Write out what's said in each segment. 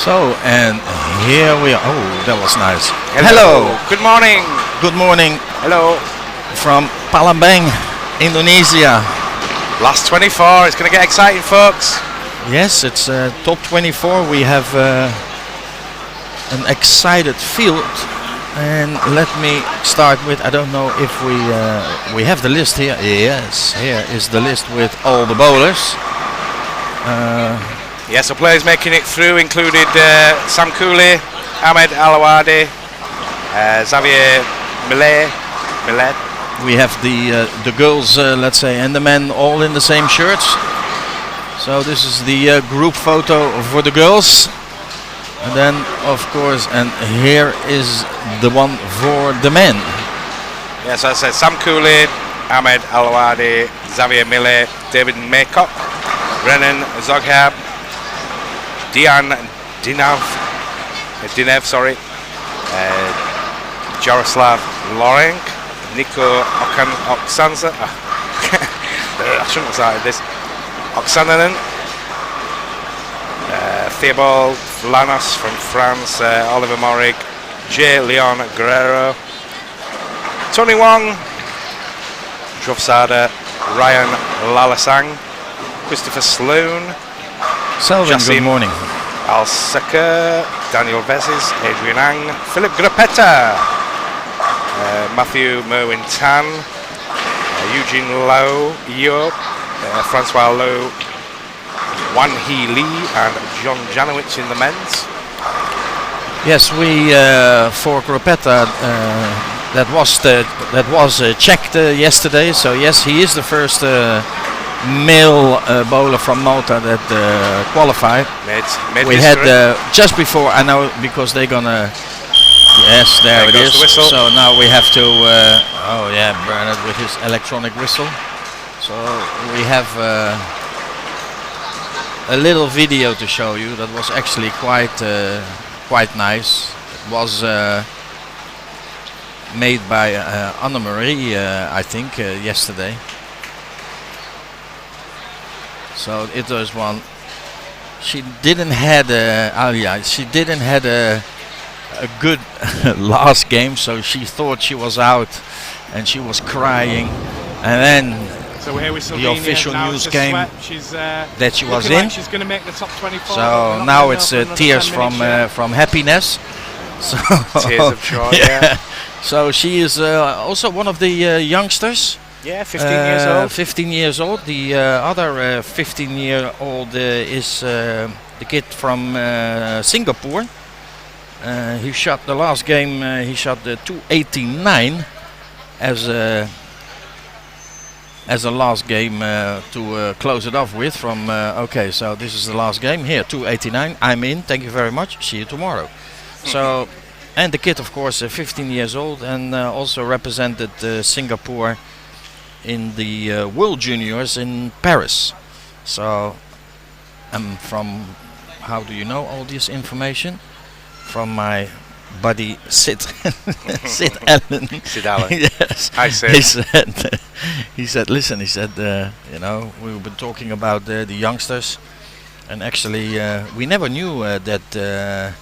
So, and here we are. Oh, that was nice. Hello. Good morning. Good morning. Hello. From Palembang, Indonesia. Last 24. It's going to get exciting, folks. Yes, it's top 24. We have an excited field. And let me start with, I don't know if we have the list here. Yes, here is the list with all the bowlers. Yes, the players making it through included Sam Cooley, Ahmed Alawadi, Xavier Millet. We have the girls, let's say, and the men all in the same shirts. So this is the group photo for the girls. And then, of course, and here is the one for the men. Yes, I said Sam Cooley, Ahmed Alawadi, Xavier Millet, David Maycock, Renan Zoghab, Dinev, Jaroslav Lorenk, Nico Oksanza. I shouldn't have started this. Oksananen, Theobald Lanos from France, Oliver Morig, J. Leon Guerrero, Tony Wong, Drovsada, Ryan Lalasang, Christopher Sloan, Selvin, good morning. Al Saka, Daniel Vezes, Adrian Ang, Philip Grappetta, Matthew Merwin Tan, Eugene Lowe, Yop, Francois Lowe, Wan Hee Lee, and John Janowicz in the men's. Yes, we for Grappetta that was checked yesterday. So yes, he is the first male bowler from Malta that qualified. Made we had just before, I know, because they're gonna. Yes, there it is. The whistle. So now we have to. Oh yeah, Bernard with his electronic whistle. So we have a little video to show you that was actually quite nice. It was made by Anna Marie, I think, yesterday. So it was one. She didn't had Alia. She didn't had a good last game, so she thought she was out, and she was crying, and then. So here with the official news came that she was in. Like she's going to make the top 24. So now it's tears from happiness. So tears of joy. Yeah. So she is also one of the youngsters. Yeah, 15 years old. 15 years old. The other 15-year-old is the kid from Singapore. He shot the last game. He shot the 289 as a last game to close it off with. From okay, so this is the last game here. 289. I'm in. Thank you very much. See you tomorrow. So, and the kid, of course, 15 years old, and also represented Singapore in the World Juniors in Paris. So, I'm from. How do you know all this information? From my buddy Sid Allen. Sid Allen. Yes. Hi, Sid. He said, listen, he said, you know, we've been talking about the youngsters, and actually we never knew that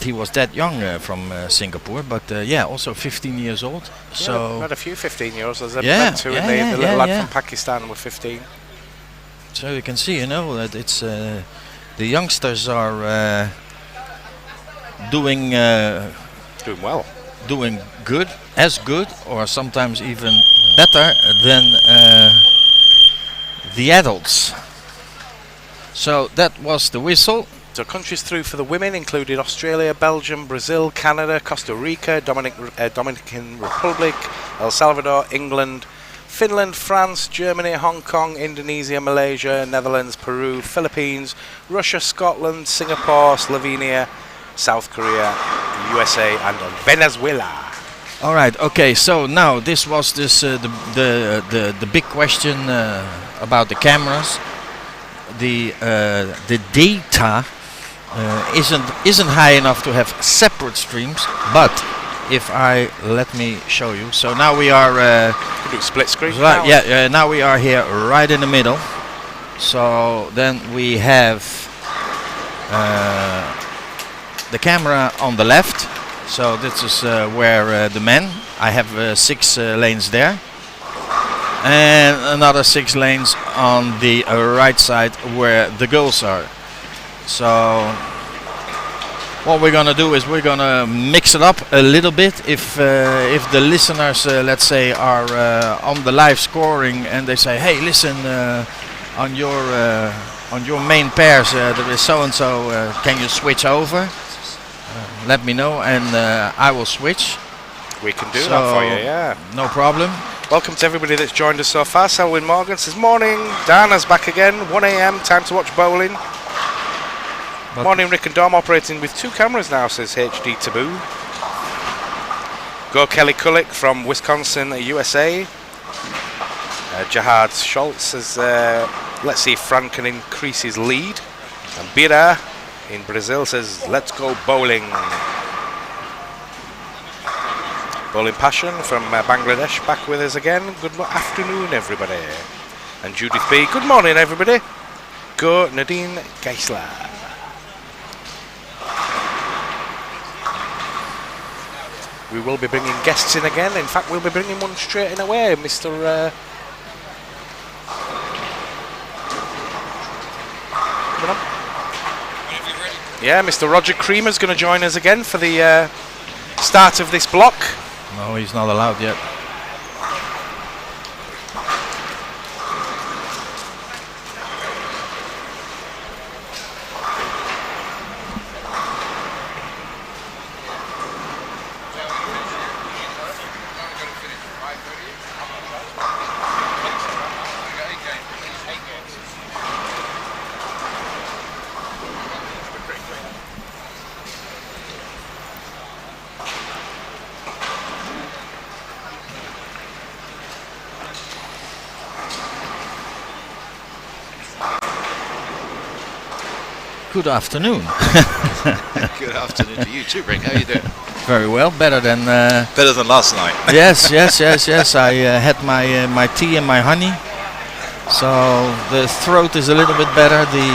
he was that young from Singapore, but yeah, also 15 years old. Yeah, so had a few 15-year-olds. There's the little lad from Pakistan with 15. So you can see, you know, that it's the youngsters are doing well, doing good, as good, or sometimes even better than the adults. So that was the whistle. So countries through for the women included Australia, Belgium, Brazil, Canada, Costa Rica, Dominican Republic, El Salvador, England, Finland, France, Germany, Hong Kong, Indonesia, Malaysia, Netherlands, Peru, Philippines, Russia, Scotland, Singapore, Slovenia, South Korea, USA, and Venezuela. All right. Okay. So now this was the big question about the cameras. The data isn't high enough to have separate streams, but if let me show you. So now we are do split screen. Right, yeah. Now we are here right in the middle. So then we have the camera on the left. So this is where the men. I have 6 lanes there, and another 6 lanes on the right side where the girls are. So what we're gonna do is we're gonna mix it up a little bit. If the listeners, let's say, are on the live scoring and they say, "Hey, listen, on your main pairs there is so and so. Can you switch over?" Let me know, and I will switch. We can do that for you, yeah. No problem. Welcome to everybody that's joined us so far. Selwyn Morgan says, morning. Dana's back again. 1 a.m. time to watch bowling. But Morning, Rick and Dom, operating with 2 cameras now, says HD Taboo. Go Kelly Kulik from Wisconsin, USA. Jahad Schultz says, let's see if Frank can increase his lead. And Bira in Brazil says, let's go bowling. Bowling Passion from Bangladesh back with us again. Good afternoon, everybody. And Judith B, good morning, everybody. Go Nadine Geisler. We will be bringing guests in again. In fact, we'll be bringing one straight in away, Mr. Yeah, Mr. Roger Creamer's going to join us again for the start of this block. no, he's not allowed yet. Good afternoon. Good afternoon to you too, Rick. How are you doing? Very well, better than Better than last night. yes. I had my tea and my honey, so the throat is a little bit better. The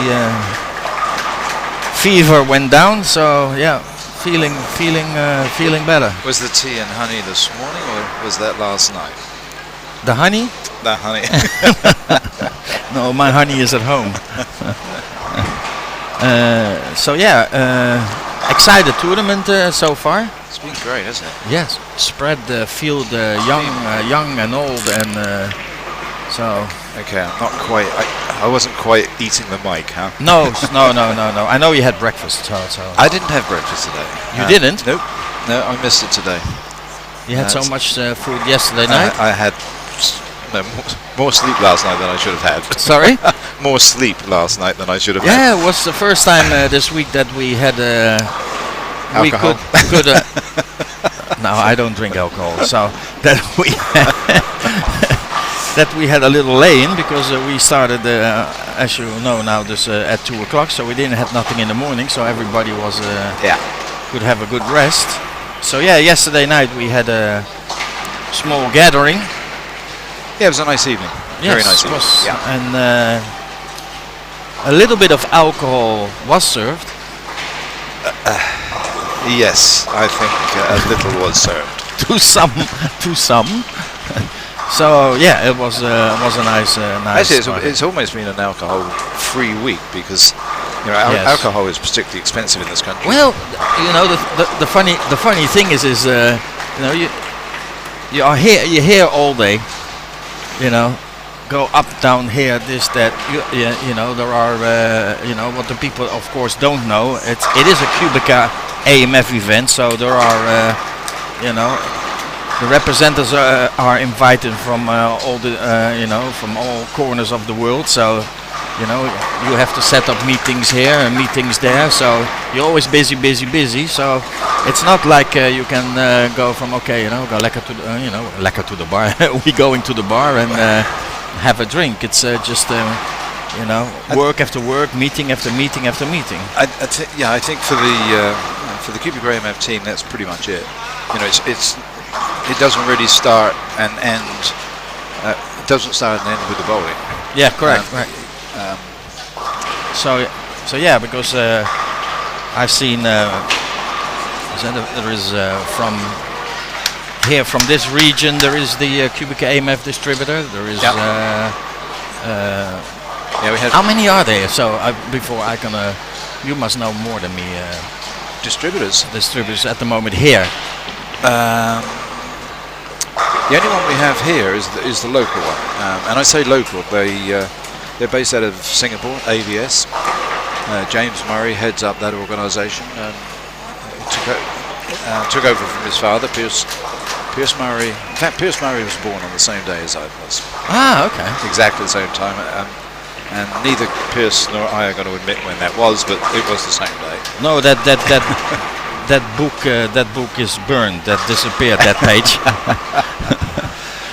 fever went down, so yeah, feeling better. Was the tea and honey this morning, or was that last night? The honey? The honey. No, my honey is at home. So yeah, excited tournament so far. It's been great, hasn't it? Yes, spread the field, young and old, and so. Okay, I'm not quite. I wasn't quite eating the mic, huh? No. I know you had breakfast, so. I didn't have breakfast today. You didn't? Nope. No, I missed it today. You had so much food yesterday night. I had more sleep last night than I should have had. Sorry? More sleep last night than I should have had. Yeah, it was the first time this week that we had. We Alcohol? could. No, I don't drink alcohol, so that we. That we had a little lay-in because we started, as you know now, this at 2 o'clock. So we didn't have nothing in the morning, so everybody was could have a good rest. So yeah, yesterday night we had a small gathering. Yeah, it was a nice evening. Yes, Very nice it evening. was, Yeah. and a little bit of alcohol was served. Yes, I think a little was served. to some. So yeah, it was a nice. Actually, party. it's almost been an alcohol-free week because Yes. alcohol is particularly expensive in this country. Well, the funny thing is you hear all day, go up, down, here, this, that. There are what the people of course don't know. It is a QubicaAMF event, so there are the representatives are invited from all the from all corners of the world. So you have to set up meetings here and meetings there. So you're always busy. So it's not like you can go from go lekker to the bar. We going to the bar and have a drink. It's just work after work, meeting after meeting after meeting. I think for the QubicaAMF team, that's pretty much it. It doesn't really start and end. It doesn't start and end with the bowling. Yeah, correct. Right. So yeah, because I've seen there is from here from this region there is the QubicaAMF distributor. There is we had how many are there? So before I can you must know more than me. distributors. Distributors at the moment here. The only one we have here is the local one, and I say local. They're based out of Singapore, AVS. James Murray heads up that organisation, and took over from his father, Pierce Murray. In fact, Pierce Murray was born on the same day as I was. Ah, okay. Exactly the same time, and neither Pierce nor I are going to admit when that was, but it was the same day. No, that book is burned. That disappeared. That page.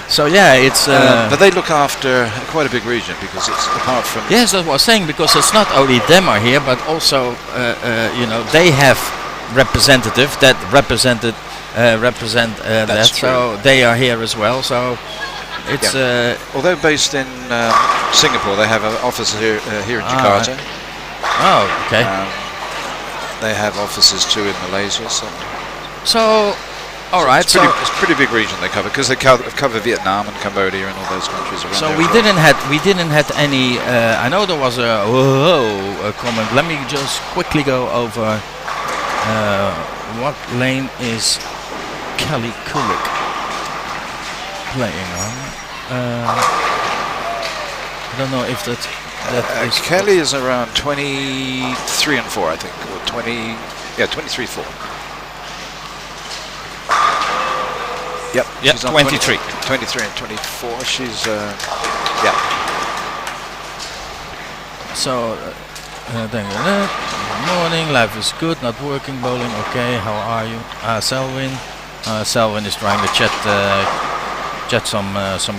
So yeah, it's. But they look after quite a big region because it's apart from. Yes, that's what I was saying. Because it's not only them are here, but also they have representatives that represent that. True. So they are here as well. So it's. Although based in Singapore, they have an office here in Jakarta. Oh, okay. They have offices too in Malaysia. So all right. It's a pretty big region they cover because they cover Vietnam and Cambodia and all those countries around. So there we as well. didn't have any. I know there was a comment. Let me just quickly go over what lane is Kelly Kulik playing on. I don't know if that is Kelly is around 23 and 4, I think, or 23-4. Yep, she's on 23. 23 and 24. She's So, good morning. Life is good. Not working. Bowling. Okay. How are you, Selwyn? Selwyn is trying to chat some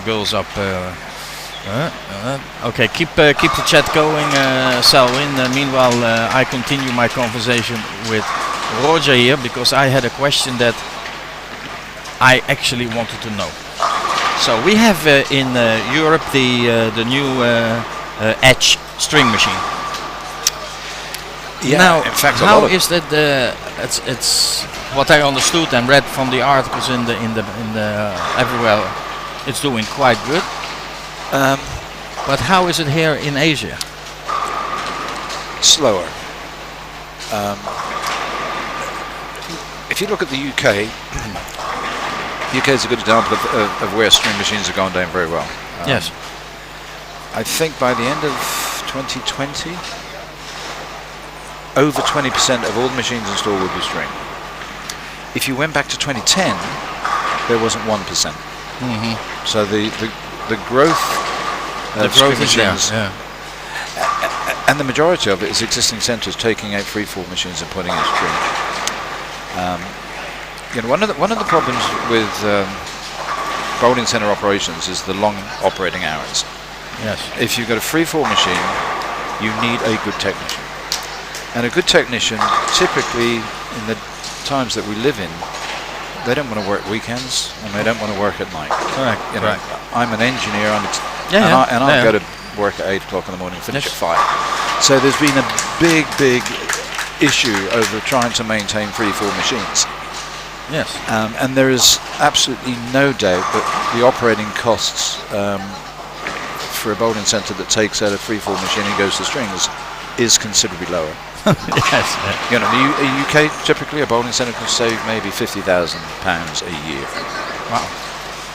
girls up. Okay, keep the chat going, Selwyn. Meanwhile, I continue my conversation with Roger here because I had a question that I actually wanted to know. So we have in Europe the new Edge string machine. Yeah. Now, in fact, how is that? It's what I understood and read from the articles in the everywhere. It's doing quite good. But how is it here in Asia? Slower. If you look at the UK, UK is a good example of where string machines have gone down very well. Yes. I think by the end of 2020, over 20% of all the machines installed would be string. If you went back to 2010, there wasn't 1%. Mm-hmm. So the growth of string machines, there, and the majority of it is existing centres taking out free-fall machines and putting in string. One of the problems with bowling centre operations is the long operating hours. Yes. If you've got a free-fall machine, you need a good technician. And a good technician, typically in the times that we live in, they don't want to work weekends and they don't want to work at night. Correct. Correct. I'm an engineer, and I go to work at 8 o'clock in the morning and finish at 5. So there's been a big issue over trying to maintain free-fall machines. Yes. And there is absolutely no doubt that the operating costs for a bowling centre that takes out a free-fall machine and goes to strings is considerably lower. Yes. The UK, typically a bowling centre can save maybe £50,000 a year. Wow.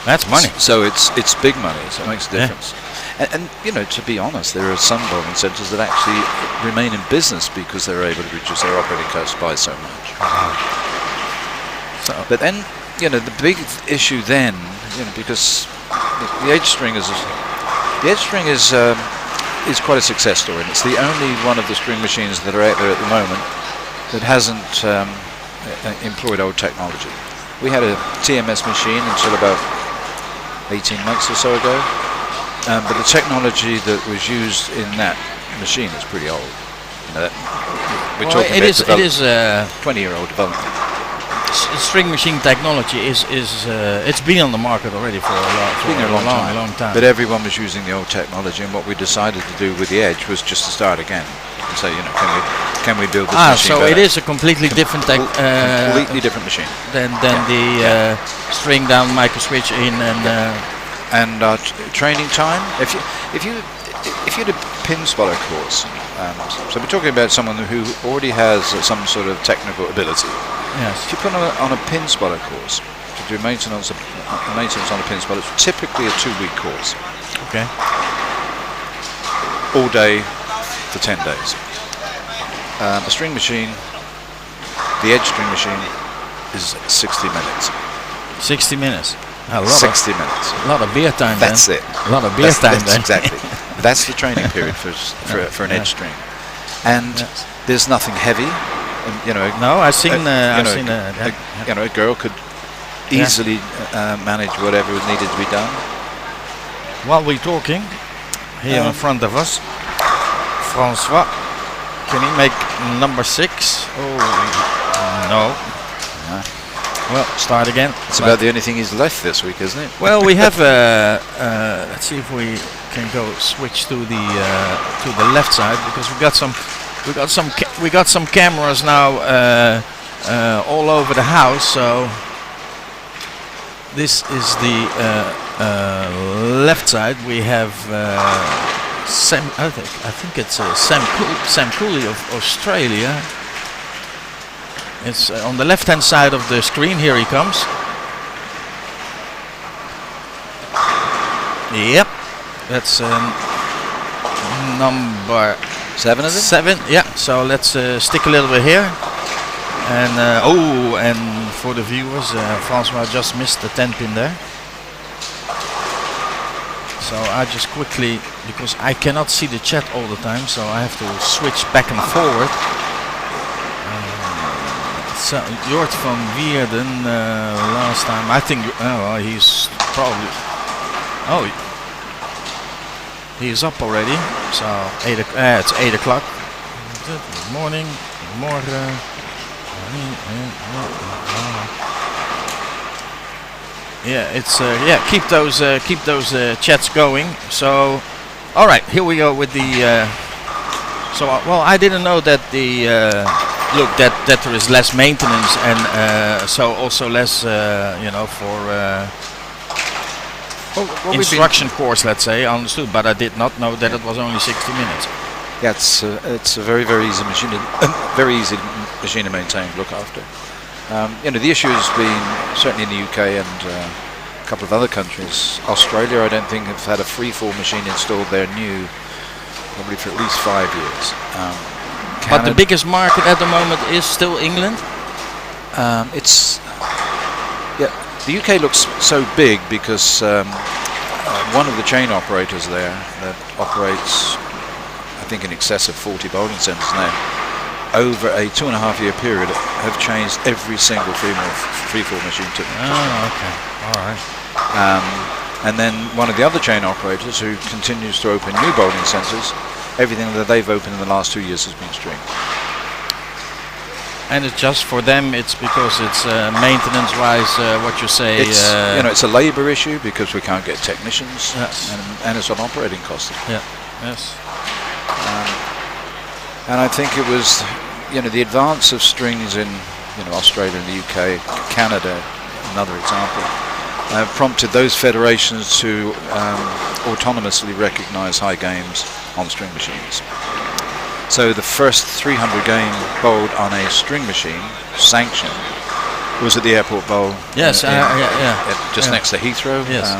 That's money. So it's big money, so it makes a difference. And to be honest, there are some bowling centres that actually remain in business because they're able to reduce their operating costs by so much. But then, the big issue then, because the Edge string is quite a success story. And it's the only one of the string machines that are out there at the moment that hasn't employed old technology. We had a TMS machine until about 18 months or so ago, but the technology that was used in that machine is pretty old. We're talking it is 20-year-old development. String machine technology is it's been on the market already for a long time. But everyone was using the old technology, and what we decided to do with the Edge was just to start again. and say, can we build this Ah, machine so better? it is a completely different completely different machine. than the string down micro switch in and Training time. If you did a pin spotter course, so we're talking about someone who already has some sort of technical ability. yes. If you put on a pin spotter course to do maintenance on a pin spotter, it's typically a 2-week course, Okay. all day for 10 days. A string machine, the edge string machine, is 60 minutes. 60 minutes. A lot 60 minutes. A lot of beer time. That's then. it. A lot of beer time. That's then. exactly. That's the training period for an edge string, and Yes. there's nothing heavy. No, I've seen. A girl could easily manage whatever needed to be done. While we're talking, here in front of us, Francois, can he make number 6? Oh, no. Well, start again. It's about the only thing he's left this week, isn't it? Well, we have. Let's see if we can go switch to the left side, because we got some cameras now all over the house. So this is the left side. We have Sam. I think it's Sam Cooley of Australia. It's on the left-hand side of the screen. Here he comes. Yep, that's number 7, is it? 7. Yeah. So let's stick a little bit here. And and for the viewers, Francois just missed the 10 pin there. So I just quickly, because I cannot see the chat all the time, so I have to switch back and forward. So Jort van Wierden last time, I think he's probably he's up already. So it's 8 o'clock. Good morning. Morgen. Yeah, it's keep those chats going. So all right, here we go with the well, I didn't know that the look that there is less maintenance, and so also less for instruction course, let's say. I understood, but I did not know that it was only 60 minutes. Yeah, it's a very easy machine, very easy machine to maintain, look after. The issue has been, certainly in the UK and a couple of other countries. Australia, I don't think have had a freefall machine installed there new, probably for at least 5 years. But the biggest market at the moment is still England. The UK looks so big because one of the chain operators there that operates, I think, in excess of 40 bowling centres now, over a 2.5-year period, have changed every single freefall machine to them. Oh, okay, all right. And then one of the other chain operators who continues to open new bowling centres, everything that they've opened in the last 2 years has been string. And it's just for them, it's because it's maintenance-wise, what you say. It's a labour issue because we can't get technicians, yes. and it's an operating cost. Yeah. Yes. And I think it was, the advance of strings in, Australia and the UK, Canada, another example, prompted those federations to autonomously recognise high games on string machines. So the first 300 game bowled on a string machine, sanctioned, was at the Airport Bowl. Yes, just next to Heathrow. Yes.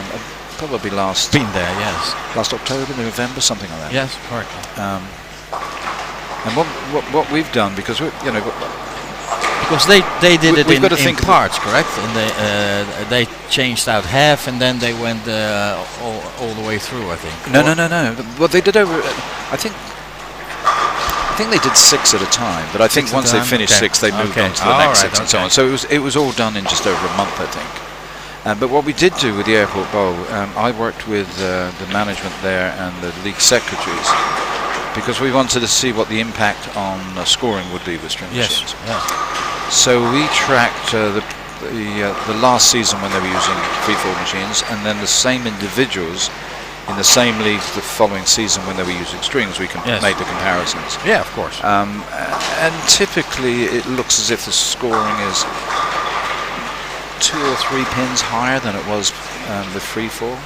Probably last October, November, something like that. Yes, correct. And what we've done, because because they did it in parts, correct? And they changed out half, and then they went all the way through, I think. No. Well, they did over. I think they did 6 at a time, but I think once they finished 6, they moved on to the next 6 and so on. So it was all done in just over a month, I think. But what we did do with the Airport Bowl, I worked with the management there and the league secretaries, because we wanted to see what the impact on scoring would be with string machines. Yes. So we tracked the last season when they were using freefall machines, and then the same individuals in the same leagues the following season when they were using strings, we can make the comparisons. Yeah, of course. And typically it looks as if the scoring is 2 or 3 pins higher than it was the free fall.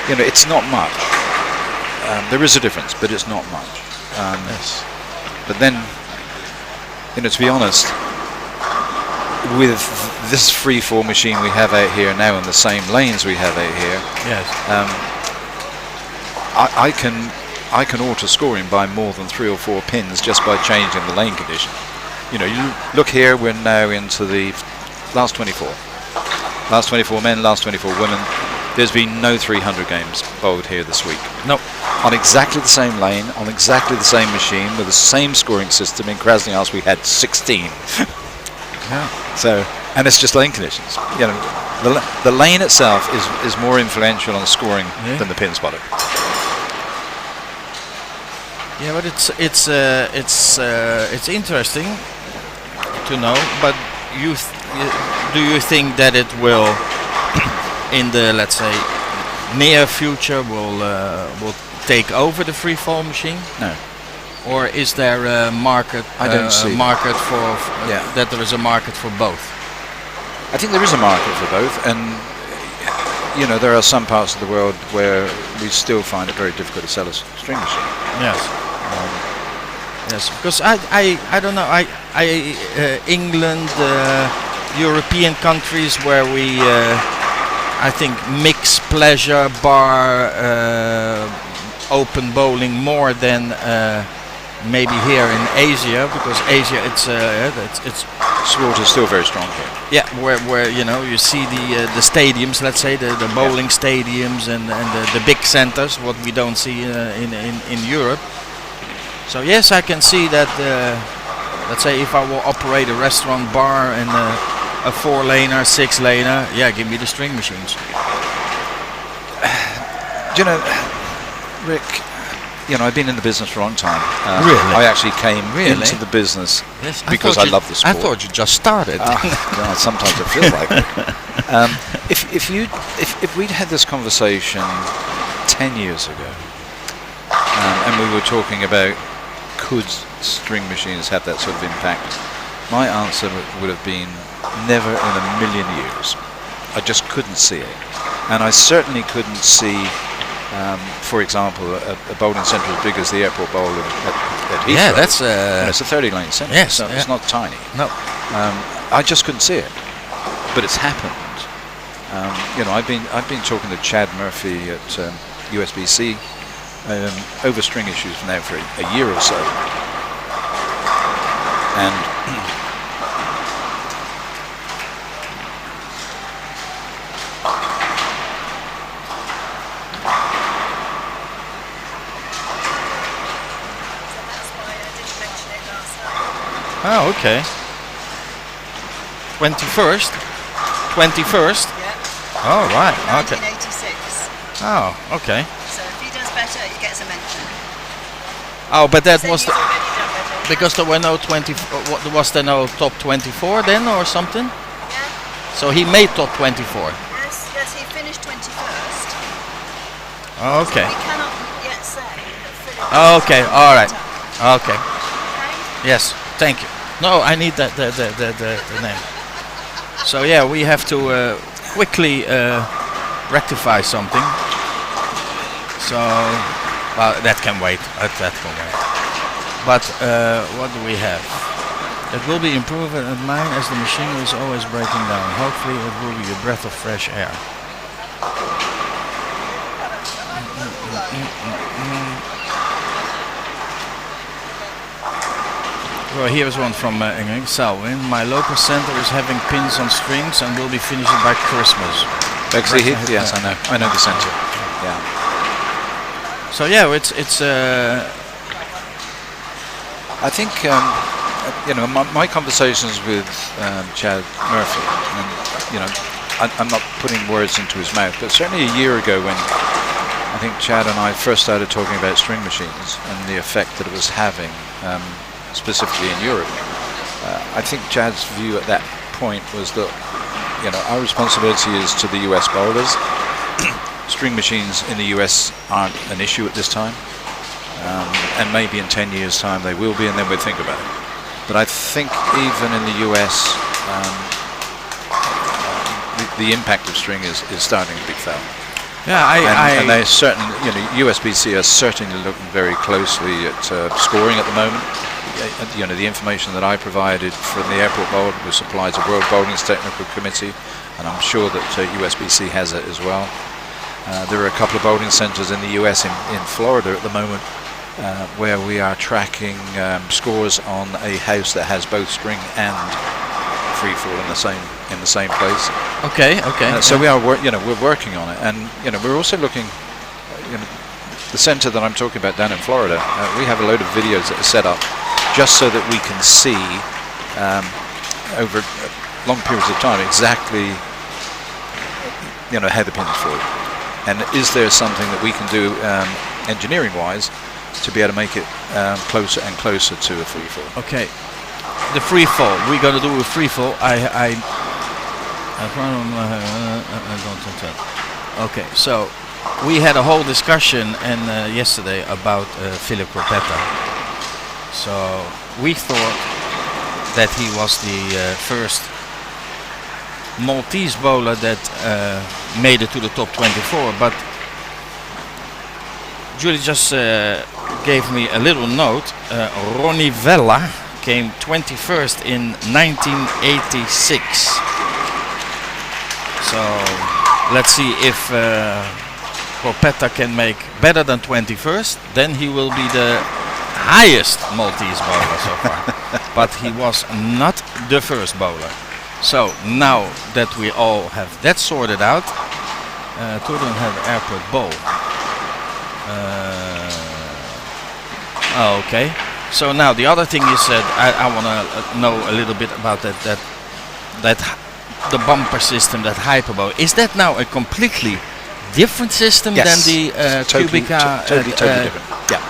You know, it's not much. There is a difference, but it's not much. Yes. But then, you know, to be honest, with this free fall machine we have out here now and the same lanes we have out here, Yes. I can alter scoring by more than 3 or 4 pins just by changing the lane condition. You know, you look here, we're now into the last 24. Last 24 men, last 24 women. There's been no 300 games bowled here this week. No. On exactly the same lane, on exactly the same machine, with the same scoring system. In Krasnoyarsk we had 16. Yeah. So, and it's just lane conditions. You know, the lane itself is more influential on scoring than the pin spotter. Yeah, but it's interesting to know. But do you think that it will, in the, let's say, near future, will take over the free fall machine? No. Or is there a market? I don't see market for that there is a market for both. I think there is a market for both, and you know, there are some parts of the world where we still find it very difficult to sell a string machine. Yes. Yes, because I don't know, England, European countries where we I think mix pleasure bar open bowling more than maybe here in Asia, because Asia it's Sport is still very strong here. yeah, where you know, you see the stadiums, let's say the bowling stadiums and the big centers, what we don't see in Europe. So yes, I can see that. Let's say if I will operate a restaurant bar and a 4-laner, 6-laner, yeah, give me the string machines. Do you know, Rick? You know, I've been in the business for a long time. Really? I actually came into the business because I love the sport. I thought you just started. God, sometimes it feels like it. If we'd had this conversation 10 years ago, and we were talking about could string machines have that sort of impact, my answer would have been never in a million years. I just couldn't see it, and I certainly couldn't see. For example, a bowling centre as big as the airport bowl at Heathrow. Yeah, that's it's a 30-lane centre. Yes, so it's not tiny. No. I just couldn't see it, but it's happened. You know, I've been talking to Chad Murphy at USBC over string issues now for a year or so, and oh, okay. 21st? 21st? Yeah. Oh, right. Okay. 1986. Oh, okay. So if he does better, he gets a mention. Oh, but that So was he's already done better. because there were no 20. Was there no top 24 then, or something? Yeah. So he made top 24. Yes, he finished 21st. Okay. We cannot yet say that Philip. Okay. All right. Okay. Okay. Yes. Thank you. No, I need the name. So yeah, we have to quickly rectify something. So that can wait. That can wait. But what do we have? It will be improved at mine as the machine is always breaking down. Hopefully it will be a breath of fresh air. Well, here's one from England. Selwyn. My local center is having pins on strings and will be finished by Christmas. Bexley Heath? Yes, I know. I know the centre. Yeah. So yeah, it's. I think you know, my conversations with Chad Murphy, and you know, I'm not putting words into his mouth, but certainly a year ago when I think Chad and I first started talking about string machines and the effect that it was having. Specifically in Europe, I think Chad's view at that point was that our responsibility is to the US bowlers. String machines in the US aren't an issue at this time, and maybe in 10 years' time they will be, and then we'll think about it. But I think even in the US, the impact of string is starting to be felt. Yeah, and they're certain, USBC are certainly looking very closely at scoring at the moment. The information that I provided from the airport board was supplied to World Bowling's Technical Committee, and I'm sure that USBC has it as well. There are a couple of bowling centres in the US, in Florida at the moment, where we are tracking scores on a house that has both string and free fall in the same place. Okay. So we are, we're working on it, and we're also looking. The centre that I'm talking about down in Florida, we have a load of videos that are set up just so that we can see over long periods of time exactly how the pins fall, and is there something that we can do engineering-wise to be able to make it closer and closer to a free fall. Okay, the free fall. We're gonna do a free fall. Okay, so we had a whole discussion yesterday about Philip Corpetta. So we thought that he was the first Maltese bowler that made it to the top 24, but Julie just gave me a little note. Ronnie Vella came 21st in 1986. So let's see if Corpetta can make better than 21st, then he will be the highest Maltese bowler so far. But he was not the first bowler. So now that we all have that sorted out, Toulon have airport bowl. Okay. So now the other thing is that I want to know a little bit about that the bumper system, that hyperbowl. Is that now a completely different system than the Qubica? Totally different. Yeah.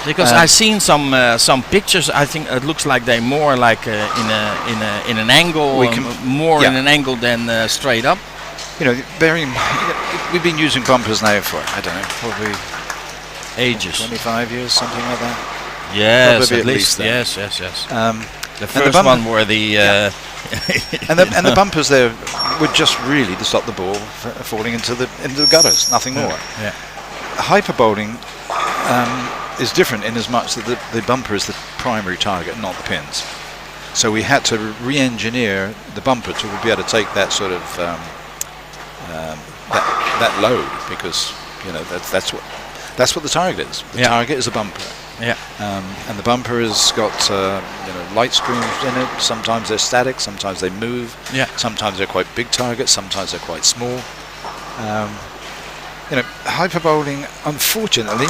Because I've seen some pictures. I think it looks like they're more like in an angle, in an angle than straight up. We've been using bumpers now for probably ages, 25 years, something like that. Yes, probably at least. Yes. The first one were the and the bumpers there were just really to stop the ball falling into the gutters, nothing more. Yeah. Hyper bowling is different in as much that the bumper is the primary target, not the pins. So we had to re-engineer the bumper to be able to take that sort of that load, because that's what the target is. The target is a bumper. Yeah. And the bumper has got light streams in it. Sometimes they're static, sometimes they move. Yeah. Sometimes they're quite big targets, sometimes they're quite small. Hyper bowling, unfortunately,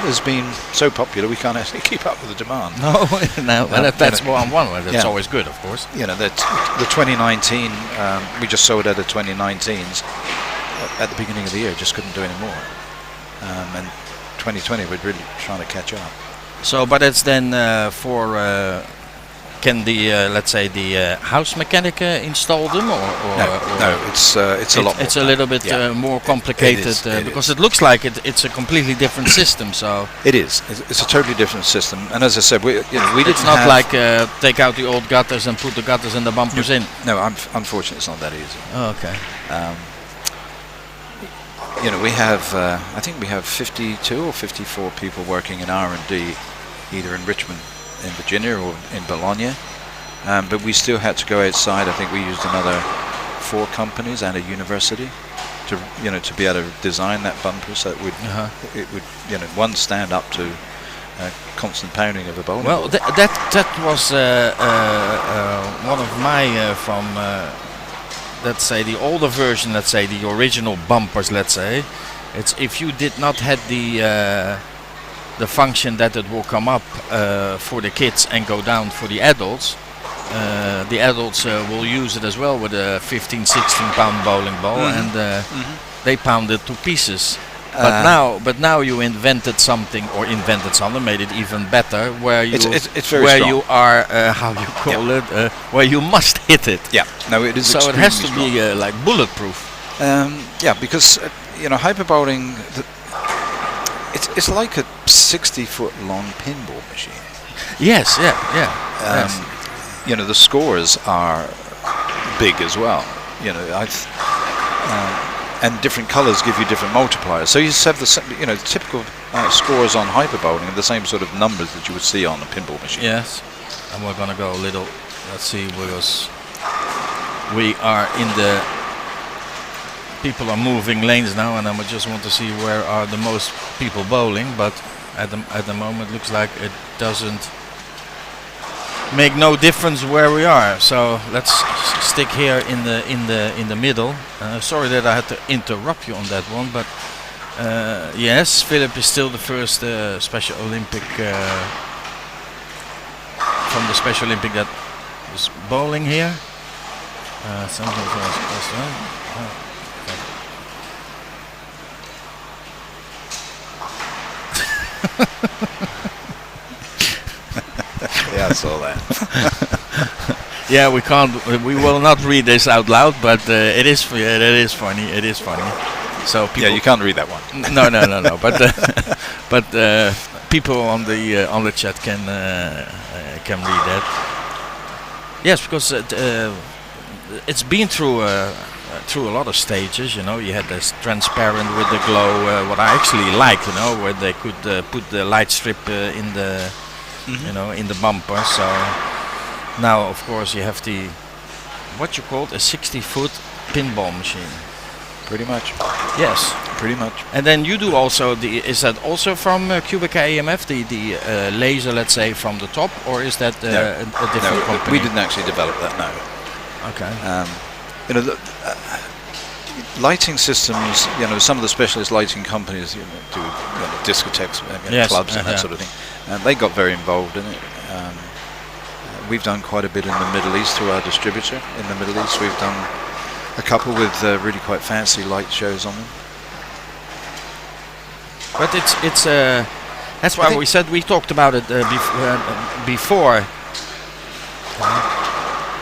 has been so popular we can't actually keep up with the demand. That's one way. That's always good, of course. The 2019, we just sold out of 2019s at the beginning of the year. Just couldn't do any more. And 2020, we're really trying to catch up. So, but it's then can the let's say the house mechanic install them, or no, it's a lot. It's a little bit more complicated because it looks like it's a completely different system. So it is. It's a totally different system. And as I said, we didn't. It's not like take out the old gutters and put the gutters and the bumpers in. No, unfortunately, it's not that easy. Oh, okay. We have, I think we have 52 or 54 people working in R&D, either in Richmond, in Virginia, or in Bologna. But we still had to go outside. I think we used another 4 companies and a university to be able to design that bumper so it would one stand up to constant pounding of a bowling ball. Well, that was one of my from. Let's say the older version, let's say the original bumpers, let's say, it's if you did not have the function that it will come up for the kids and go down for the adults will use it as well with a 15-16 pound bowling ball, and they pound it to pieces. But now you invented something, made it even better, where you it's very where strong. you are how you call it, where you must hit it. Yeah, no, it is. So it has to extremely be like bulletproof. yeah, because hyper bowling, it's like a 60-foot long pinball machine. Yes, yeah. Yes. The scores are big as well. And different colours give you different multipliers. So you have the typical scores on hyper bowling are the same sort of numbers that you would see on a pinball machine. Yes, and we're gonna go a little. Let's see, because we are in the. People are moving lanes now, and I just want to see where are the most people bowling. But at the moment, looks like it doesn't make no difference where we are. So let's stick here in the middle. Sorry that I had to interrupt you on that one, but yes, Philip is still the first Special Olympic from the Special Olympic that is bowling here. Something else. Yeah, I saw that. Yeah, we will not read this out loud, but it is funny. It is funny. So people, you can't read that one. No. But people on the chat can read that. Yes, because it's been through a lot of stages. You had this transparent with the glow. What I actually like, where they could put the light strip in the. In the bumper. So now, of course, you have what you called a 60-foot pinball machine. Pretty much. Yes, pretty much. And then you do also is that also from QubicaAMF, the laser, let's say, from the top, or is that a different company? We didn't actually develop that. No. Okay. The lighting systems. Some of the specialist lighting companies do discotheques, clubs, and that sort of thing. And they got very involved in it. We've done quite a bit in the Middle East through our distributor. In the Middle East, we've done a couple with really quite fancy light shows on them. But it's that's why we said we talked about it before.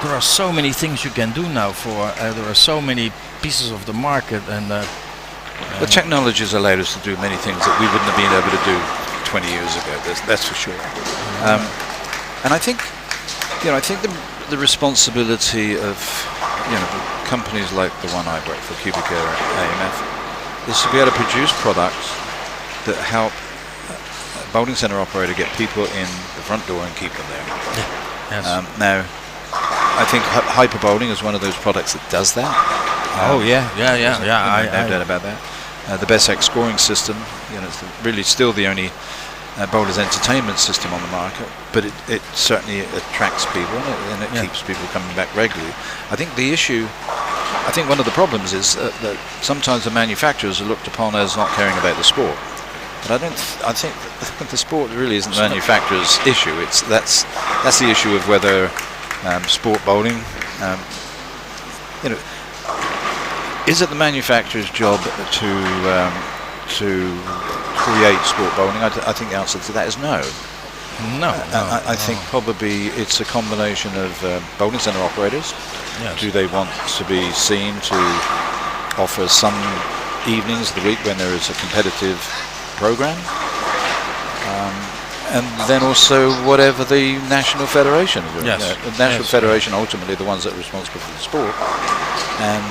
There are so many things you can do now there are so many pieces of the market, and the technologies allowed us to do many things that we wouldn't have been able to do 20 years ago. That's for sure. And I think the responsibility of companies like the one I work for, QubicaAMF, is to be able to produce products that help a bowling center operator get people in the front door and keep them there. Yes. Now, I think hyper bowling is one of those products that does that. No doubt about that. The Best X scoring system, it's really still the only bowler's entertainment system on the market, but it certainly attracts people and it keeps people coming back regularly. I think one of the problems is that sometimes the manufacturers are looked upon as not caring about the sport. But I think the sport really isn't the manufacturer's issue. That's the issue of whether sport bowling, is it the manufacturer's job to create sport bowling? I think the answer to that is no. No. I think probably it's a combination of bowling center operators. Yes. Do they want to be seen to offer some evenings of the week when there is a competitive program? And then also whatever the national federation is doing. Yes. The national federation ultimately the ones that are responsible for the sport. And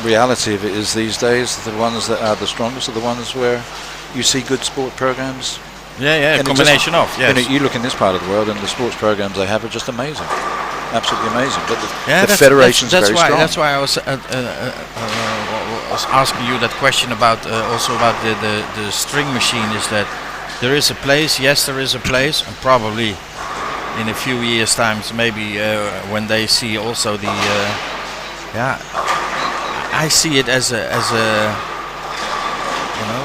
reality of it is these days the ones that are the strongest are the ones where you see good sport programs. A combination of. Yes. You look in this part of the world and the sports programs they have are just amazing. Absolutely amazing. But the federation's very strong. That's why I was asking you that question about also about the string machine, is that there is a place, yes there is a place, and probably in a few years times maybe when they see also the I see it as a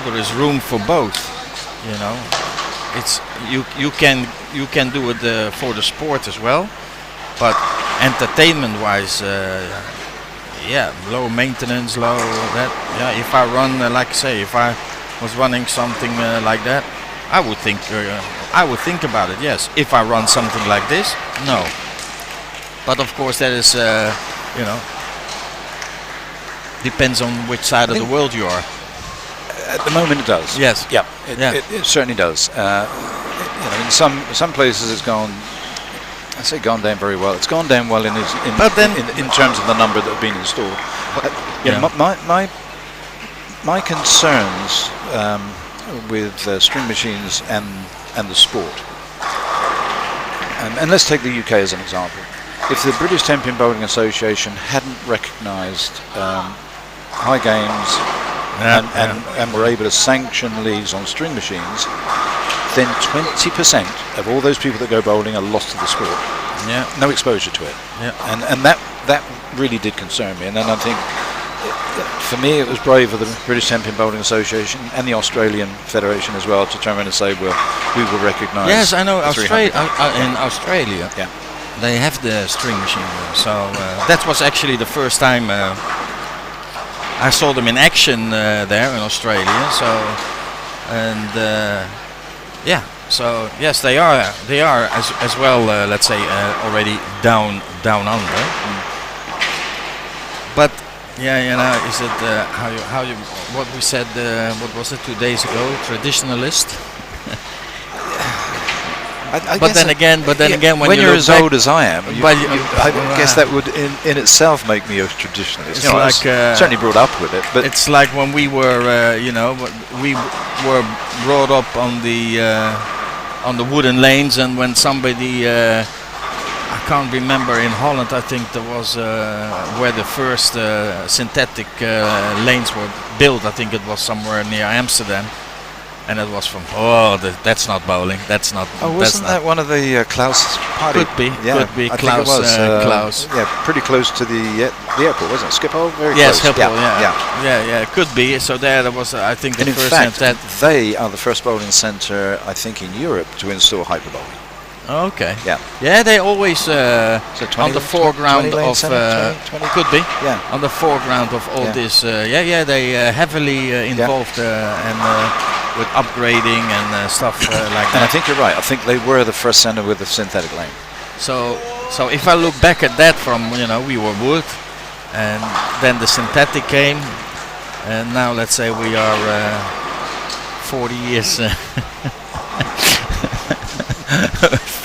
there is room for both. It's you can do it for the sport as well, but entertainment wise low maintenance, low that if I run like say if I was running something like that, I would think about it. Yes, if I run something like this, no. But of course, that is depends on which side of the world you are. At the moment, it does. Yes. Yeah. It certainly does. In some places, it's gone. I say gone down very well. It's gone down well in terms of the number that have been installed. My concerns with string machines and the sport. And let's take the UK as an example. If the British Tenpin Bowling Association hadn't recognised high games and were able to sanction leagues on string machines, then 20% of all those people that go bowling are lost to the sport. Yeah. No exposure to it. Yeah. And that really did concern me. And then I think, for me, it was brave of the British Tenpin Bowling Association and the Australian Federation as well to turn around and say, well, we will recognise. Yes, I know. In Australia, yeah, they have the string machine. So that was actually the first time I saw them in action there in Australia. So yeah. So yes, they are as well. Let's say already down under. But yeah, is it how you what we said? What was it 2 days ago? Traditionalist. But then again, when you're as old as I am, I guess that would in itself make me a traditionalist. It's like certainly brought up with it, but it's like when we were, we were brought up on the wooden lanes, and when somebody, I can't remember, in Holland, I think there was where the first synthetic lanes were built. I think it was somewhere near Amsterdam. And it was from, that's not bowling. That's not. Oh, wasn't that one of the Klaus party? Could be. I Klaus. Think it was, Klaus. Yeah, pretty close to the airport, wasn't it? Schiphol, very yes, close. Schiphol. Yeah. Could be. So there was, I think, the and first. In fact, they are the first bowling centre, I think, in Europe to install hyper bowling. Okay. Yeah. Yeah, they always on the foreground 20 of 20? could be. Yeah. On the foreground of all this. They heavily involved and with upgrading and stuff like that. And I think you're right. I think they were the first centre with the synthetic lane. So if I look back at that from we were wood, and then the synthetic came, and now let's say we are 40 years.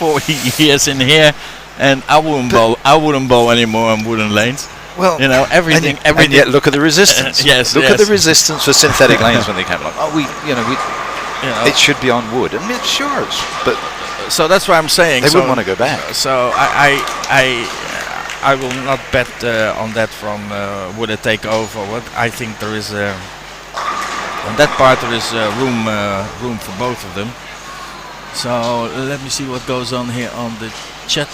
40 years in here, and I wouldn't bowl anymore on wooden lanes. Well, everything. And yet look at the resistance. Yes, look at the resistance for synthetic lanes when they came along. It should be on wood. I mean, sure, but so that's what I'm saying. They wouldn't want to go back. So I will not bet on that from would it take over. What I think there is on that part there is room for both of them. So let me see what goes on here on the chat.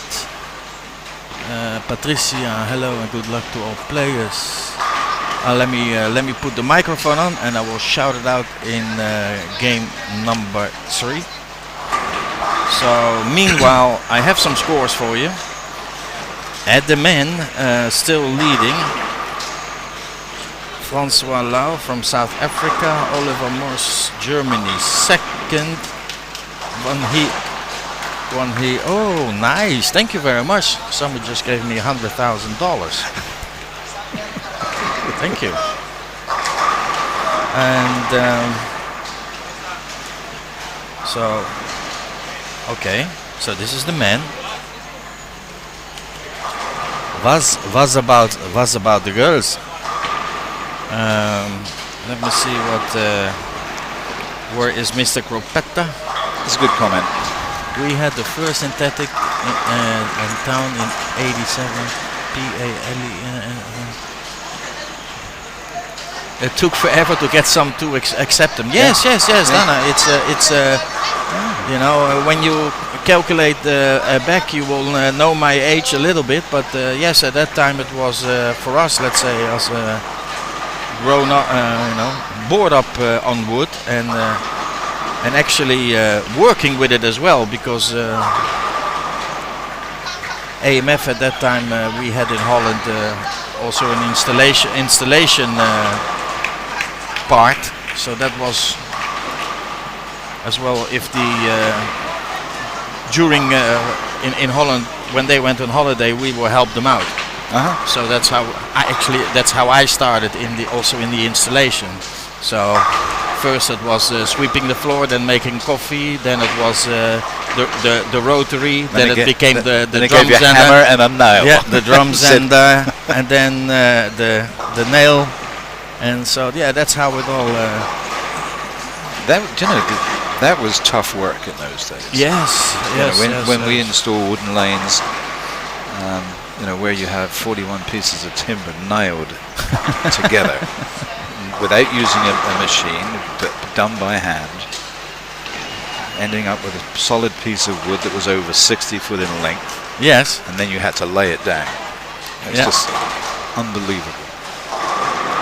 Patricia, hello and good luck to all players. Let me put the microphone on and I will shout it out in game number 3. So meanwhile, I have some scores for you. At the men, still leading. Francois Lau from South Africa, Oliver Morse, Germany, second. One he. Oh, nice! Thank you very much. Somebody just gave me $100,000. Thank you. And okay. So this is the man. Was about the girls? Let me see what. Where is Mr. Cropetta? It's a good comment. We had the first synthetic in town in '87. It took forever to get some to accept them. Yes, Dana. It's when you calculate back, you will know my age a little bit. But yes, at that time it was for us, let's say, as grown up, bored up on wood and actually working with it as well, because AMF at that time we had in Holland also an installation part, so that was as well if the during in Holland when they went on holiday, we will help them out. So that's how I started also in the installation. So first it was sweeping the floor, then making coffee, then it was the rotary, then it became the then drums gave you a hammer and a nail. Yeah, the drums and then the nail, and so yeah, that's how it all. That was tough work in those days. Yes, when we install wooden lanes, where you have 41 pieces of timber nailed together without using a machine, but done by hand, ending up with a solid piece of wood that was over 60 foot in length. Yes. And then you had to lay it down. It's just unbelievable.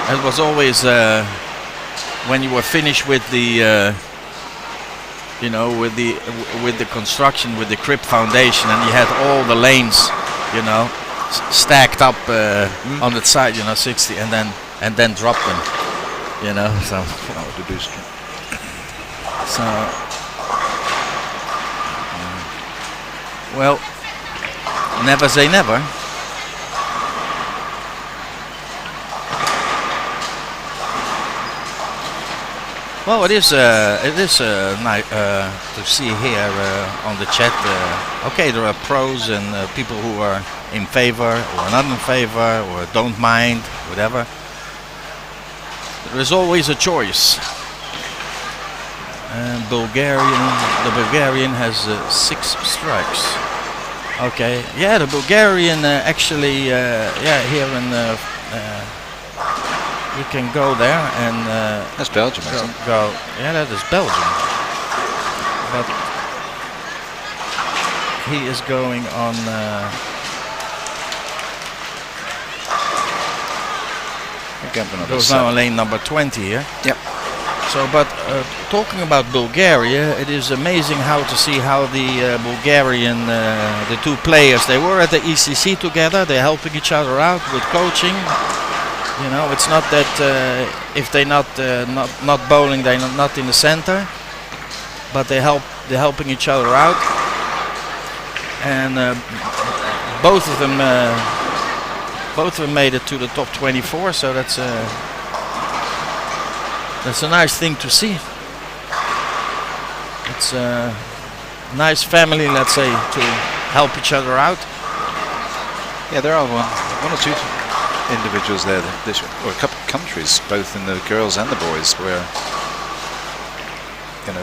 It was always when you were finished with the with the construction, with the crypt foundation, and you had all the lanes, stacked up on the side, 60, and then drop them, so. So. Well, never say never. Well, it is nice to see here on the chat. Okay, there are pros and people who are in favor or not in favor or don't mind, whatever. There is always a choice. The Bulgarian has 6 strikes. Okay, yeah, the Bulgarian actually, here in. You can go there and that's Belgium, isn't it? Go. Yeah, that is Belgium. But he is going on. Goes now on lane number 20 here. Yep. So, but talking about Bulgaria, it is amazing how to see how the Bulgarian, the two players, they were at the ECC together. They're helping each other out with coaching. It's not that if they're not bowling, they're not in the center, but they're helping each other out, and both of them made it to the top 24. So that's a nice thing to see. It's a nice family, let's say, to help each other out. Yeah, there are one or two individuals there, or a couple of countries, both in the girls and the boys, where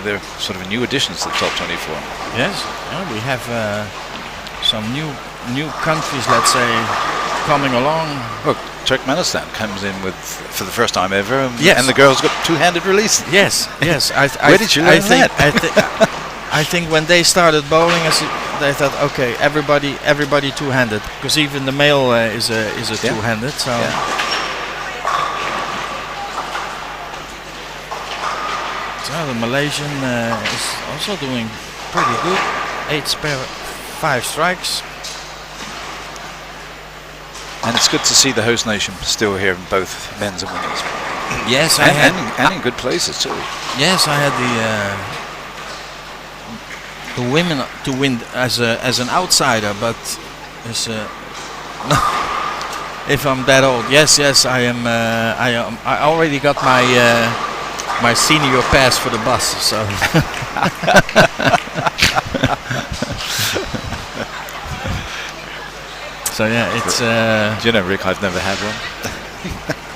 they're sort of new additions to the top 24. Yes, we have some new countries, let's say, coming along. Well, Turkmenistan comes in with for the first time ever, yes. And the girls got two-handed release. Yes. Where did you learn that? I think when they started bowling, they thought, okay, everybody two-handed, because even the male is a two-handed. So. Yeah. So the Malaysian is also doing pretty good. 8 spare, 5 strikes. And it's good to see the host nation still here in both men's and women's. Yes, and in good places too. Yes, I had the women to win as an outsider, but as if I'm that old, yes, I am. I already got my senior pass for the bus, so. So yeah, it's. Do you know, Rick? I've never had one.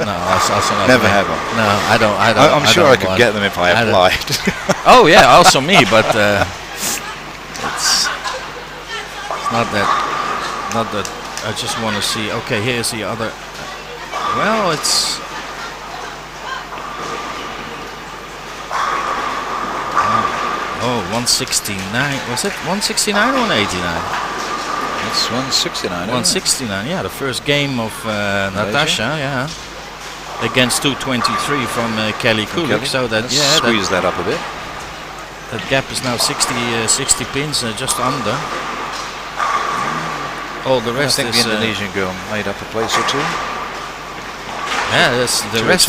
No, also not never me. had one. No, I don't. I'm sure I could get them if I applied. Oh yeah, also me, but it's not that. I just want to see. Okay, here's the other. Well, it's. 169. Was it 169 or 189? It's 169. 169. Yeah, the first game of Natasha. Yeah, against 223 from Kelly Kulik. So that squeeze that up a bit. That gap is now 60 pins, just under. All the rest I think is. The Indonesian girl made up a place or two. Yeah, the rest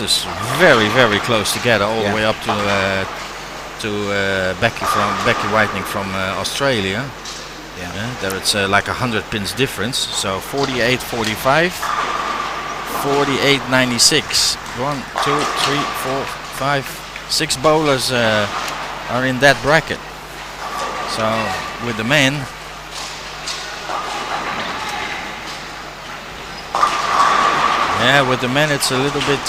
is very, very close together, all the way up to to Becky Whitening from Australia. Yeah. There it's like 100 pins difference. So 48.45, 48.96. 1, 2, 3, 4, 5, 6 bowlers are in that bracket. So with the men, with the men it's a little bit,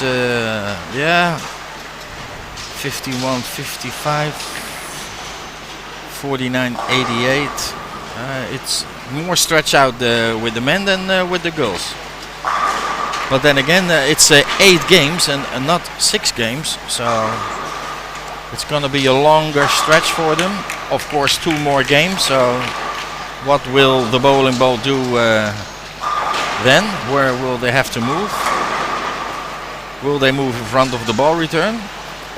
51, 55, 49, 88. It's more stretch out with the men than with the girls. But then again, it's 8 games and not 6 games, so it's gonna be a longer stretch for them. Of course, 2 more games. So what will the bowling ball do then? Where will they have to move? Will they move in front of the ball return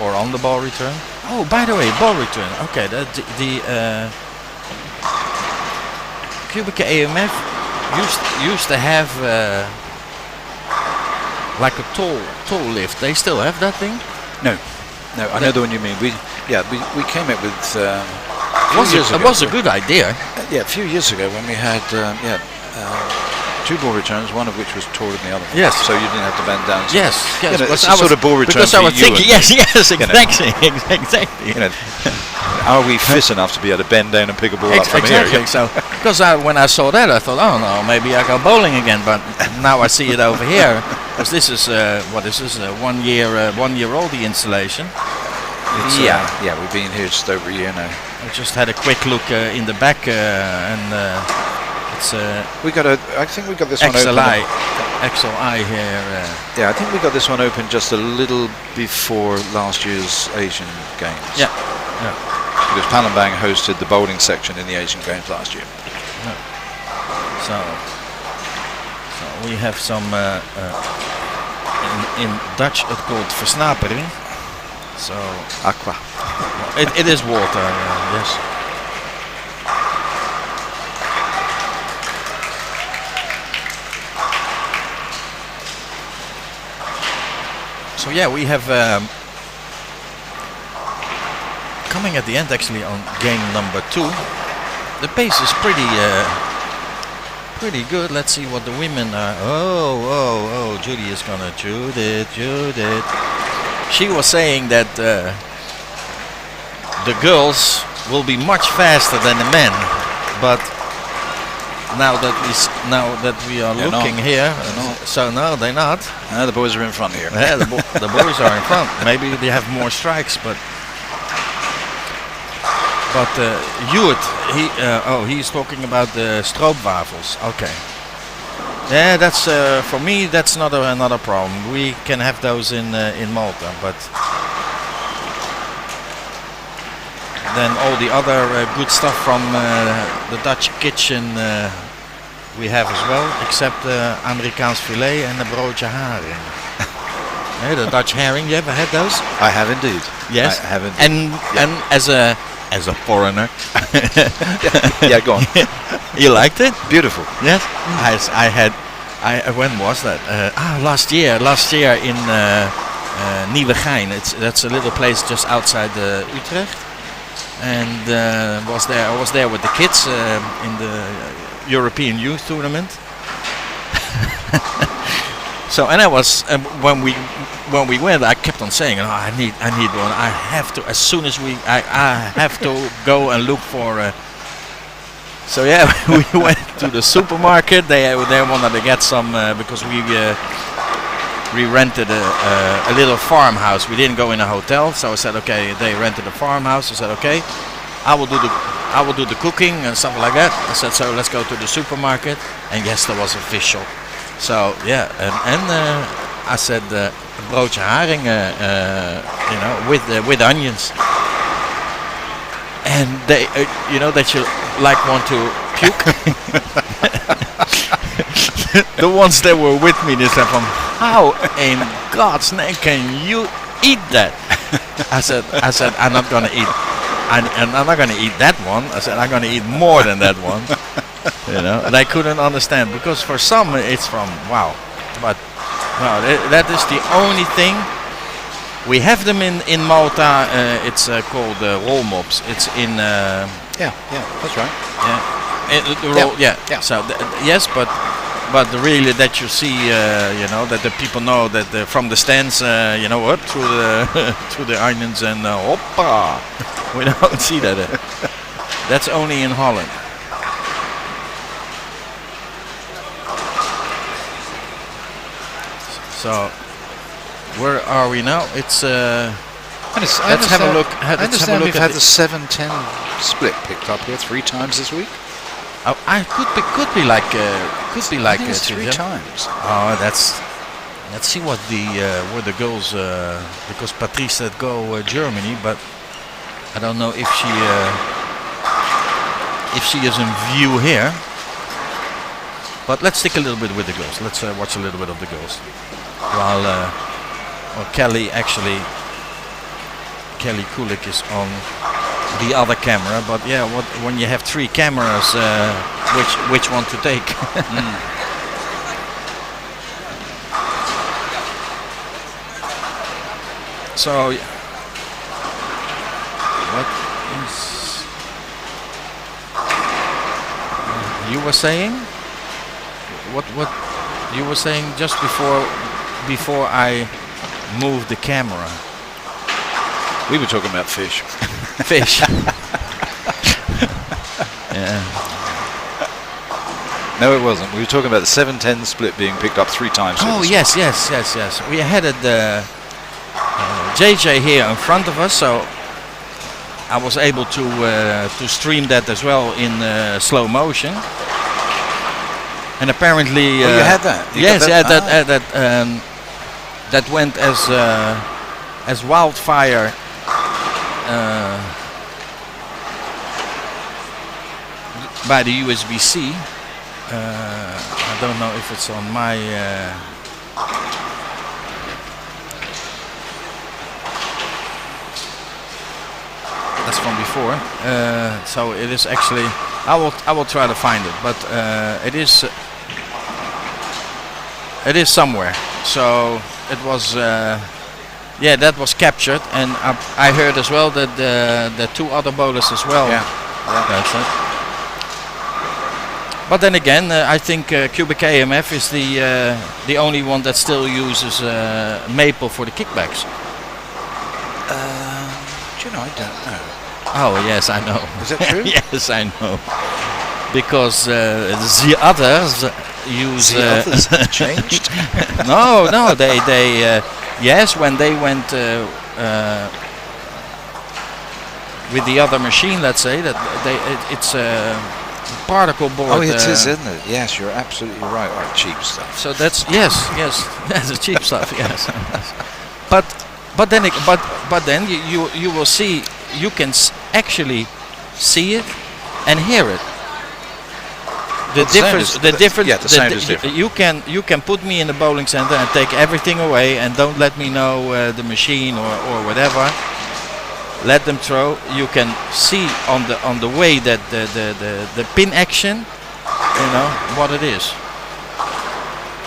or on the ball return? Oh, by the way, ball return. Okay, the QubicaAMF used to have like a tall lift. They still have that thing? No, I know the one you mean. We came up with. It was a good idea. A few years ago when we had 2 ball returns, one of which was taller than the other. Yes. So you didn't have to bend down. Yes. It's a sort of ball return. Because I was thinking, yes, exactly, exactly. Are we fit enough to be able to bend down and pick a ball up from here? Exactly. So, because when I saw that, I thought, oh no, maybe I go bowling again. But now I see it over here, because this is what is this? 1 year old, the installation. We've been here just over a year now. I just had a quick look in the back, and it's I think we got this one open. XLI here. I think we got this one open just a little before last year's Asian Games. Yeah. Because Palembang hosted the bowling section in the Asian Games last year. So we have some in Dutch it's called versnapering. So aqua. It is water. Yes. So we have coming at the end actually on game number 2. The pace is pretty good. Let's see what the women are. Oh, Judy is gonna Judith. She was saying that the girls will be much faster than the men, but now that we are looking here, so no, they're not. The boys are in front here. Yeah, the boys are in front. Maybe they have more strikes, but Hewitt, he's talking about the stroopwafels. Okay. Yeah, that's for me. That's not another problem. We can have those in Malta, but then all the other good stuff from the Dutch kitchen we have as well, except Amerikaans filet and the broodje haring. The Dutch herring. You ever had those? I have indeed. Yes, I have indeed. And as a foreigner. Go on. You liked it? Beautiful. Yes. When was that? Last year in Nieuwegein. That's a little place just outside Utrecht. And I was there with the kids in the European Youth Tournament. So, and I was when we went, I kept on saying, I need one. I have to, as soon as I have to go and look for. So we went to the supermarket. They wanted to get some because we rented a little farmhouse. We didn't go in a hotel, so I said, okay. They rented a farmhouse. I said, okay, I will do the cooking and stuff like that. I said, so let's go to the supermarket. And yes, there was a fish shop. So and I said broodje haring, with onions. And they, that you want to puke. The ones that were with me, they said, how in God's name can you eat that? I said, I'm not gonna eat, and I'm not gonna eat that one. I said, I'm gonna eat more than that one. They couldn't understand, because for some it's from wow, but no, that is the only thing We have them in Malta. It's called roll mops. It's in. Yeah, that's right. Yeah. So yes, but really that you see, that the people know that from the stands, up through the through the onions and hoppa. We don't see that. That's only in Holland. So where are we now? It's. Let's have a look. I understand we've had the 7-10 split picked up here 3 times this week. Oh, I could be like I think it's 3 times. Oh, let's see what where the girls because Patrice said go Germany, but I don't know if she is in view here. But let's stick a little bit with the girls. Let's watch a little bit of the girls while Kelly Kulik is on the other camera, but yeah, when you have 3 cameras, which one to take? So, what is you were saying? What you were saying just before I moved the camera? We were talking about fish. Fish. Yeah. No, it wasn't. We were talking about the 7-10 split being picked up 3 times. Oh, yes. We had JJ here in front of us, so I was able to stream that as well in slow motion. And apparently, you had that. That went as wildfire. By the USB-C. I don't know if it's on my. That's from before. So it is actually. I will try to find it, but it is somewhere. So it was. Yeah, that was captured, and I heard as well that the 2 other bowlers as well. Yeah. That's it. But then again, I think QubicaAMF is the only one that still uses maple for the kickbacks. Do you know? I don't know. Oh yes, I know. Is that true? Yes, I know. Because the others use. The others have changed. No, they yes, when they went with the other machine, let's say that it's a particle board. Oh, it is, isn't it? Yes, you're absolutely right. Oh, cheap stuff. So that's yes, that's cheap stuff. Yes, but then you will see, you can actually see it and hear it. The difference. Yeah, the sound is different. You can put me in the bowling center and take everything away and don't let me know the machine or whatever. Let them throw. You can see on the way that the pin action, what it is.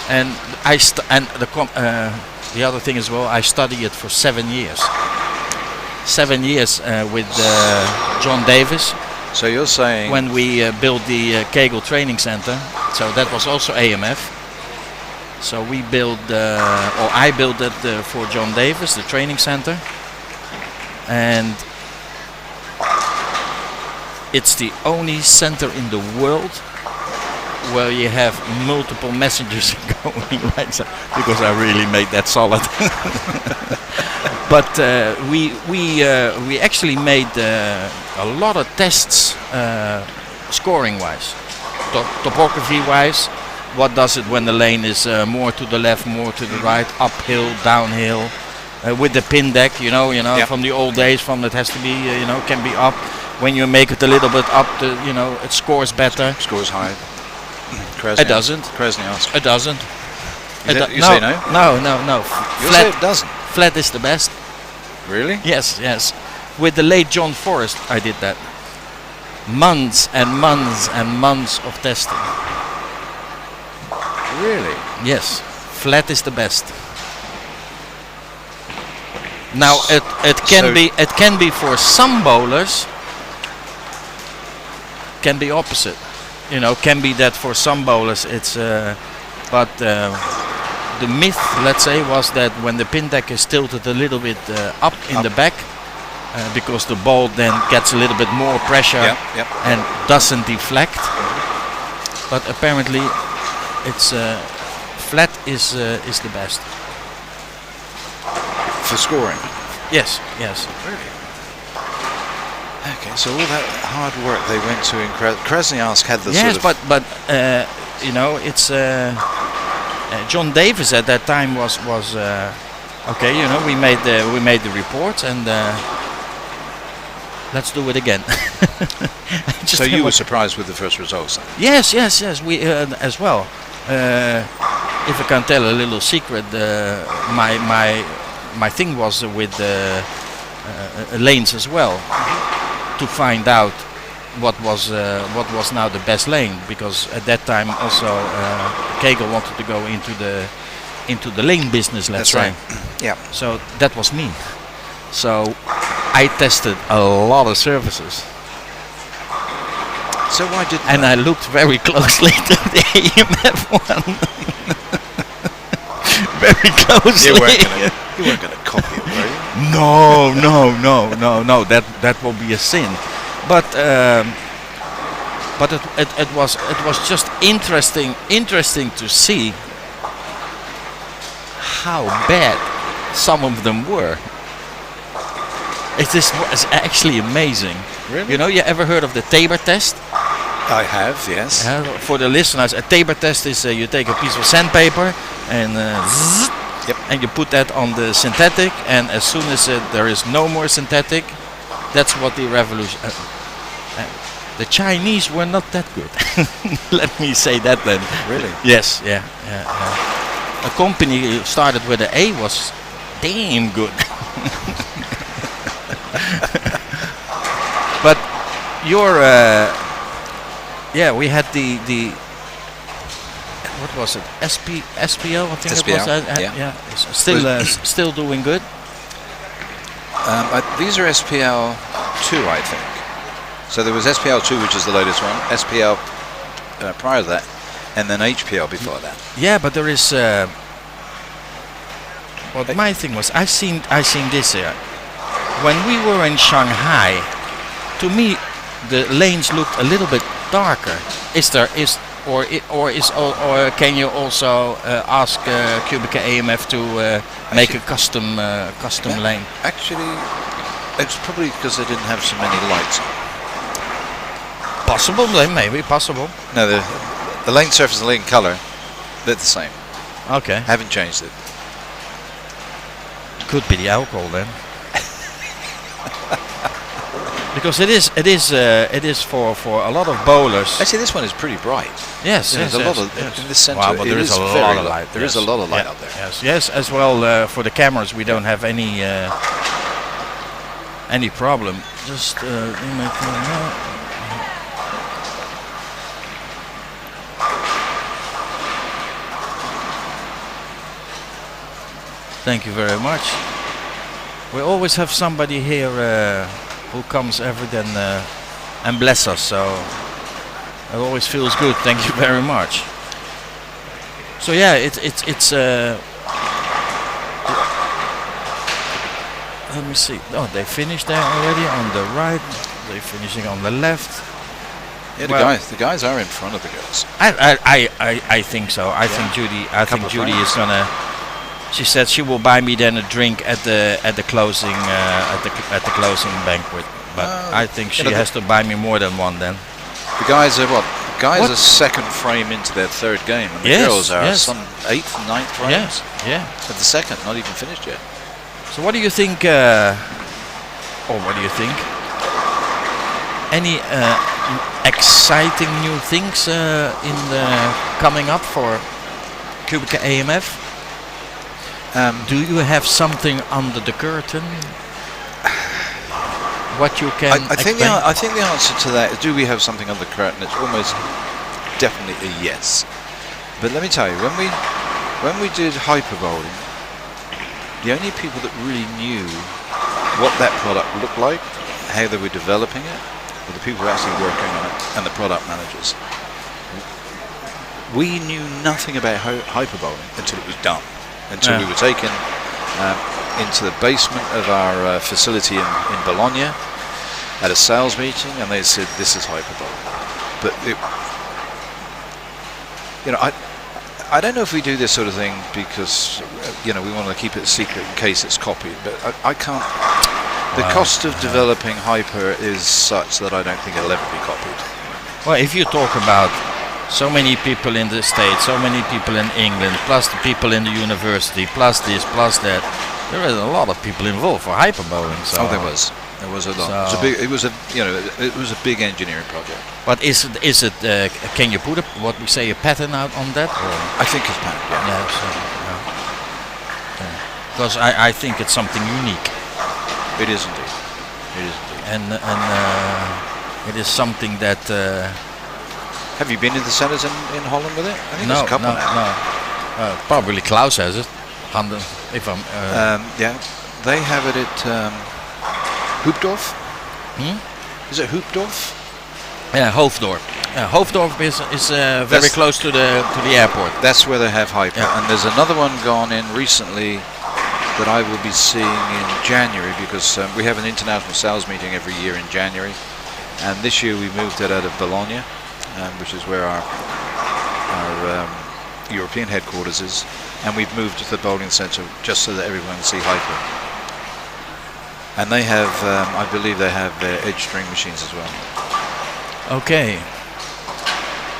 And the other thing as well, I studied it for 7 years. 7 years with John Davis. So you're saying when we built the Kegel Training Center, so that was also AMF. So we built, or I built it for John Davis, the training center, and it's the only center in the world where you have multiple messengers going right, so, because I really made that solid. But we actually made a lot of tests scoring wise, topography wise. What does it when the lane is more to the left, more to the right, uphill, downhill, with the pin deck, Yep. from the old days, from it has to be, can be up. When you make it a little bit up, it scores better. Scores high. It doesn't. Krasny It doesn't. You say no? No. You say it doesn't. Flat is the best. Really? Yes. With the late John Forrest, I did that. Months and months and months of testing. Really? Yes, flat is the best. Now it can be for some bowlers, can be opposite. You know, can be that for some bowlers it's but the myth, let's say, was that when the pin deck is tilted a little bit up in the back, because the ball then gets a little bit more pressure and doesn't deflect. But apparently it's flat is the best for scoring. Yes. Really? Okay, so all that hard work they went to in Krasnoyarsk had the yes, sort of... but you know, it's John Davis at that time was okay. You know, we made the report and let's do it again. So you were surprised with the first results then? Yes. We as well. If I can tell a little secret, my thing was with lanes as well, to find out what was now the best lane, because at that time also Kegel wanted to go into the lane business, let's say. Right. Yeah. So that was me. So I tested a lot of surfaces. So why didn't and I looked very closely to the AMF one. Very closely. You weren't going to copy it, were you? No. That will be a sin. But it was just interesting to see how bad some of them were. It was actually amazing. Really? You know, you ever heard of the Tabor test? I have, yes. For the listeners, a Tabor test is you take a piece of sandpaper and and you put that on the synthetic, and as soon as there is no more synthetic, that's what the revolution. The Chinese were not that good. Let me say that then. Really? Yes. Yeah. A company started with an A was damn good. But your we had the what was it? SPL, I think SPL, it was. Yeah. Still doing good. These are SPL 2, I think. So there was SPL 2, which is the latest one. SPL prior to that, and then HPL before that. Yeah, but there is. My thing was, I seen this here. When we were in Shanghai, to me, the lanes looked a little bit darker. Or can you also ask QubicaAMF to make a custom lane? Actually, it's probably because they didn't have so many lights on. Possible, maybe possible. No, the lane surface and lane color, they're the same. Okay. Haven't changed it. Could be the alcohol then. Because it is for a lot of bowlers. Actually, this one is pretty bright. Yes, there's a lot of in the center. Wow, but there is a lot of light. There is a lot of light out there. Yes. As well for the cameras, we don't have any problem. Just thank you very much. We always have somebody here who comes every then and bless us, so it always feels good. Thank you very much. So yeah, it's let me see. Oh, they finished there already on the right. They're finishing on the left. Yeah, the guys are in front of the girls. I think so. I think Judy is gonna. She said she will buy me then a drink at the closing at the closing banquet. But I think she has to buy me more than one then. The guys are what? The guys are second frame into their third game, and the girls are some 8th, 9th frames. Yeah. At the second, not even finished yet. So what do you think? Any exciting new things in the coming up for QubicaAMF? Do you have something under the curtain? What you can I think the answer to that is, do we have something under the curtain? It's almost definitely a yes. But let me tell you, when we did hyper bowling, the only people that really knew what that product looked like, how they were developing it, were the people who were actually working on it and the product managers. We knew nothing about hyperbowling until it was done, until we were taken into the basement of our facility in Bologna at a sales meeting, and they said, this is hyperbowling. But I don't know if we do this sort of thing because we want to keep it a secret in case it's copied, but I can't. The cost of developing hyper is such that I don't think it'll ever be copied. Well, if you talk about so many people in the States, so many people in England, plus the people in the university, plus this, plus that, there is a lot of people involved for hyperbowling. So there was a lot. So It was a big engineering project. But is it? Can you put what we say a pattern out on that? Or? I think it's patent. Yeah. Because I think it's something unique. It is indeed. And it is something that. Have you been to the centres in Holland with it? I think No. there's a couple now. Probably Klaus has it. If I'm. Yeah, they have it at Hoopdorf. Is it Hoopdorf? Yeah, Hoofddorp. Hoofddorp is very close to the airport. That's where they have hyper. Yeah. And there's another one gone in recently that I will be seeing in January, because we have an international sales meeting every year in January, and this year we moved it out of Bologna, which is where our European headquarters is, and we've moved to the bowling centre just so that everyone can see hyper. And they have, I believe they have edge string machines as well. Okay.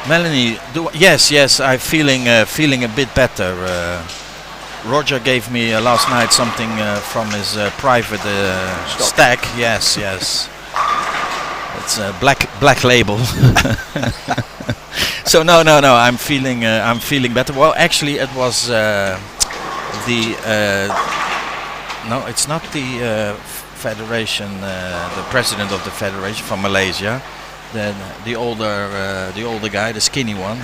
Melanie, yes, I'm feeling a bit better. Roger gave me last night something from his private stack. Yes. It's a black label. So no. I'm feeling better. Well, actually, it was no, it's not the federation. The president of the federation from Malaysia. The older guy, the skinny one.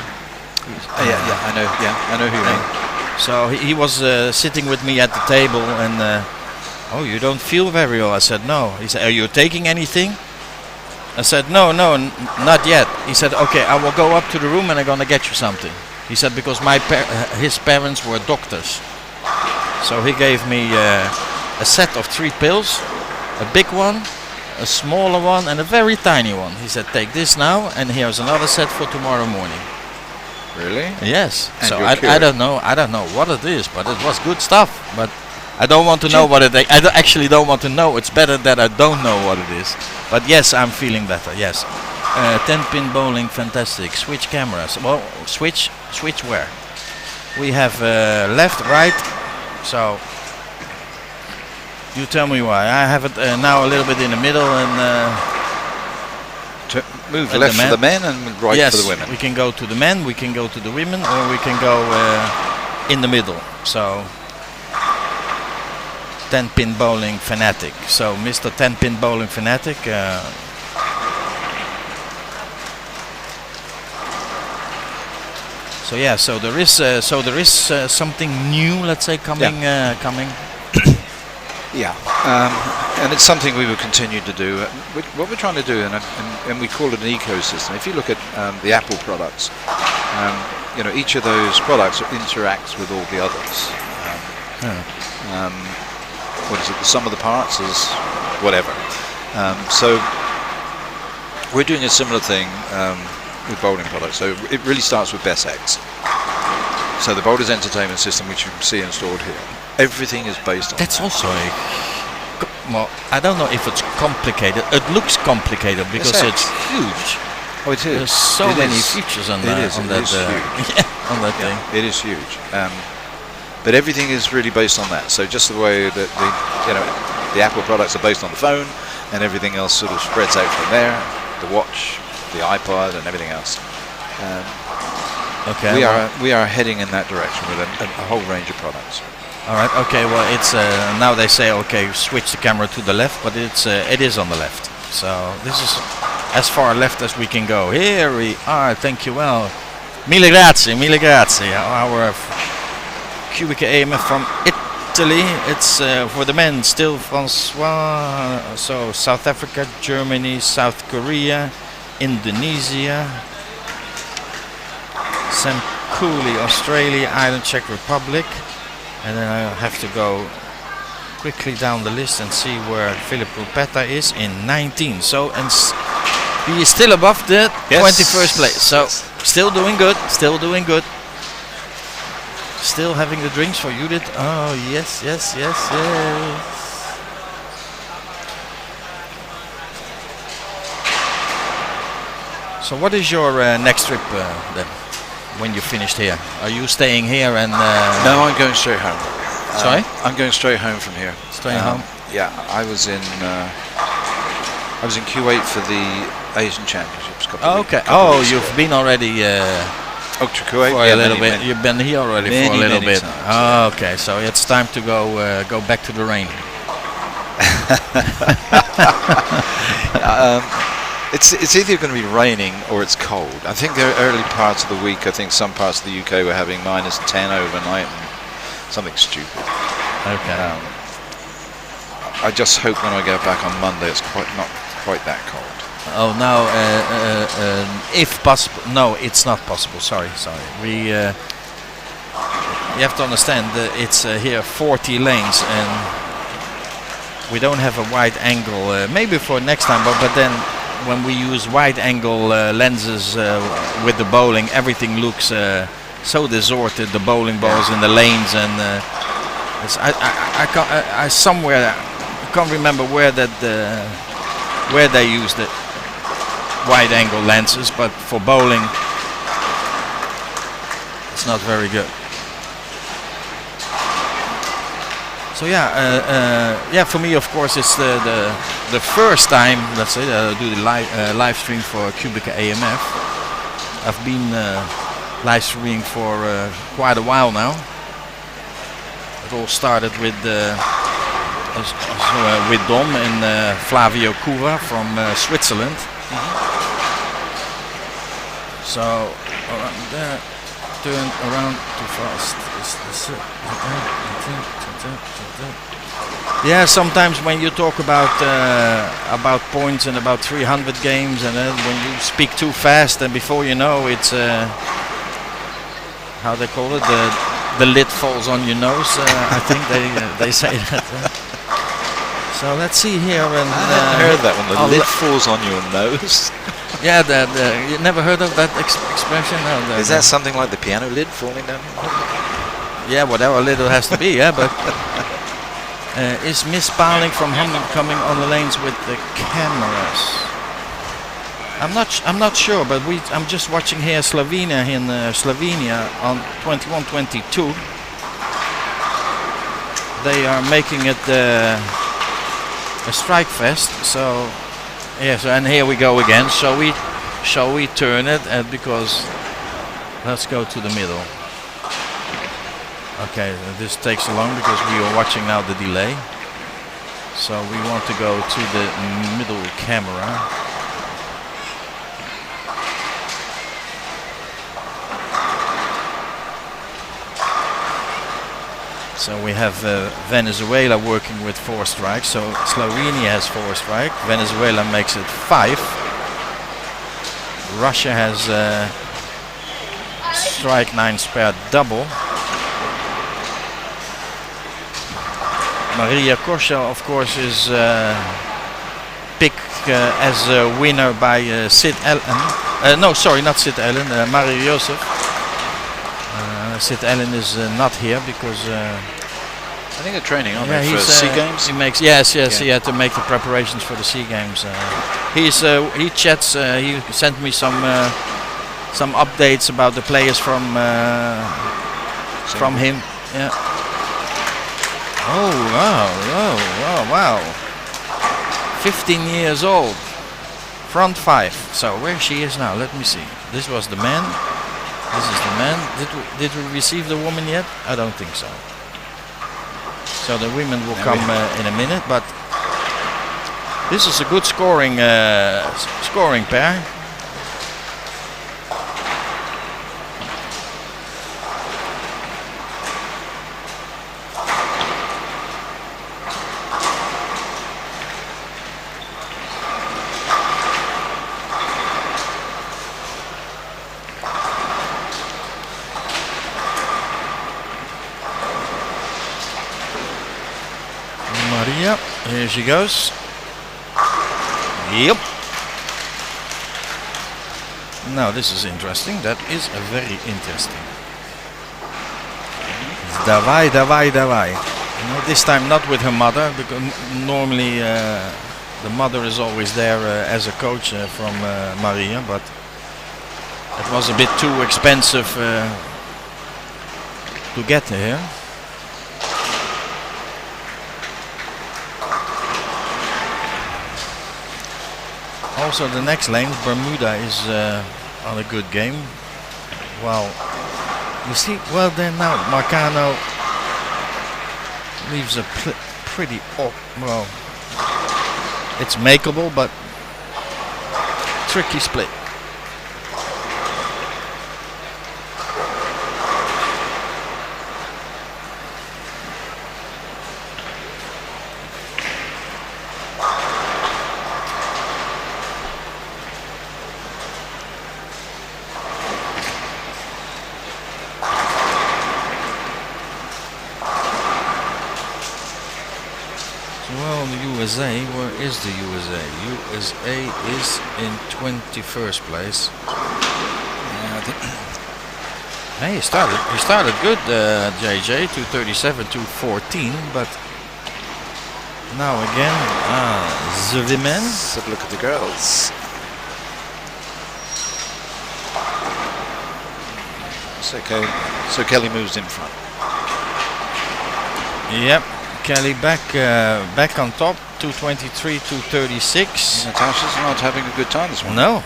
I know who you mean. So he was sitting with me at the table, and oh, you don't feel very well. I said no. He said, are you taking anything? I said no, not yet. He said, okay, I will go up to the room and I'm gonna get you something. He said, because his parents were doctors. So he gave me a set of 3 pills, a big one, a smaller one, and a very tiny one. He said, take this now, and here's another set for tomorrow morning. Really? Yes. And so you're I don't know what it is, but it was good stuff. But I don't want to know what it is. Actually don't want to know. It's better that I don't know what it is. But yes, I'm feeling better. Yes. 10-pin bowling, fantastic. Switch cameras. Well, switch where? We have left, right. So you tell me why. I have it now a little bit in the middle and. To move left for the men and right for the women. Yes, we can go to the men, we can go to the women, or we can go in the middle. So 10-pin bowling fanatic. So Mr. 10-pin bowling fanatic. So yeah, so there is something new, let's say, coming. Yeah, and it's something we will continue to do. What we're trying to do, and we call it an ecosystem. If you look at the Apple products, each of those products interacts with all the others. What is it? The sum of the parts is whatever. So we're doing a similar thing with bowling products. So it really starts with BestX. So the Bowlers Entertainment System, which you can see installed here, everything is based on That's that. also well, I don't know if it's complicated. It looks complicated because it's huge. Oh, it is. There's so many features on that thing. thing. It is huge. But everything is really based on that. So just the way that the Apple products are based on the phone, and everything else sort of spreads out from there. The watch, the iPod, and everything else. Okay. We are heading in that direction with a whole range of products. All right. Okay. Well, it's now they say okay, switch the camera to the left, but it is on the left. So this is as far left as we can go. Here we are. Thank you. Well, mille grazie. Our QubicaAMF from Italy. It's for the men still Francois. So South Africa, Germany, South Korea, Indonesia, Sam Cooley, Australia, Ireland, Czech Republic, and then I have to go quickly down the list and see where Philip Rupetta is in 19. So he is still above the 21st place. So still doing good. Still doing good. Still having the drinks for Judith. Oh yes, yes, yes, yes. So what is your next trip then? When you finished here, are you staying here and? No, I'm going straight home. Sorry, I'm going straight home from here. Staying home. Yeah, I was in Kuwait for the Asian Championships. Okay. Oh, you've been already. To Kuwait For a little bit. You've been here already for a little bit. Times, oh, okay, so it's time to go back to the rain. It's either going to be raining or it's cold. I think the early parts of the week, I think some parts of the UK were having -10 overnight and something stupid. Okay. I just hope when I get back on Monday it's not quite that cold. Oh no, if possible, no, it's not possible. Sorry. We you have to understand that it's here 40 lanes and we don't have a wide angle. Maybe for next time, but then when we use wide angle lenses with the bowling, everything looks so distorted. The bowling balls in the lanes and I somewhere I can't remember where they used it. Wide angle lenses, but for bowling it's not very good. So yeah, for me of course it's the first time, let's say, that I do the live stream for QubicaAMF. I've been live streaming for quite a while now. It all started with Dom and Flavio Cuva from Switzerland. So around there, turn around too fast. Yeah, sometimes when you talk about points and about 300 games, and then when you speak too fast, and before you know, it's how they call it, the lid falls on your nose. I think they say that. So let's see here. And I heard that one. The lid falls on your nose. Yeah, you never heard of that expression? No, is that something like the piano lid falling down? Yeah, whatever lid it has to be. Yeah, but is Miss Paling from Hamburg coming on the lanes with the cameras? I'm not sure, but I'm just watching here Slovenia on 21-22. They are making it a strike fest. So yes, and here we go again. Shall we turn it? Because let's go to the middle. Okay, this takes long because we are watching now the delay. So we want to go to the middle camera. So we have Venezuela working with 4 strikes. So Slovenia has 4 strikes. Venezuela makes it 5. Russia has strike 9 spare double. Maria Kosha, of course, is picked as a winner by Sid Allen. No, sorry, not Sid Allen. Mario Joseph. Sid Allen is not here because I think they're training on for Sea Games. He makes He had to make the preparations for the Sea Games. He chats. He sent me some updates about the players from him. Yeah. Oh wow! 15 years old, front 5. So where she is now? Let me see. This was the man. This is the man. Did we receive the woman yet? I don't think so. So the women will come in a minute, but this is a good scoring pair. Here she goes. Yep. Now this is interesting. That is very interesting. Davai, davai, davai. No, this time not with her mother, because normally the mother is always there as a coach from Maria, but it was a bit too expensive to get here. Also the next lane, Bermuda, is on a good game. Well, you see, well then now Marcano leaves a pretty well, it's makeable, but tricky split. Well, the USA, where is the USA? USA is in 21st place. Hey, he started good, JJ, 237, 214, but now again, the women. Let's have a look at the girls. So Kelly moves in front. Yep. Kelly back on top, 223, 236. Natasha's not having a good time this morning. No.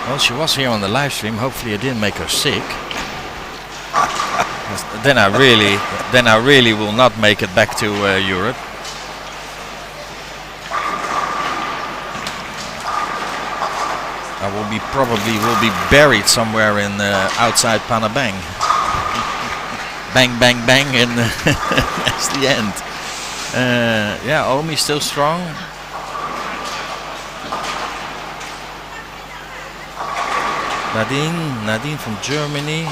Well, she was here on the live stream. Hopefully, it didn't make her sick. then I really will not make it back to Europe. I will be buried somewhere in outside Palembang. Bang, bang, bang, and that's the end. Yeah, Omi still strong. Nadine from Germany.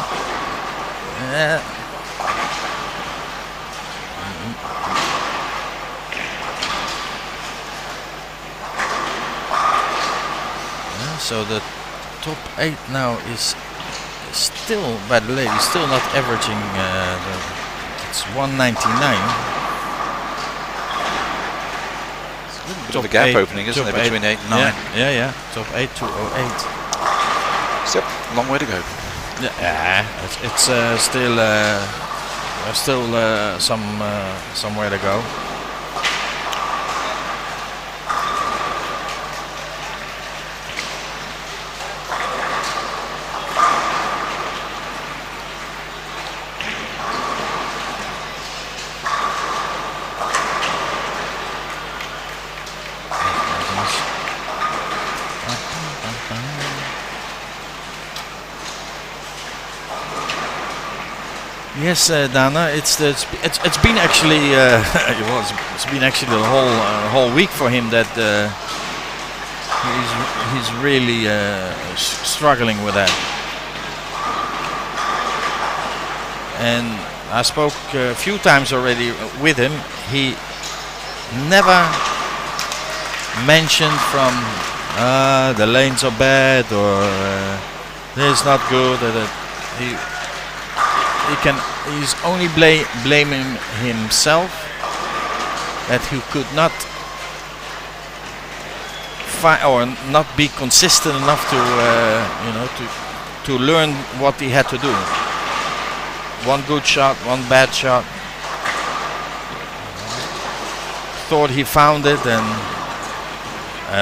So the top 8 now is still, by the lady, still not averaging. It's 199. It's a little bit of a gap opening, isn't there, between 8 and 9? Yeah. Top 8, 208. Still a long way to go. Yeah, it's still somewhere to go. Yes, Dana. It's been actually it's been actually the whole week for him that he's really struggling with that. And I spoke a few times already with him. He never mentioned from the lanes are bad or this is not good. He's only blaming himself that he could not or not be consistent enough to learn what he had to do. One good shot, one bad shot. Thought he found it and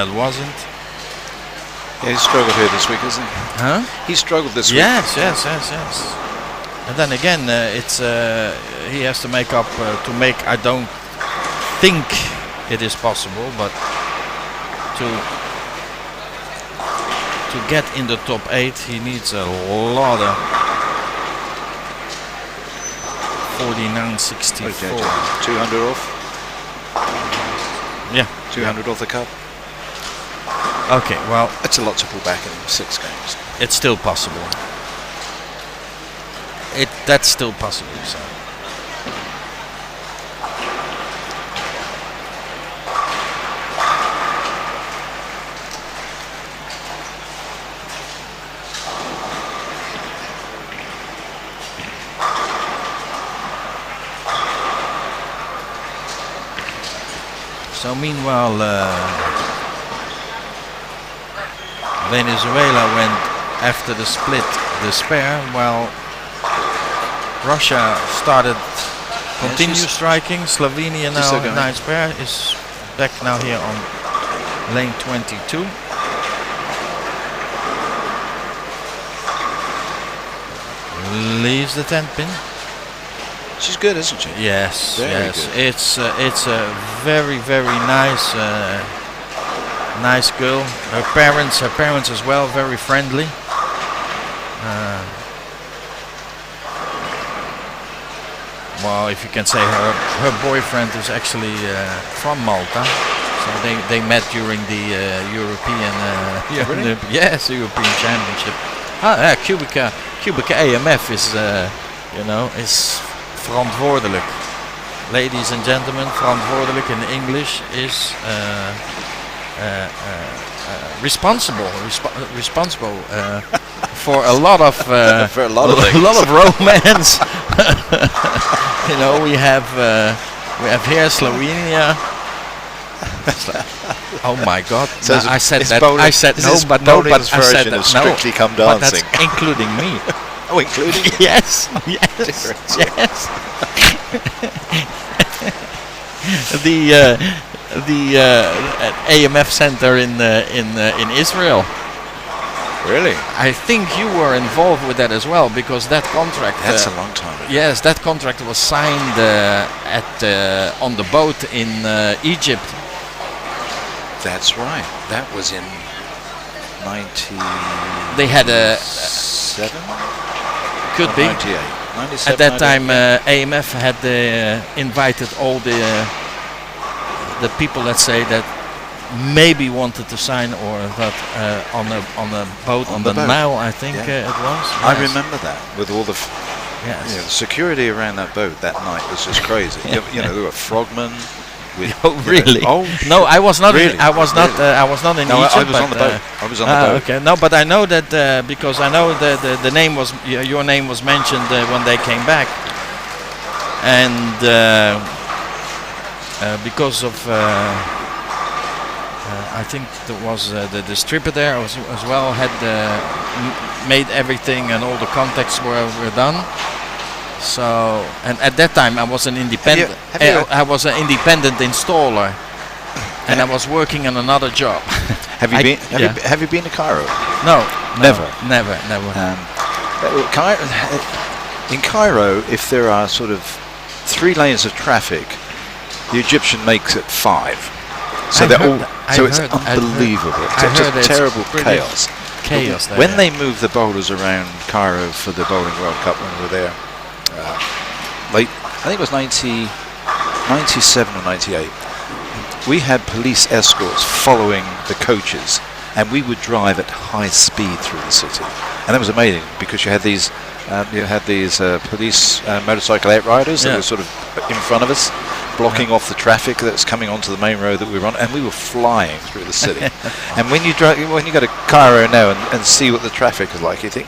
it wasn't. Yeah, he struggled here this week, isn't he? Huh? He struggled this week. Yes. And then again, he has to make up to make. I don't think it is possible, but to get in the top 8, he needs a lot of 49.64. 200 off. Yeah, 200 off the cup. Okay, well, it's a lot to pull back in 6 games. It's still possible. That's still possible. So. So meanwhile, Venezuela went after the split, the spare, while Russia started continue striking. Slovenia now still going. 9 spare is back now here on lane 22. Leaves the 10 pin. She's good, isn't she? Yes, Very yes. good. It's a very nice nice girl. Her parents as well, very friendly. Well, if you can say, her boyfriend is actually from Malta. So they met during the European Really? yes, European Championship. QubicaAMF is is verantwoordelijk. Ladies and gentlemen, verantwoordelijk in English is responsible for a lot of For a lot of a things. lot of romance. We have here Slovenia. Oh my God! So No, I said is that. bowling- I said this no, is but no, but bowling's I said version that of no. Strictly Come But that's Dancing. including me. Oh, including you? Yes, yes, yes. the AMF center in Israel. Really? I think you were involved with that as well, because that contract. That's a long time ago. Yes, that contract was signed on the boat in Egypt. That's right. That was in 97? They had could be. 98. 97, At that time, 98. AMF had invited all the people, let's say, that maybe wanted to sign, or that on a boat on the boat. Nile, I think Yeah. it was. I Yes. remember that with all the Yes. the security around that boat that night was just crazy. There were frogmen. With, Oh really? Oh no, I was not. Really? I was not. I was not in No, Egypt. I was but, on the boat. I was on the boat. Okay, no, but I know that because I know the name was your name was mentioned when they came back, and because of I think there was the distributor there as well had made everything, and all the contacts were done. So, and at that time I was an independent. have you- I was an independent installer, and I was working on another job. Have you I- been? yeah. Have you been to Cairo? No, Never. never. In Cairo, if there are sort of 3 lanes of traffic, the Egyptian makes it 5. So I've they're heard all. that. So I've it's heard- I've heard- unbelievable. I It's heard just it's terrible pretty chaos. Chaos there. When yeah. they moved the bowlers around Cairo for the Bowling World Cup when we were there, late, I think it was 97 or 98, we had police escorts following the coaches, and we would drive at high speed through the city. And that was amazing, because you had these police motorcycle outriders that Yeah. were sort of in front of us, blocking off the traffic that's coming onto the main road that we were on, and we were flying through the city. And when you go to Cairo now and see what the traffic is like, you think,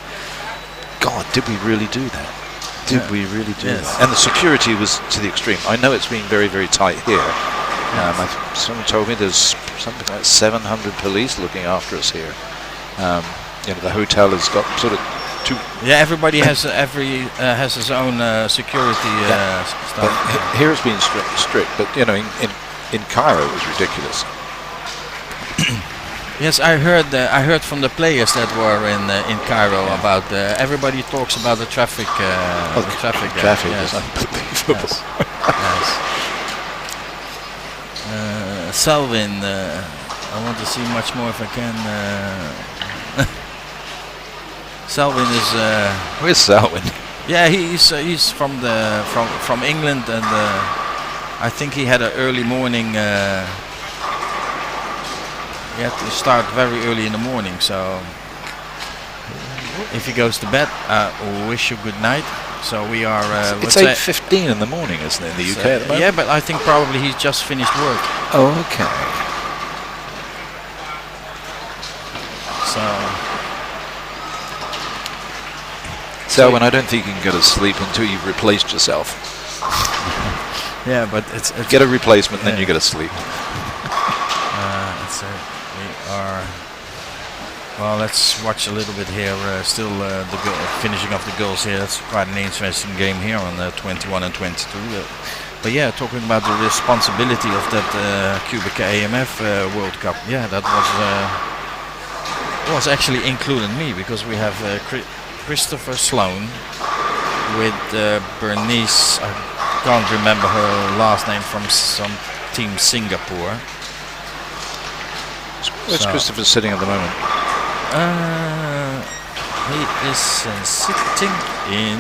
God, did we really do that? Did we really do Yes. that? And the security was to the extreme. I know it's been very, very tight here. Someone told me there's something like 700 police looking after us here. The hotel has got sort of 2. Yeah, everybody has has his own security But stuff. here it's been strict. But in Cairo it was ridiculous. Yes, I heard from the players that were in Cairo about everybody talks about the traffic. The traffic. there. Traffic Yes. is unbelievable. Yes. Yes. Selwyn, I want to see much more if I can. Selwyn is. Where's Selwyn? Yeah, he's from England, and I think he had an early morning. He had to start very early in the morning, so if he goes to bed, wish you good night. So we are. It's let's say- 8:15 in the morning, isn't it, in the UK at the moment? yeah, but I think probably he's just finished work. Oh, okay. So when I don't think you can go to sleep until you've replaced yourself. Yeah, but it's Get a replacement, then Yeah. you go to sleep. So we are. Well, let's watch a little bit here. Still finishing off the girls here. That's quite an interesting game here on 21 and 22. But yeah, talking about the responsibility of that QubicaAMF World Cup. Yeah, that was actually including me, because we have Christopher Sloan with Bernice. I can't remember her last name, from some team Singapore. Where's Christopher sitting at the moment? He is sitting in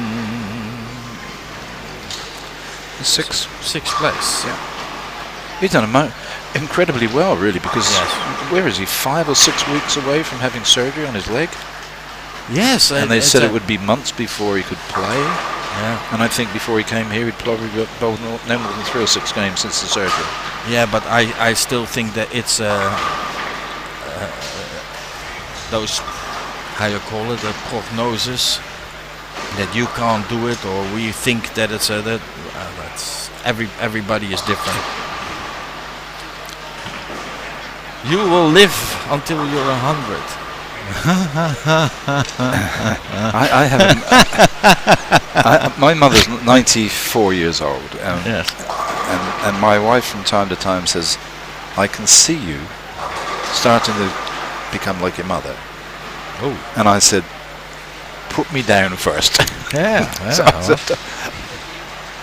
sixth place. Yeah, he's done incredibly well, really, because where is he? 5 or 6 weeks away from having surgery on his leg. Yes, and they said it would be months before he could play. Yeah, and I think before he came here, he'd probably got no more than 3 or 6 games since the surgery. Yeah, but I still think that it's those, how you call it, the prognosis, that you can't do it, or we think that it's that's everybody is different. You will live until you're 100. I haven't. My mother's 94 years old, yes, and my wife from time to time says, "I can see you starting to become like your mother." Oh, and I said, "Put me down first." Yeah.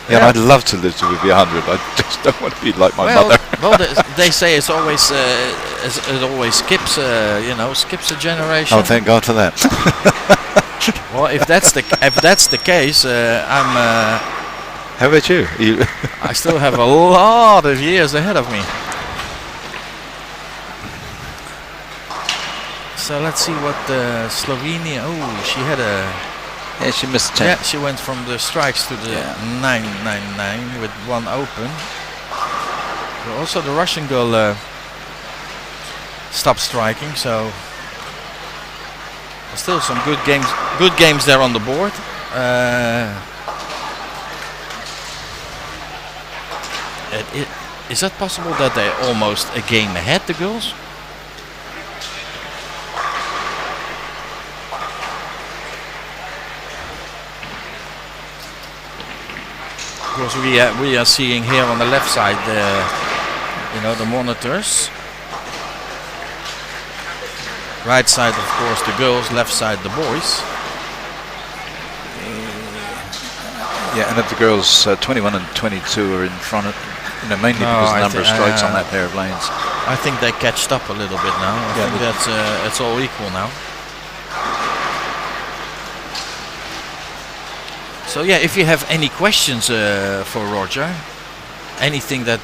Yeah, I'd love to live to be 100. I just don't want to be like my mother. Well, they say it's always it always skips a generation. Oh, thank God for that. Well, if that's the case, I'm. How about you? I still have a lot of years ahead of me. So let's see what Slovenia. Oh, she had a. Yeah, she missed 10. Yeah, she went from the strikes to the 9-9-9 with 1 open. But also the Russian girl stopped striking, so still some good games there on the board. Is that possible that they're almost a game ahead, the girls? Because we are seeing here on the left side the monitors. Right side, of course, the girls. Left side, the boys. Yeah, and if the girls 21 and 22 are in front of, mainly because the number of strikes on that pair of lanes. I think they catched up a little bit now. I think that's it's all equal now. So yeah, if you have any questions for Roger, anything that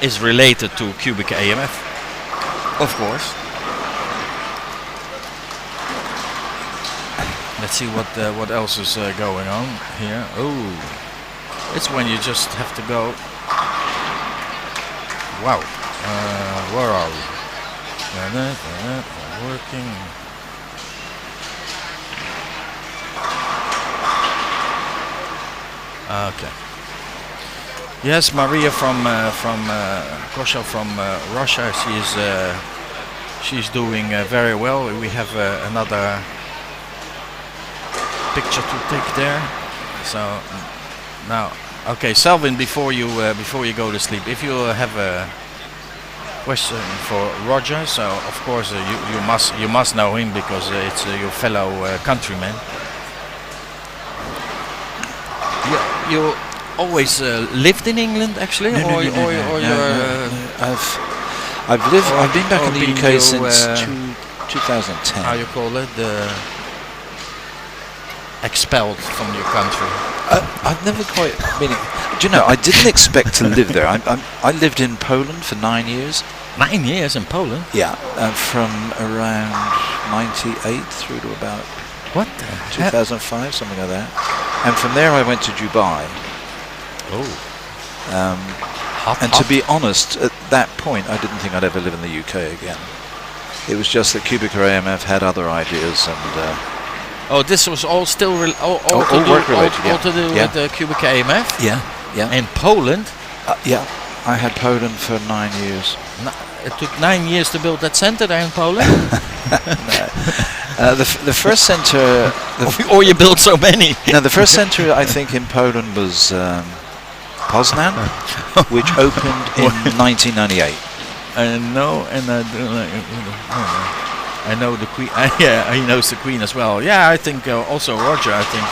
is related to QubicaAMF, of course. Let's see what else is going on here. Oh, it's when you just have to go. Wow, where are we? Working. Okay. Yes, Maria from Kosha from Russia. She's doing very well. We have another picture to take there. So now, okay, Selvin, before you go to sleep, if you have a question for Roger, so of course you must know him because it's your fellow countryman. You always lived in England, actually, No, I've been back in the UK since 2010. How you call it? Expelled from your country. I've never quite been. Do you know? I didn't expect to live there. I lived in Poland for 9 years. 9 years in Poland? Yeah, from around '98 through to about 2005, something like that. And from there I went to Dubai. Oh. And to be honest, at that point I didn't think I'd ever live in the UK again. It was just that QubicaAMF had other ideas, and oh, this was all still all work related. All to do with the QubicaAMF? Yeah. In Poland? Yeah, I had Poland for 9 years. it took 9 years to build that center there in Poland. The first center, Or you built so many. no, the first center I think in Poland was Poznan, which opened in 1998. I know, and I do like. I know the Queen. Yeah, he knows the Queen as well. Yeah, I think also Roger. I think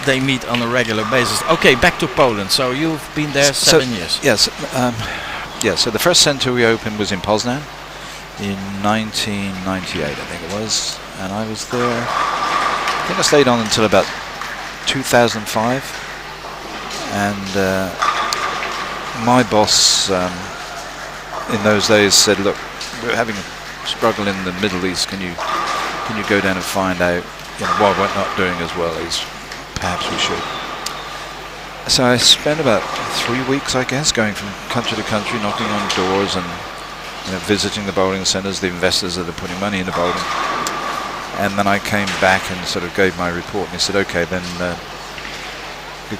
they meet on a regular basis. Okay, back to Poland. So you've been there 7 years. Yes. So the first center we opened was in Poznan in 1998, I think it was, and I was there. I think I stayed on until about 2005, and my boss in those days said, "Look, we're having a struggle in the Middle East. Can you go down and find out why we're not doing as well as perhaps we should?" So I spent about 3 weeks, I guess, going from country to country, knocking on doors and visiting the bowling centres, the investors that are putting money in the bowling. And then I came back and sort of gave my report, and he said, "Okay, then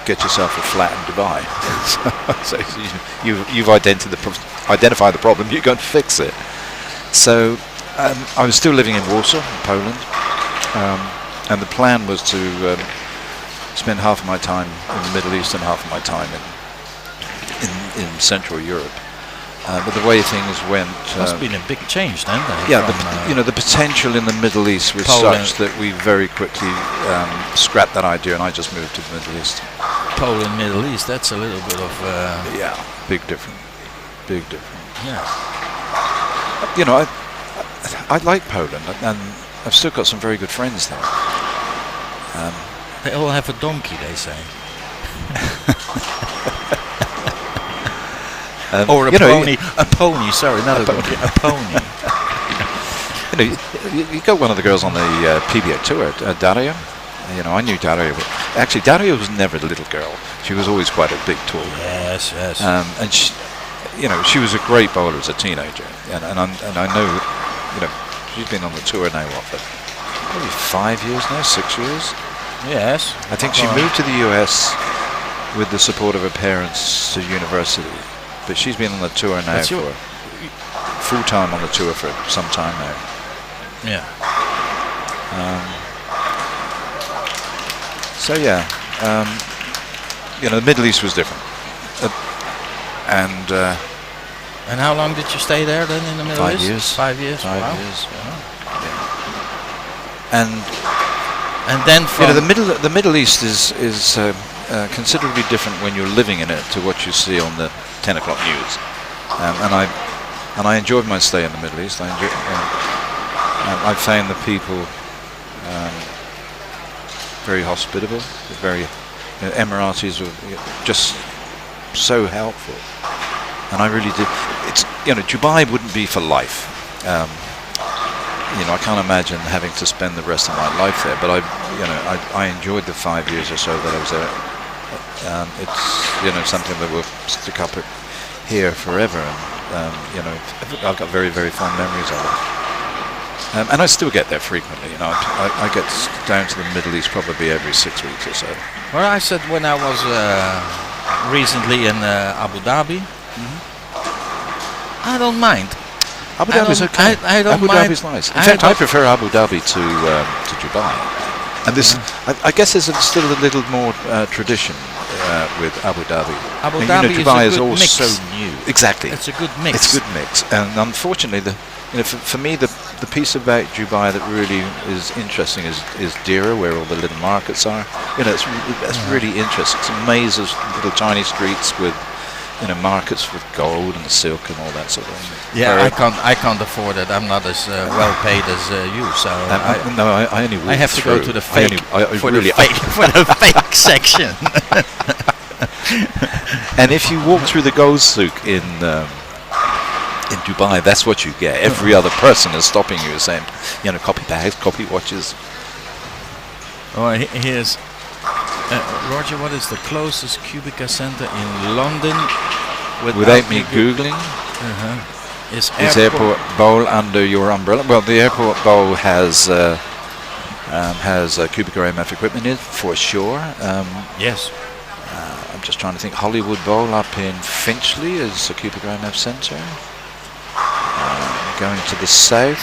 get yourself a flat in Dubai." So you've identified the problem. You're going to fix it. So I was still living in Warsaw, Poland, and the plan was to spend half of my time in the Middle East and half of my time in Central Europe. But the way things went, Must have been a big change then. the potential in the Middle East was Poland. such that we very quickly scrapped that idea, and I just moved to the Middle East. Poland, Middle East. That's a little bit of. Big difference. Yeah. I like Poland, and I've still got some very good friends there. They all have a donkey, they say. Or a pony. A pony, sorry, not a donkey. A pony. You got one of the girls on the PBA tour, Daria. I knew Daria. Actually, Daria was never a little girl. She was always quite a big, tall girl. Yes. And she was a great bowler as a teenager. And I know, she's been on the tour now, for maybe 5 years now, 6 years. Yes. I think she moved to the US with the support of her parents to university. But she's been on the tour now for full-time on the tour for some time now. Yeah. The Middle East was different. And how long did you stay there then in the Middle 5 East? years. 5 years. 5 Wow. years. Yeah. Yeah. And then from the Middle East is considerably different when you're living in it to what you see on the 10 o'clock news. And I enjoyed my stay in the Middle East. I found the people very hospitable, very Emiratis were just so helpful, and I really did. It's Dubai wouldn't be for life. I can't imagine having to spend the rest of my life there. But I enjoyed the 5 years or so that I was there. It's something that will stick up here forever, and I've got very, very fond memories of it. And I still get there frequently. I get down to the Middle East probably every 6 weeks or so. Well, I said when I was recently in Abu Dhabi, I don't mind. Abu Dhabi's okay. I don't Abu mind. Dhabi's nice. In fact, I prefer Abu Dhabi to Dubai. And this, I guess, there's still a little more tradition with Abu Dhabi. Abu Dhabi Dubai is a good all mix. so new. Exactly. It's a good mix. It's a good mix, and unfortunately, for me, the piece about Dubai that really is interesting is Dira, where all the little markets are. That's really interesting. It's a maze of little tiny streets with markets with gold and silk and all that sort of thing. Yeah, I can't afford it. I'm not as well paid as you, so I only walk I have to go to the fake for the fake section. And if you walk through the gold souk in Dubai, that's what you get. Every other person is stopping you, saying, copy bags, copy watches. Oh, here's Roger. What is the closest Cubica center in London? Without me googling, is airport bowl under your umbrella? Well, the airport bowl has QubicaAMF equipment in it for sure. Yes. I'm just trying to think. Hollywood Bowl up in Finchley is a QubicaAMF center. going to the south,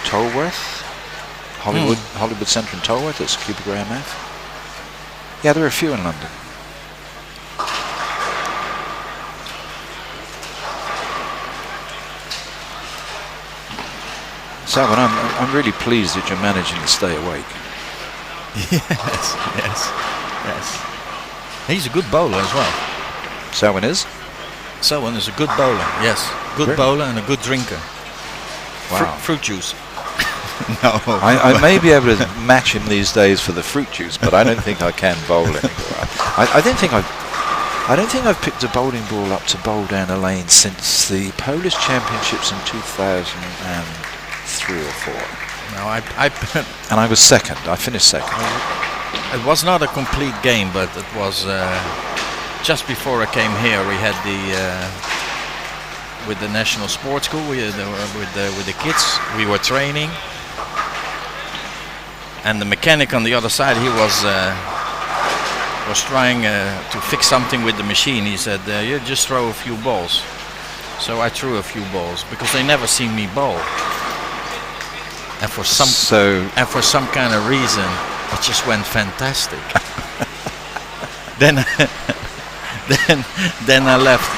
Tolworth, Hollywood Centre in Tolworth. It's QubicaAMF. Yeah, there are a few in London. So, I'm really pleased that you're managing to stay awake. Yes. He's a good bowler as well. Selwyn is? Selwyn is a good bowler, yes. Good Really? bowler and a good drinker. Wow. Fruit juice. No. I may be able to match him these days for the fruit juice, but I don't think I can bowl anymore. I don't think I've picked a bowling ball up to bowl down a lane since the Polish Championships in 2003 or 4. No, And I was second. I finished second. it was not a complete game, but it was just before I came here. We had with the National Sports School, with the kids, we were training, and the mechanic on the other side, he was trying to fix something with the machine. He said, "You just throw a few balls." So I threw a few balls because they never seen me bowl, and for some kind of reason, it just went fantastic. then I left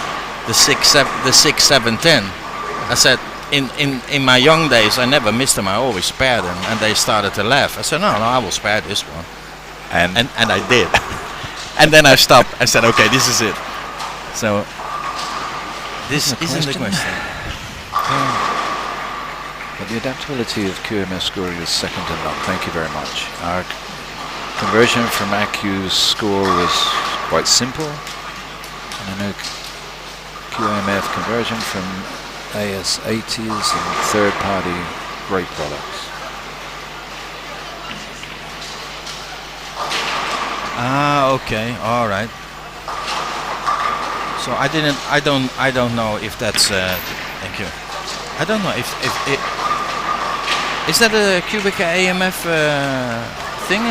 the 6, 7, 10. I said, in my young days, I never missed them. I always spared them, and they started to laugh. I said, no, I will spare this one, and I did. And then I stopped. I said, okay, this is it. So this isn't the question. But the adaptability of QMS scoring is second to none. Thank you very much. Our conversion from ACU's score was quite simple, and I know QAMF conversion from AS80s and third-party great products. Okay, all right. So I don't know if that's. Thank you. I don't know if is that a QubicaAMF thing?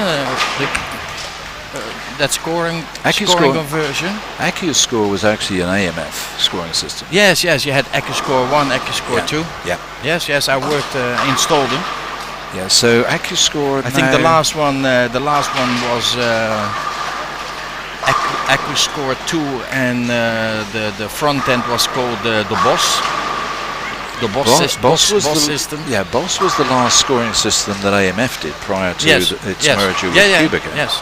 That scoring conversion? ACU's score was actually an AMF scoring system. Yes, you had AccuScore 1, AccuScore 2. Yeah. Yes, I worked, installed them. Yeah, so AccuScore. I think the last one was AccuScore 2, and the front end was called the Boss. The Boss system. Yeah, Boss was the last scoring system that AMF did prior to its merger with Cubica. Yes.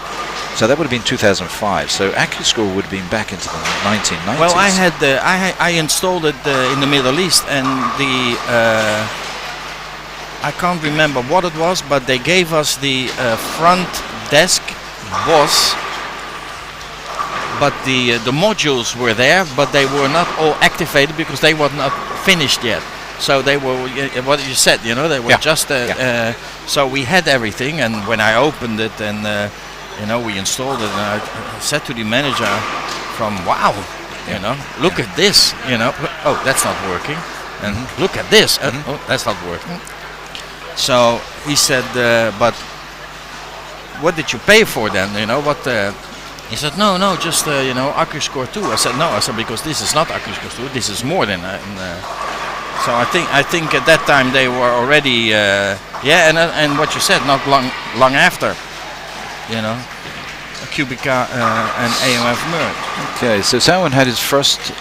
So that would have been 2005. So AccuScore would have been back into the 1990s. Well, I installed it in the Middle East, and I can't remember what it was, but they gave us the front desk Boss, but the modules were there, but they were not all activated because they were not finished yet. So they were what you said, they were just. So we had everything, and when I opened it and we installed it, and I said to the manager, look at this, oh, that's not working, and look at this, oh, that's not working. So he said, but what did you pay for then? He said, no, just AccuScore 2. I said, no, because this is not AccuScore 2. This is more than. So I think at that time they were already, and what you said, not long after, Cubica and AMF merged. Okay, so Selwyn had his first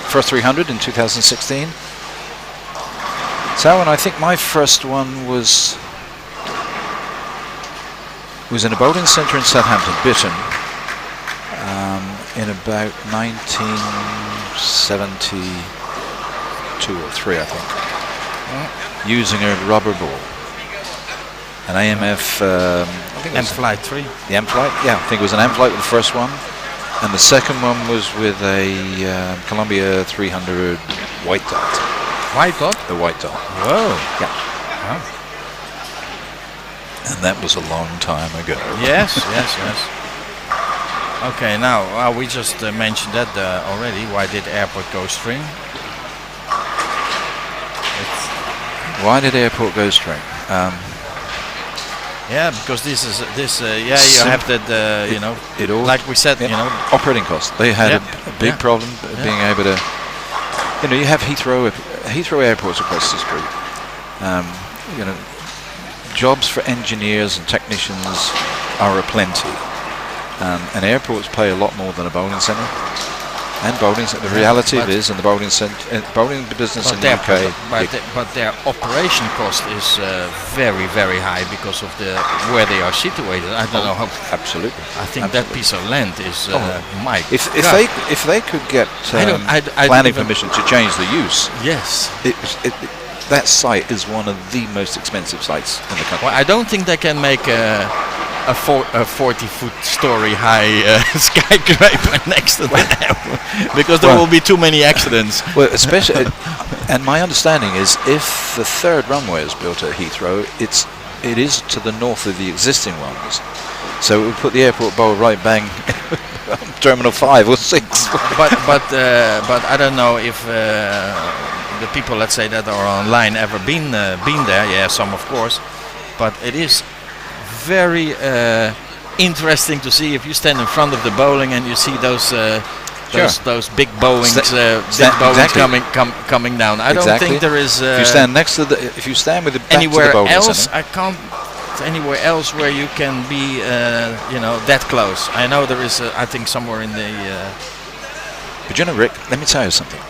300 in 2016. Selwyn, I think my first one was in a bowling centre in Southampton, Bitton, in about 1972 or 3, I think, using a rubber ball. An AMF, M-Flight 3. The M-Flight, yeah, I think it was an M-Flight with the first one, and the second one was with a Columbia 300 white dot. White dot? The white dot. Whoa. Yeah. Oh. And that was a long time ago. Yes. Okay, now we just mentioned that already. Why did airport go string? Why did airport go string? Yeah, because you have that, it all, like we said, operating costs. They had a big problem being able to, you have Heathrow Heathrow airports across the street. You know, jobs for engineers and technicians are aplenty, and airports pay a lot more than a bowling centre. And bowling, the reality of it is, in the bowling business in the UK, but their operation cost is very, very high because of where they are situated. I don't know how. Absolutely. I think that piece of land is my. If they could get planning permission to change the use, yes, that site is one of the most expensive sites in the country. Well, I don't think they can make a 40-foot story high skyscraper next to that, because there will be too many accidents. Well, especially, and my understanding is, if the third runway is built at Heathrow, it is to the north of the existing ones, so it would put the airport bowl right bang on Terminal 5 or 6. but I don't know if the people, let's say, that are online ever been there. Yeah, some of course, but it is very interesting to see if you stand in front of the bowling and you see those big bowlings, coming down. I don't think there is. If you stand next to if you stand with the back anywhere to the bowling else, center. I can't. Anywhere else where you can be, that close. I know there is. I think somewhere in the. But you know, Rick, let me tell you something.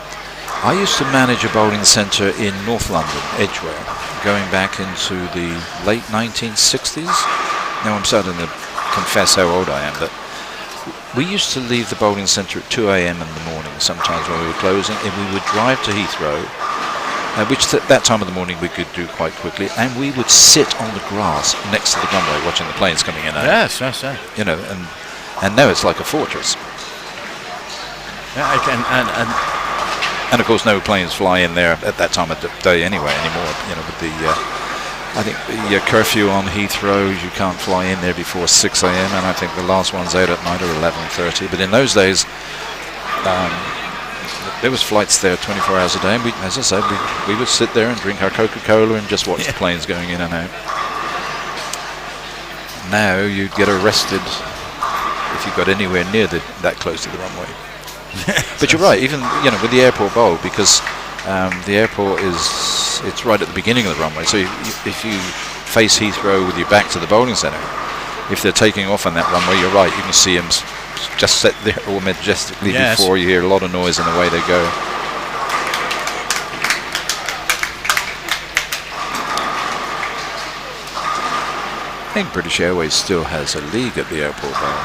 I used to manage a bowling centre in North London, Edgware, going back into the late 1960s. Now I'm starting to confess how old I am, but we used to leave the bowling centre at 2 a.m. in the morning, sometimes when we were closing, and we would drive to Heathrow, which that time of the morning we could do quite quickly, and we would sit on the grass next to the runway watching the planes coming in and out. Yes. You know, and now it's like a fortress. Yeah, I can, and of course no planes fly in there at that time of the day anymore. You know, with the I think the curfew on Heathrow, you can't fly in there before 6 a.m. and I think the last one's out at night at 11:30. But in those days, there was flights there 24 hours a day, and as I said, we would sit there and drink our Coca-Cola and just watch the planes going in and out. Now you'd get arrested if you got anywhere near that close to the runway. But you're right, even with the airport bowl, because the airport it's right at the beginning of the runway. So if you face Heathrow with your back to the bowling centre, if they're taking off on that runway, you're right, you can see them just set there all majestically before you hear a lot of noise and away they go. I think British Airways still has a league at the airport bowl.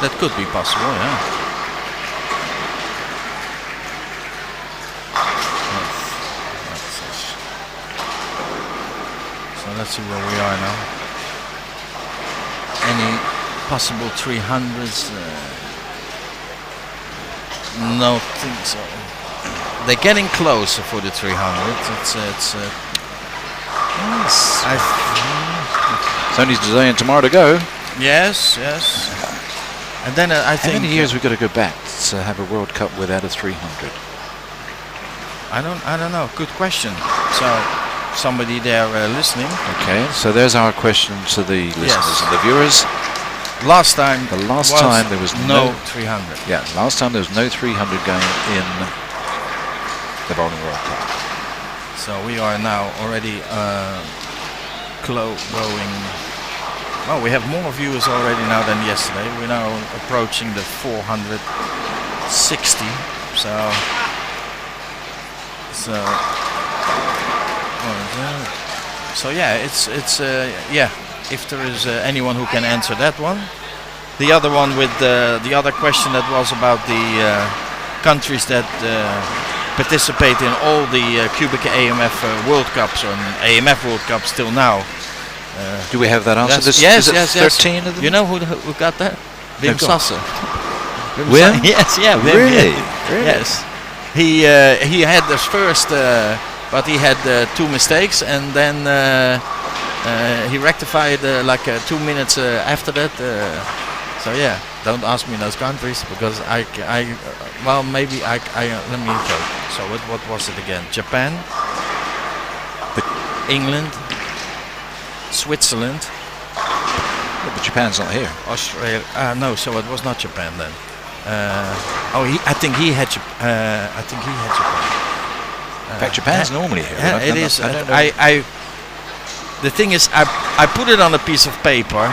that could be possible, yeah. Let's see where we are now. Any possible 300s? No, think so. They're getting closer for the 300s. It's only today and tomorrow to go. Yes. And then I think. How many years we've got to go back to have a World Cup without a 300? I don't know. Good question. So. Somebody there listening. Okay, so there's our question to the listeners and the viewers. The last time there was no 300. Yeah, last time there was no 300 game in the Bowling World Cup. So we are now already going. Well, we have more viewers already now than yesterday. We're now approaching the 460. So yeah, it's if there is anyone who can answer that one. The other one with the other question that was about the countries that participate in all the QubicaAMF World Cups or AMF World Cups till now. Do we have that answer? Yes. 13 of them? You know who got that? Wim Sasse. Wim? Yes, yeah. Wim, really? Yes. He had this first. But he had 2 mistakes, and then he rectified like 2 minutes after that. So yeah, don't ask me those countries because well, maybe let me go. So what was it again? Japan, England, Switzerland, Yeah, but Japan's not here. Australia. No, so it was not Japan then. I think he had Japan. In fact, Japan's normally here. Yeah, it is. I don't know. The thing is, I put it on a piece of paper,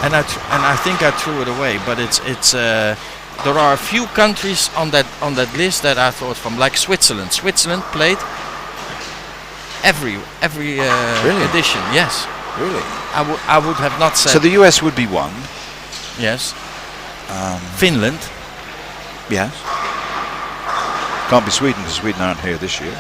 and I think I threw it away. But it's there are a few countries on that list that I thought from, like Switzerland. Switzerland played every Really? edition. Yes, Really? I would have not said. So the US would be one. Yes. Finland. Yes. Can't be Sweden because Sweden aren't here this year.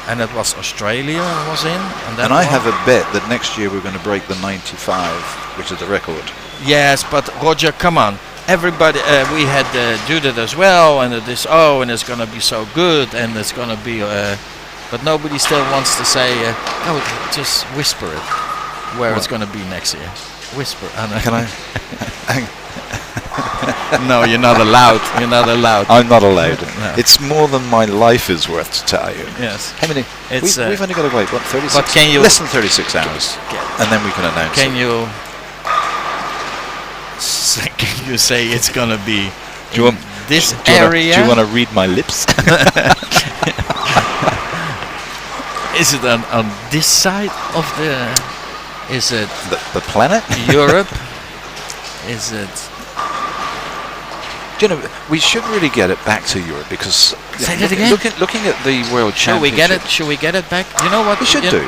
And it was Australia was in. And I have a bet that next year we're going to break the 95, which is the record. Yes, but Roger, come on. Everybody, we had Judith as well, and and it's going to be so good, and it's going to be, but nobody still wants to say, just whisper it, where it's going to be next year. Whisper. Can I? No, you're not allowed. You're not allowed. I'm not allowed. No. It's more than my life is worth to tell you. Yes. How many? It's, We've only got to wait, what, 36? but can you- Less than 36 hours. And then we can announce Can it. you? Can you say it's going to be Do you want this do you wanna- area? Do you want to read my lips? Is it on this side of the? Is it the planet? Europe? Is it? Do you know, we should really get it back to Europe because Say that again? Looking at the World Shall we Championship. get it? Should we get it back? You know what? We should you- do.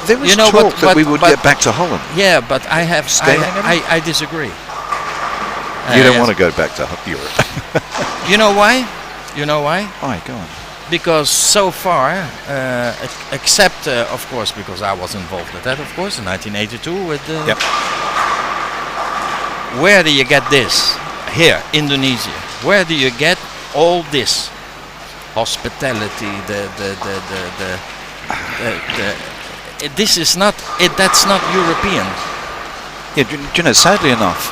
There was You know, talk but- that we would but- get back to Holland. Yeah, but I disagree. You don't yes. want to go back to Europe. You know why? You know why? Why? Go on. Because so far, except of course, because I was involved with that, of course, in 1982 with. Yep. Where do you get this? Here, Indonesia. Where do you get all this hospitality? This is not. That's not European. Yeah, do you know, sadly enough,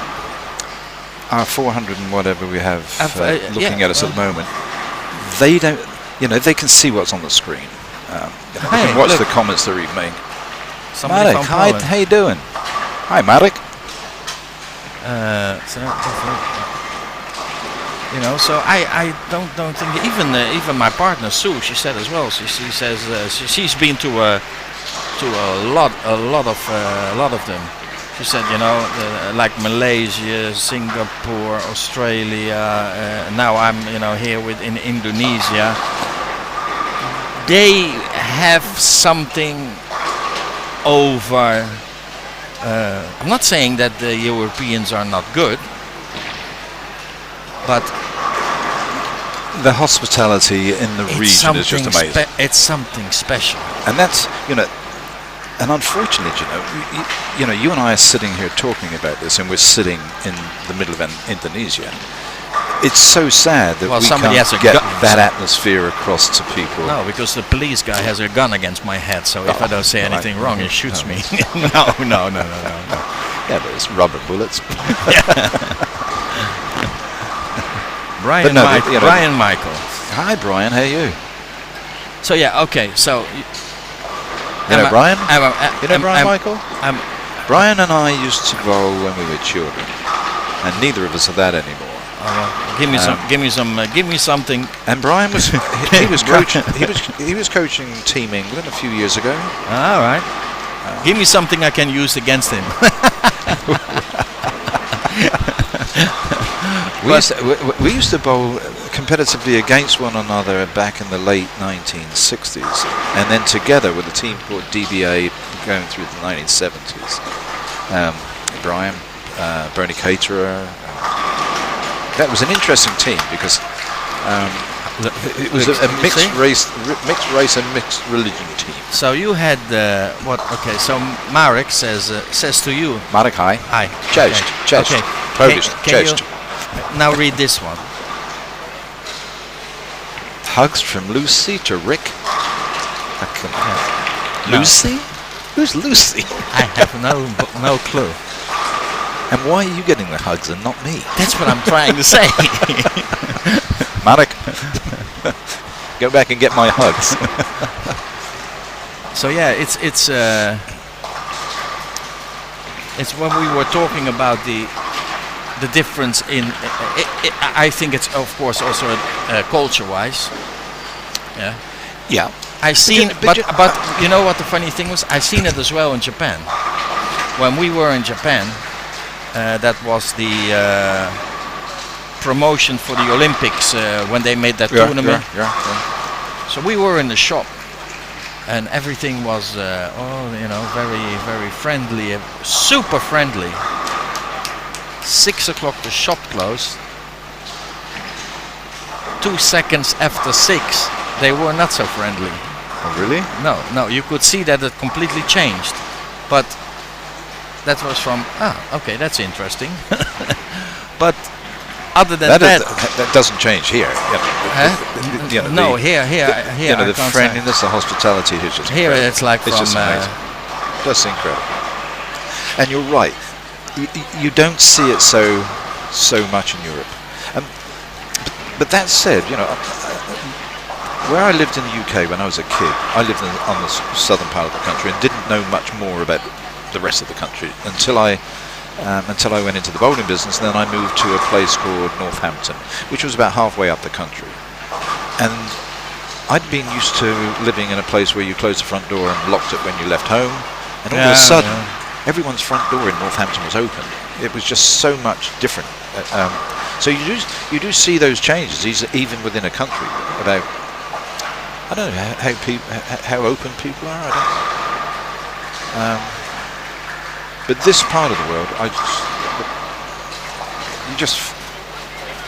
our 400 and whatever we have looking at us at the moment, they don't. You know, they can see what's on the screen. They can watch look. the comments that we make. Somebody Marek, from hi, Poland. how you doing? Hi, Marek. You know, so I don't think even my partner Sue, she said as well. She says she's been to a lot of them. She said, you know, like Malaysia, Singapore, Australia. Now I'm, you know, here in Indonesia. They have something over. I'm not saying that the Europeans are not good, but The hospitality in the region is just amazing. It's something special. And that's, you know, and unfortunately, you know, you and I are sitting here talking about this, and we're sitting in the middle of Indonesia. It's so sad that we somebody can't has a get gun. that atmosphere across to people. No, because the police guy has a gun against my head, so if I don't say anything wrong, he shoots me. No. Yeah, but it's rubber bullets. Brian, no, Mike, you know- Brian Michael. Hi, Brian. How are you? So yeah, okay. So You know Brian? You know Brian I'm- Michael? Brian and I used to bowl when we were children, and neither of us are that anymore. Give me something. And Brian was he was coaching he was coaching Team England a few years ago. All right. Give me something I can use against him. We used to bowl competitively against one another back in the late 1960s, and then together with a team called DBA going through the 1970s. Brian, Bernie Caterer. That was an interesting team because it was a mixed race and mixed religion team. So you had what? Okay. So Marek says to you. Marek, hi. Hi. Cześć. Okay. Cześć. Okay. Polish. Can Cześć. you now read this one? Hugs from Lucy to Rick. No. Lucy? Who's Lucy? I have no clue. And why are you getting the hugs and not me? That's what I'm trying to say. Marek, go back and get my hugs. So yeah, it's it's when we were talking about the difference in. I think it's of course also culture-wise. Yeah. Yeah. I seen, but you know what the funny thing was? I seen it as well in Japan. When we were in Japan, that was the promotion for the Olympics when they made that tournament. Yeah. So we were in the shop, and everything was, very, very friendly, super friendly. 6 o'clock, the shop closed. 2 seconds after 6, they were not so friendly. Oh, really? No, you could see that it completely changed. But that was from, okay, that's interesting. But other than that doesn't change here. No, here. The friendliness, the hospitality is just here. incredible. It's like it's from. Just amazing. That's incredible. And you're right. You don't see it so much in Europe. But that said, where I lived in the UK when I was a kid, I lived on the southern part of the country and didn't know much more about the rest of the country until I went into the bowling business. Then I moved to a place called Northampton, which was about halfway up the country. And I'd been used to living in a place where you closed the front door and locked it when you left home. And all of a sudden, everyone's front door in Northampton was open. It was just so much different. So you do see those changes, even within a country. About I don't know how open people are. I don't. But this part of the world,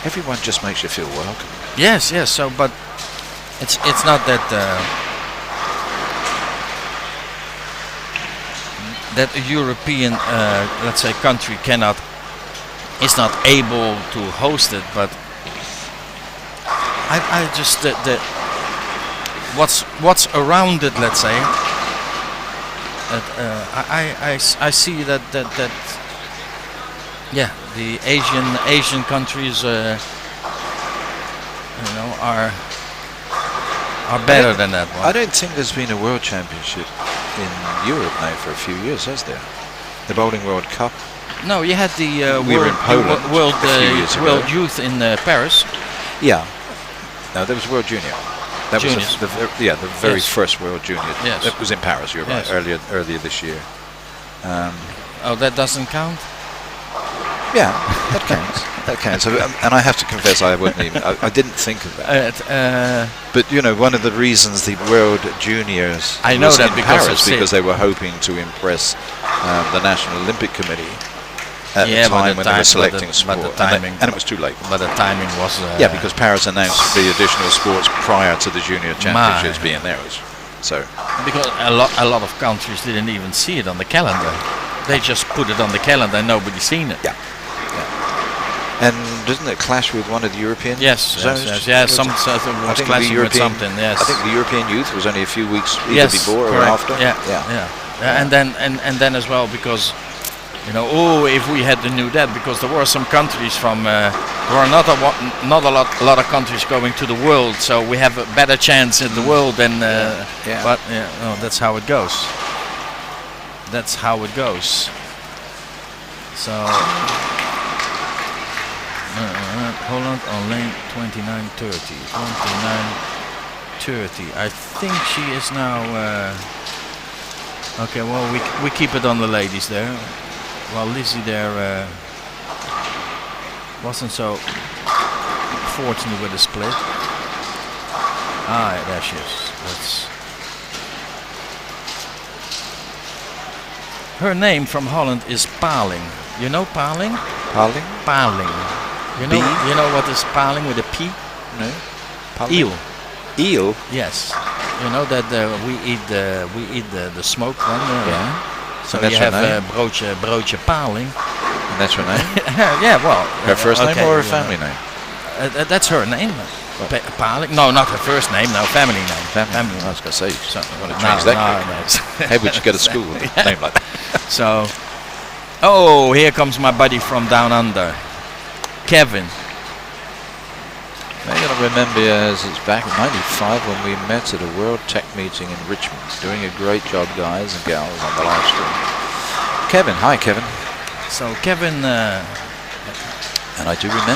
everyone just makes you feel welcome. Yes. So, but it's not that that a European, let's say, country is not able to host it. But I just what's around it, let's say. I see that the Asian countries are better than that one. I don't think there's been a World Championship in Europe now for a few years, has there? The Bowling World Cup. No, you had the we were in Poland World Youth in Paris. Yeah. No, there was World Junior. That Juniors. was the very first World Junior. Yes. That was in Paris. You're right. Earlier this year. That doesn't count. Yeah, that counts. That counts. And I have to confess, I didn't think of that. But one of the reasons the World Juniors I know was that in because Paris they were hoping to impress the National Olympic Committee at the time when they were selecting sport, and it was too late. But the timing was. Because Paris announced the additional sports prior to the Junior Championships being theirs. So because a lot of countries didn't even see it on the calendar. They just put it on the calendar and nobody's seen it. Yeah. And doesn't it clash with one of the European zones? Yes. Some sort of was clashing with something. Yes. I think the European Youth was only a few weeks either before or after. Yeah. And then as well because if we had knew that, because there were some countries from there were not a lot of countries going to the world, so we have a better chance in the world than. But that's how it goes. That's how it goes. So. Holland on lane 29:30. 29:30. I think she is now. Okay, well we keep it on the ladies there. While Lizzie there wasn't so fortunate with the split. There she is. Her name from Holland is Paling. You know Paling? Paling. You know what is paling with a P? No. Eel. Eel? Yes. You know that we eat the smoked one. So you have broodje paling. And that's her name? Yeah, well. Her first name or her family name? That's her name. Paling? No, not her first name. No, family name. Family. I was going to say, I'm going to change that. No. Hey, would you go to school with a name like that? So, here comes my buddy from down under. Kevin. I'm going to remember as it's back in '95 when we met at a World Tech meeting in Richmond. Doing a great job, guys and gals, on the live stream. Kevin. Hi, Kevin. So Kevin, And I do remember.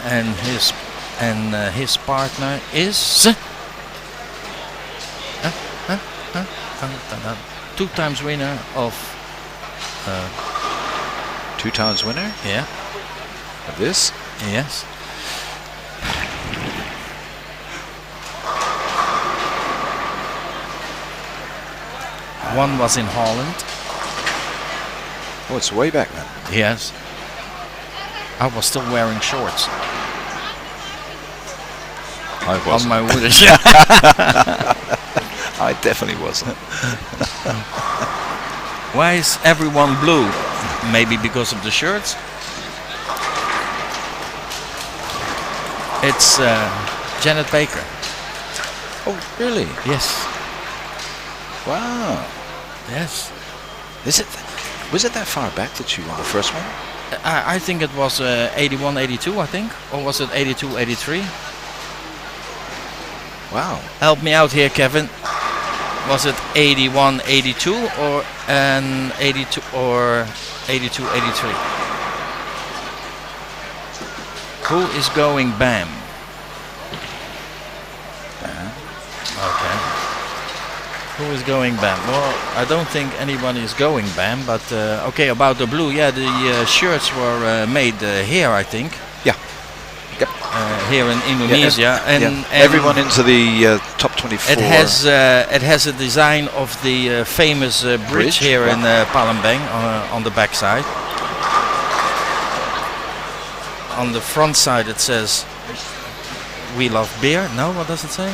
yes. And his partner is 2 times winner of 2 times winner yeah. of this. Yes. One was in Holland. Oh, it's way back then. Yes. I was still wearing shorts I on wasn't. my wooden shirt. I definitely wasn't. Why is everyone blue? Maybe because of the shirts? It's Janet Baker. Oh, really? Yes. Wow. Yes. Is it? Was it that far back that you won the first one? I think it was 81, 82, I think. Or was it 82, 83? Wow. Help me out here, Kevin. Was it 81, 82 or 82 or 82, 83? Who is going BAM? BAM. Okay. Who is going BAM? Well, I don't think anyone is going BAM, but okay, about the blue, yeah, the shirts were made here, I think. Yeah. Yep. Here in Indonesia, and everyone into the top 24. it has a design of the famous bridge here in Palembang on the back side. On the front side it says "We love beer." No, what does it say?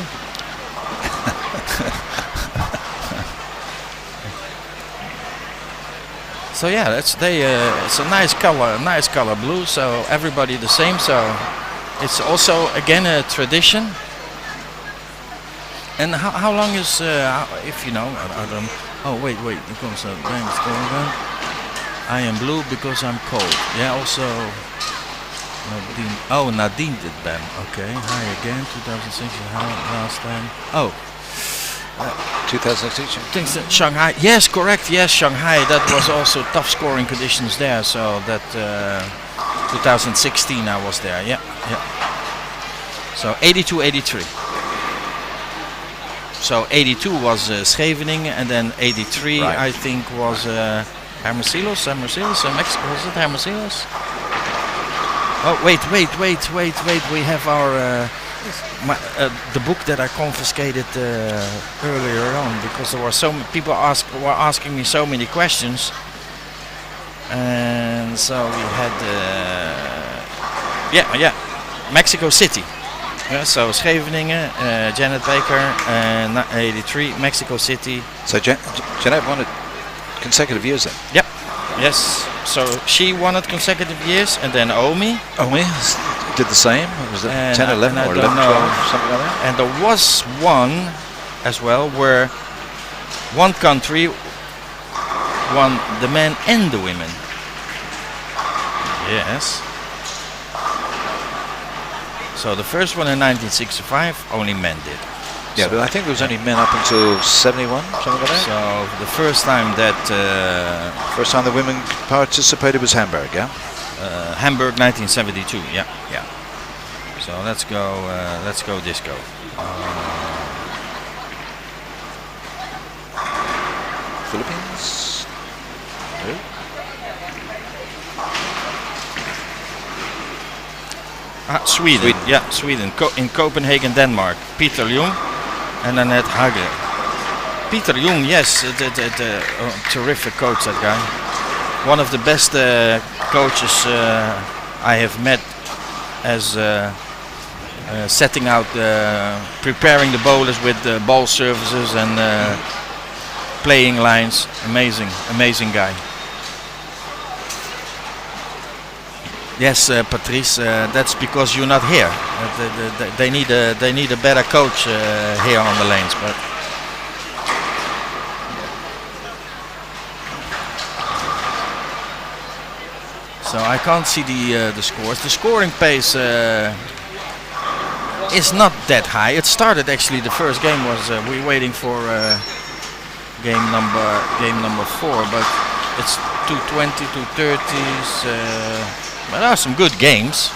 So yeah, it's a nice color blue. So everybody the same. So it's also again a tradition. And how long is if you know? I don't. Oh wait, here comes the bangs going on. I am blue because I'm cold. Yeah, also. Nadine. Oh, Nadine did BAM. Okay, hi again. 2006. How last time? Oh. 2016. Things that Shanghai. Yes, correct. Yes, Shanghai. That was also tough scoring conditions there. So that 2016 I was there. Yeah. So 82, 83. So 82 was Scheveningen, and then 83 Right. I think was Hermosillos. Was it Hermosillos? Oh wait! We have our the book that I confiscated earlier on because there were so many people were asking me so many questions, and so we had Mexico City. Yeah, so Scheveningen, Janet Baker, 83, Mexico City. So Janet won it consecutive years then? Yep. Yes. So she won it consecutive years, and then Omi. Omi did the same. Was it 10, 11 or 11, 12, something like that? And there was one as well where one country won the men and the women. Yes. So the first one in 1965, only men did. Yeah, So- but I think there was only men up until 71, something like that. So the first time that First time the women participated was Hamburg, yeah? Hamburg 1972, yeah. So let's go disco. Philippines? No? Sweden. Yeah, Sweden. In Copenhagen, Denmark. Peter Jung and Annette Hage. Peter Jung, yes, terrific coach, that guy. One of the best coaches I have met as setting out, preparing the bowlers with ball services and playing lines. Amazing guy. Yes, Patrice, that's because you're not here. They need a better coach here on the lanes, but. So I can't see the scores. The scoring pace is not that high. It started actually. The first game was we waiting for game number 4, but it's 220, 230s. But there are some good games.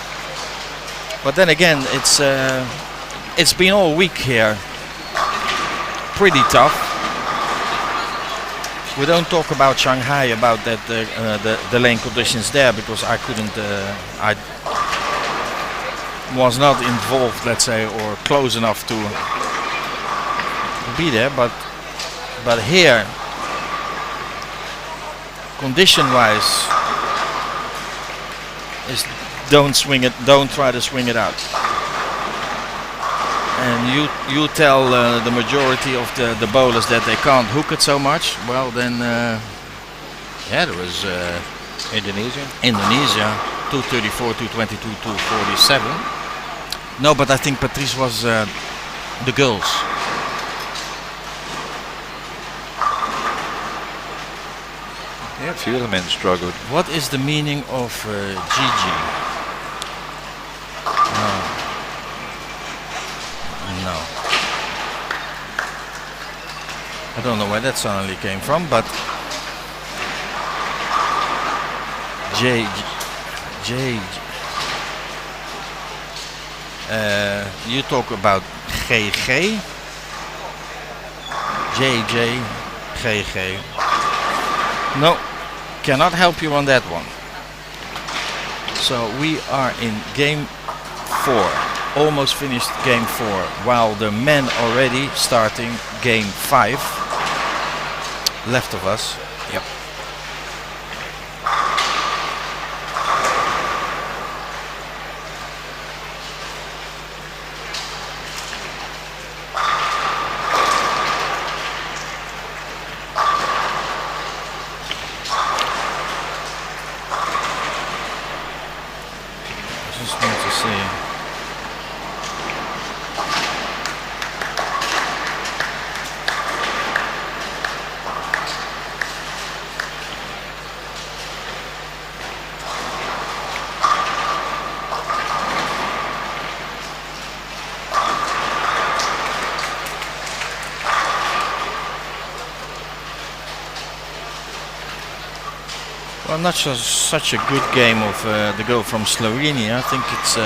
But then again, it's been all week here. Pretty tough. We don't talk about Shanghai, about that the lane conditions there, because I couldn't. I was not involved, let's say, or close enough to be there. But here, condition-wise, is don't swing it. Don't try to swing it out. And you tell the majority of the bowlers that they can't hook it so much. Well, then, yeah, there was Indonesia. 234, 222, 247. No, but I think Patrice was the girls. Yeah, a few of the men struggled. What is the meaning of Gigi? No. I don't know where that suddenly came from, but J. You talk about GG. JJ, GG. No, cannot help you on that one. So we are in game 4. Almost finished game 4, while the men already starting game 5 left of us. Yep. I just want to see. Well, not such a good game of the girl from Slovenia. I think it's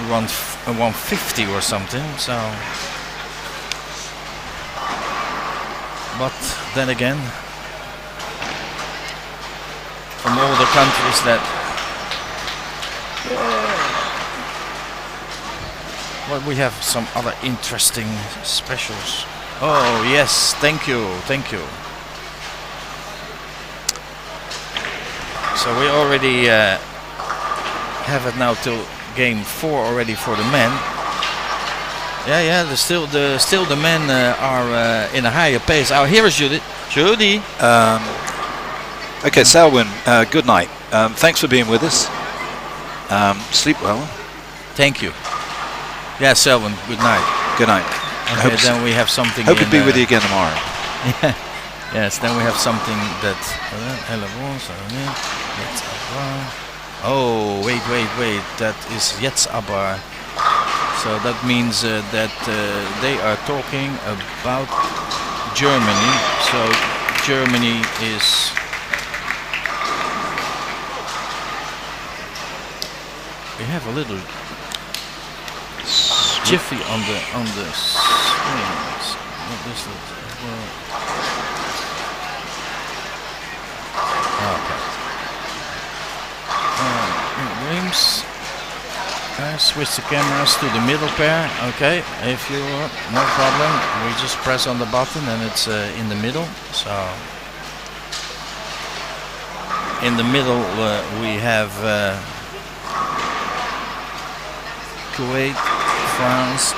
around 150 or something. So, but then again, from all the countries that, well, we have some other interesting specials. Oh yes, thank you. So we already have it now till game 4 already for the men. Yeah. Still the men are in a higher pace. Oh, here is Judy. Okay, Selwyn, good night. Thanks for being with us. Sleep well. Thank you. Yeah, Selwyn, good night. Good night. Okay, then we have something. Hope to be with you again tomorrow. Yeah. Yes, then we have something that. Oh, wait. That is Jetsabar. So that means that they are talking about Germany. So Germany is. We have a little jiffy on the screens. What is it? Okay. Games. Switch the cameras to the middle pair. Okay, if you no problem, we just press on the button and it's in the middle. So in the middle we have Kuwait, France.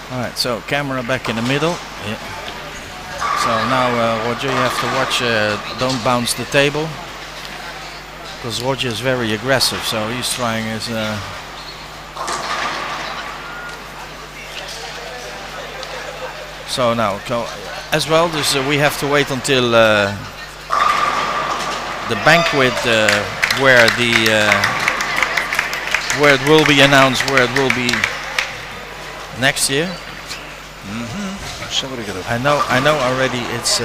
Alright, so camera back in the middle. Yeah. So now Roger, you have to watch, don't bounce the table, because Roger is very aggressive, so he's trying his So now, as well, we have to wait until the banquet where it will be announced where it will be next year. Somebody got I know already. It's.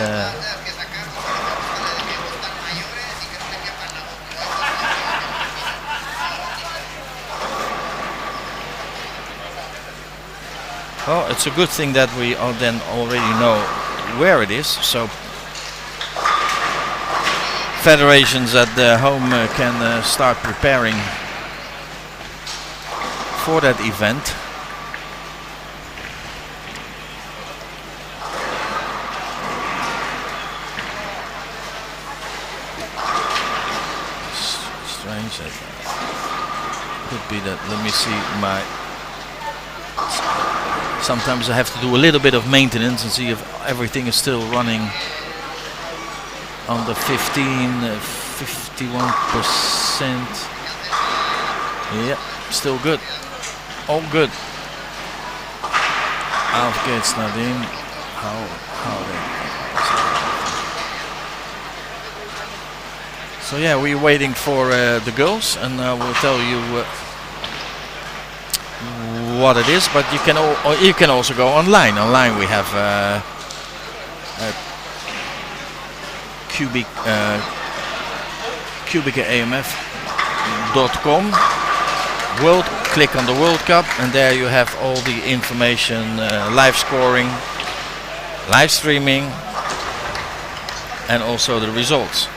Well, it's a good thing that we then already know where it is, so federations at the home can start preparing for that event. Strange. That could be that. Let me see my. Sometimes I have to do a little bit of maintenance and see if everything is still running on the 51%. Yeah, still good. All good. Gates not in. How they. So yeah, we're waiting for the girls, and we'll tell you what it is. But you can also go online. Online we have QubicaAMF.com. Click on the World Cup, and there you have all the information, live scoring, live streaming, and also the results.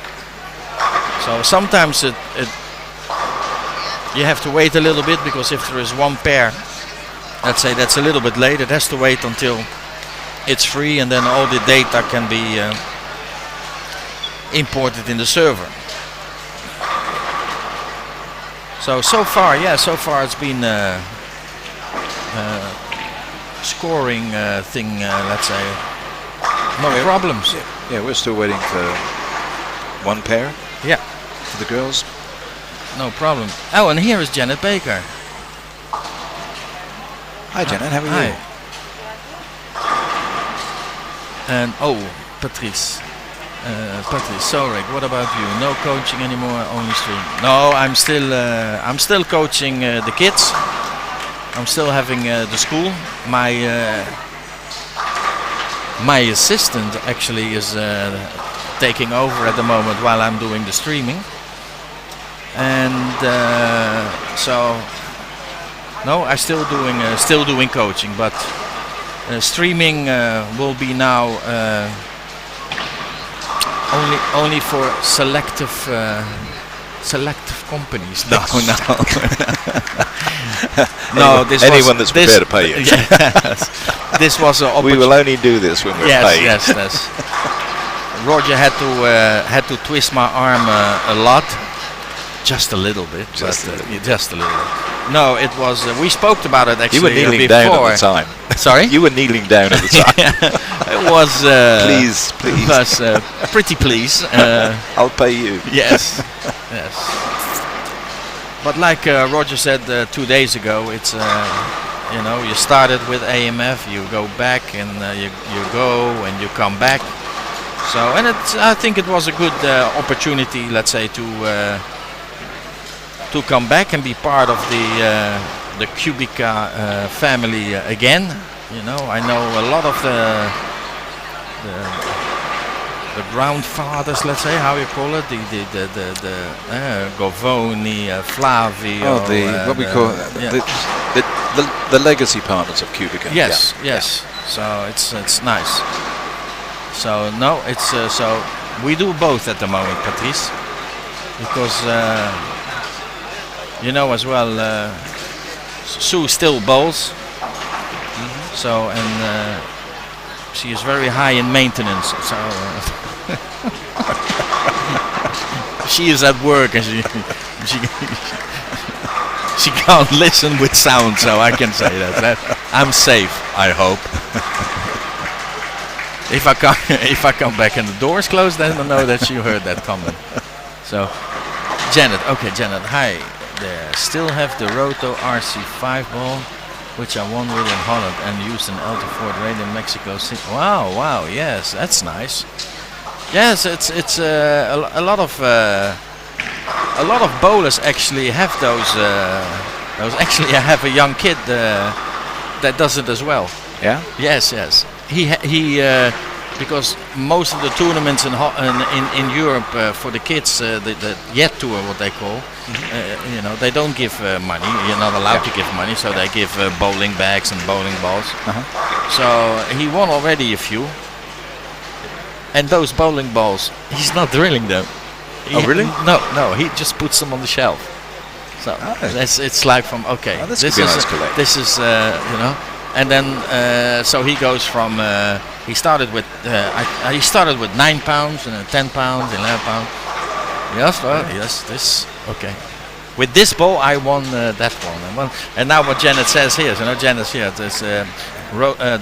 So sometimes you have to wait a little bit, because if there is one pair, let's say that's a little bit late, it has to wait until it's free, and then all the data can be imported in the server. So far it's been scoring thing, let's say, no problems. Yeah, we're still waiting for one pair. Yeah, for the girls. No problem. Oh, and here is Janet Baker. Hi Janet, how are you? And Patrice. Patrice Sorek, what about you? No coaching anymore, only stream. No, I'm still coaching the kids. I'm still having the school. My assistant actually is taking over at the moment while I'm doing the streaming. And so no, I'm still doing coaching, but streaming will be now only for selective companies. No. No, anyone that's prepared to pay you. Yes, this was an opportunity. We will only do this when we're paid. Yes. Roger had to twist my arm a lot, just a little bit. Just a little. No, it was. We spoke about it actually. You were kneeling before. down at the time. Sorry? You were kneeling down at the time. It was. Please. It was pretty please. I'll pay you. Yes. But like Roger said 2 days ago, it's you started with AMF, you go back, and you go and you come back. So I think it was a good opportunity, let's say, to come back and be part of the Qubica family again. I know a lot of the grandfathers, let's say, how you call it, the Govoni, Flavio. What we call the legacy partners of Qubica. Yes. So it's nice. So no, it's so we do both at the moment, Patrice, because as well, Sue still bowls. So and she is very high in maintenance. So she is at work, and she can't listen with sound. So I can say that I'm safe, I hope. If I come back and the door is closed, then I know that you heard that comment. So Janet, hi there. Still have the Roto RC5 ball. which I won with in Holland and used in Alto Fort Raid in Mexico City. Wow, yes, that's nice. Yes, it's a lot of bowlers actually have those. Actually, I have a young kid that does it as well. Yeah. Yes. He because most of the tournaments in Europe for the kids, the Yet Tour, what they call, they don't give money. You're not allowed to give money, so they give bowling bags and bowling balls. So he won already a few. And those bowling balls, he's not drilling them. Oh, really? No, he just puts them on the shelf. So it's like from this is a nice collect. This is and then so he goes from he started with 9 pounds and 10 pounds, 11 pounds. Yes, this okay. With this ball, I won that one. And now what Janet says here, Janet's here. There's the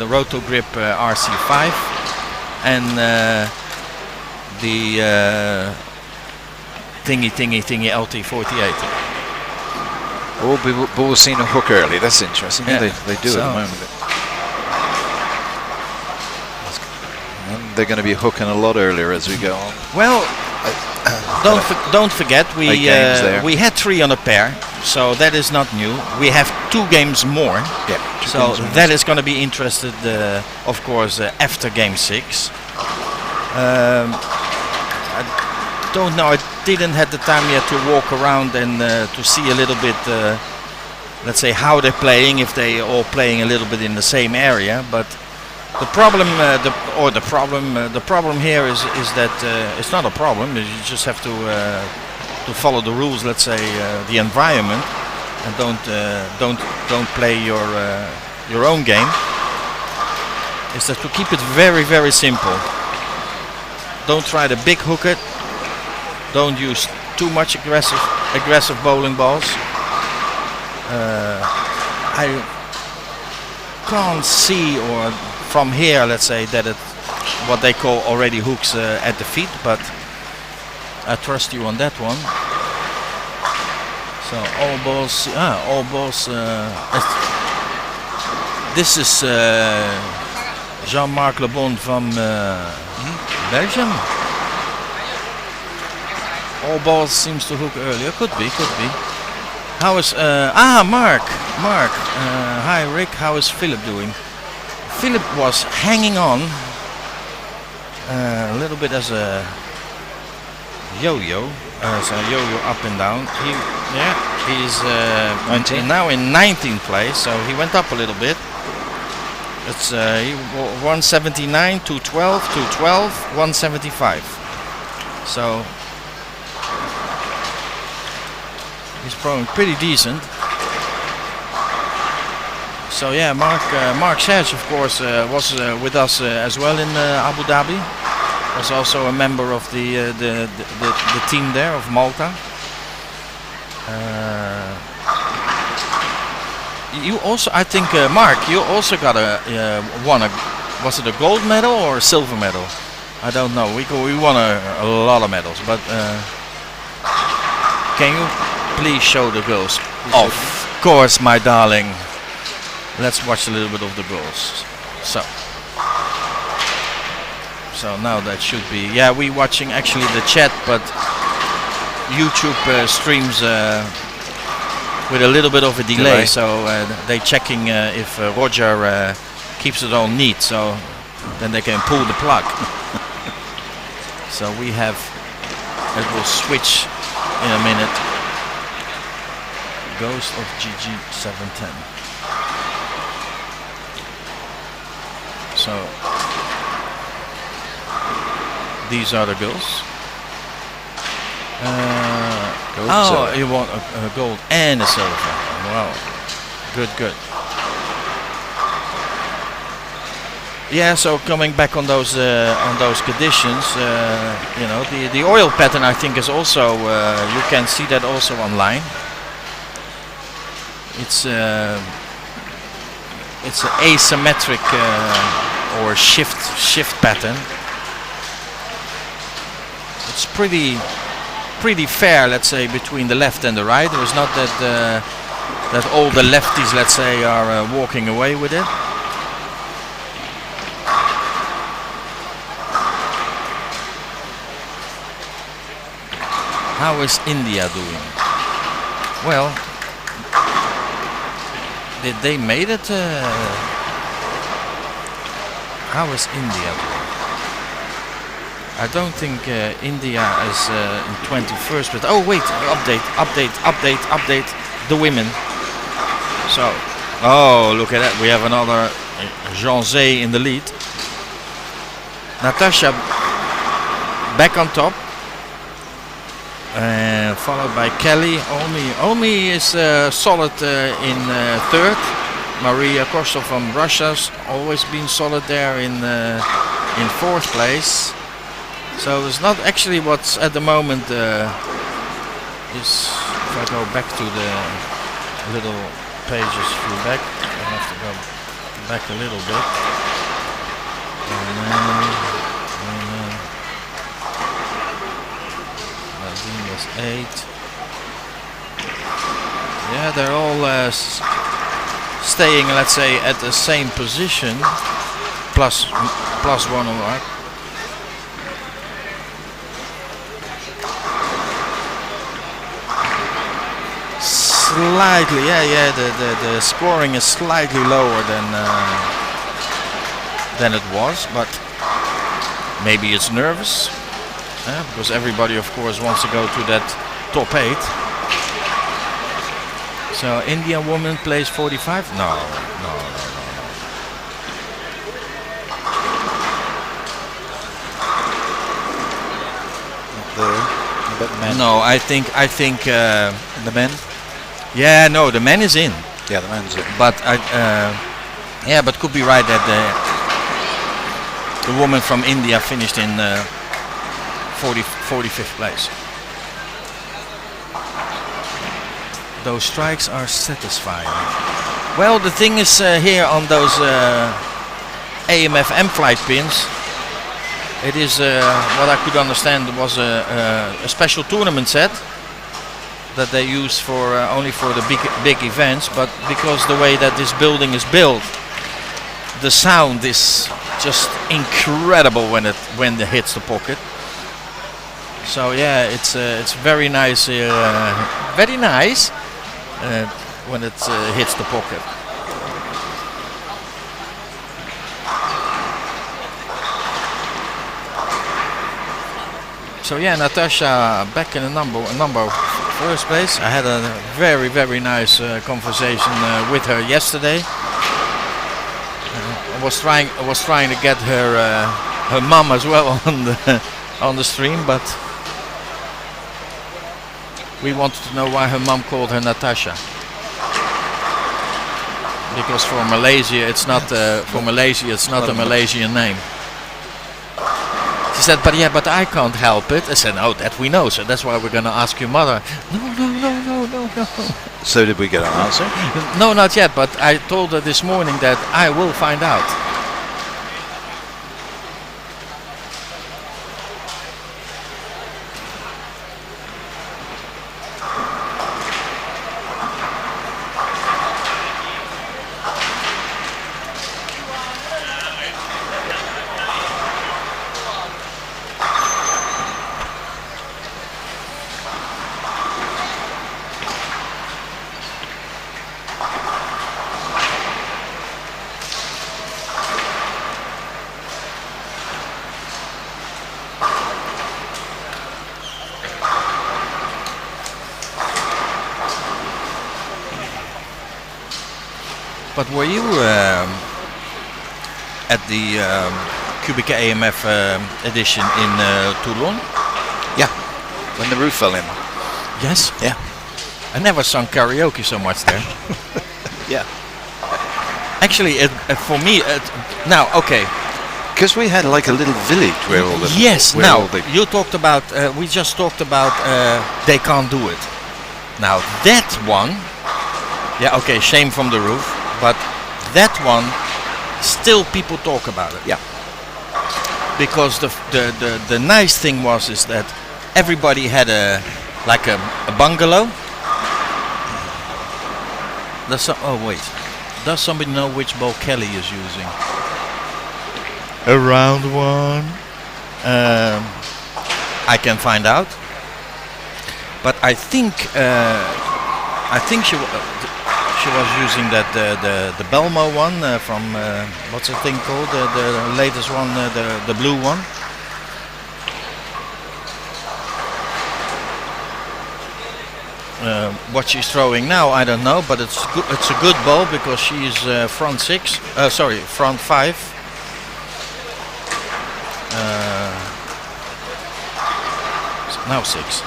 Roto Grip RC5 and the thingy LT48. All balls seen a hook early. That's interesting. Yeah. They do at the moment. And they're going to be hooking a lot earlier as we go on. Well, don't forget we had 3 on a pair, so that is not new. We have 2 games more. Yeah. So that is going to be interested, of course, after game 6. I don't know. I didn't have the time yet to walk around and to see a little bit, let's say, how they're playing. If they all playing a little bit in the same area, but the problem, the problem here is that it's not a problem. You just have to follow the rules. Let's say the environment, and don't play your own game. Is that to keep it very, very simple. Don't try to big hook it. Don't use too much aggressive bowling balls. I can't see, or from here, let's say, that it what they call already hooks at the feet, but I trust you on that one. So all balls. This is Jean-Marc Le Bon from Belgium. All balls seems to hook earlier. Could be. How is Mark? Hi Rick. How is Philip doing? Philip was hanging on a little bit as a yo-yo, up and down. He's now in 19th place, so he went up a little bit. It's 179, 212, 212, 175. So he's probably pretty decent. So yeah, Mark Serge, of course, was with us as well in Abu Dhabi. Was also a member of the team there of Malta. You also, I think, Mark, you also got was it a gold medal or a silver medal? I don't know. We won a lot of medals, but can you please show the goals? Of course, my darling. Let's watch a little bit of the goals. So now that should be. Yeah, we're watching actually the chat, but YouTube streams with a little bit of a delay. So they checking if Roger keeps it all neat, so then they can pull the plug. So we have. It will switch in a minute. Ghost of GG 710. So these are the goals. You want a gold and a silver. Wow, good. Yeah. So coming back on those conditions, the oil pattern I think is also you can see that also online. It's an asymmetric or shift pattern. It's pretty fair, let's say, between the left and the right. It was not that that all the lefties, let's say, are walking away with it. How is India doing? Well, did they made it? How is India doing? I don't think India is in 21st, but oh wait, update the women. So, oh look at that, we have another Jean Zay in the lead. Natasha back on top, followed by Kelly. Omi is solid in third. Maria Kostov from Russia's always been solid there in fourth place. So there's not actually what's at the moment is, if I go back to the little pages few back, I have to go back a little bit. Nadine was 8. Yeah, they're all staying, let's say, at the same position, plus one mark. Slightly, the scoring is slightly lower than it was, but maybe it's nervous, because everybody, of course, wants to go to that top 8. So Indian woman plays 45? No. The men. No, I think The men. yeah, no, the man is in. Yeah, the men's in. But but could be right that the woman from India finished in 45th place. Those strikes are satisfying. Well, the thing is here on those AMF M-Flight pins, it is what I could understand was a special tournament set that they use for only for the big events, but because the way that this building is built, the sound is just incredible when it hits the pocket. So yeah, it's very nice when it hits the pocket. So yeah, Natasha back in a number first place. I had a very nice conversation with her yesterday. I was trying to get her mom as well on the stream, but we wanted to know why her mom called her Natasha. Because for Malaysia it's not a Malaysian name. She said, but I can't help it. I said, no, that we know, so that's why we're going to ask your mother. No. So did we get an answer? No, not yet, but I told her this morning that I will find out. But were you at the QubicaAMF edition in Toulon? Yeah, when the roof fell in. Yes? Yeah. I never sung karaoke so much there. Yeah. Actually, for me, now, okay. Because we had like a little village where all the... Yes, where now, all the you talked about, we just talked about They Can't Do It. Now, that one, yeah, okay, Shame from the Roof, but that one, still people talk about it. Yeah. Because the nice thing is that everybody had a bungalow, Oh wait, does somebody know which ball Kelly is using? A round one. I can find out. But I think she was using the Belmo one from what's the thing called? The latest one, the blue one. What she's throwing now, I don't know, but it's a good ball because she's front six. Front five. Now six.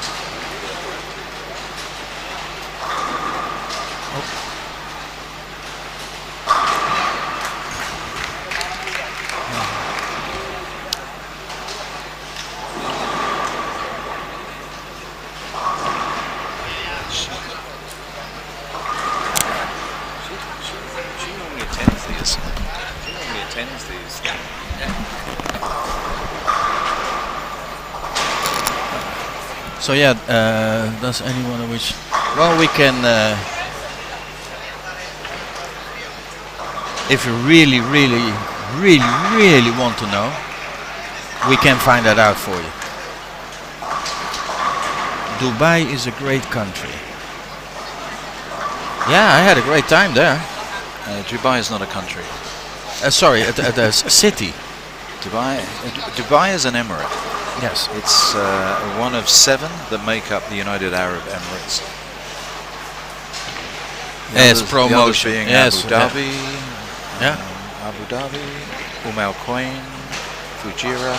So yeah, does anyone wish? Well, we can, if you really want to know, we can find that out for you. Dubai is a great country. Yeah, I had a great time there. Dubai is not a country. Sorry, a city. Dubai is an emirate. Yes. It's one of 7 that make up the United Arab Emirates. Yes, The promotion. others being Yes, Abu Dhabi, yeah. Abu Dhabi, Al Quain, Fujairah.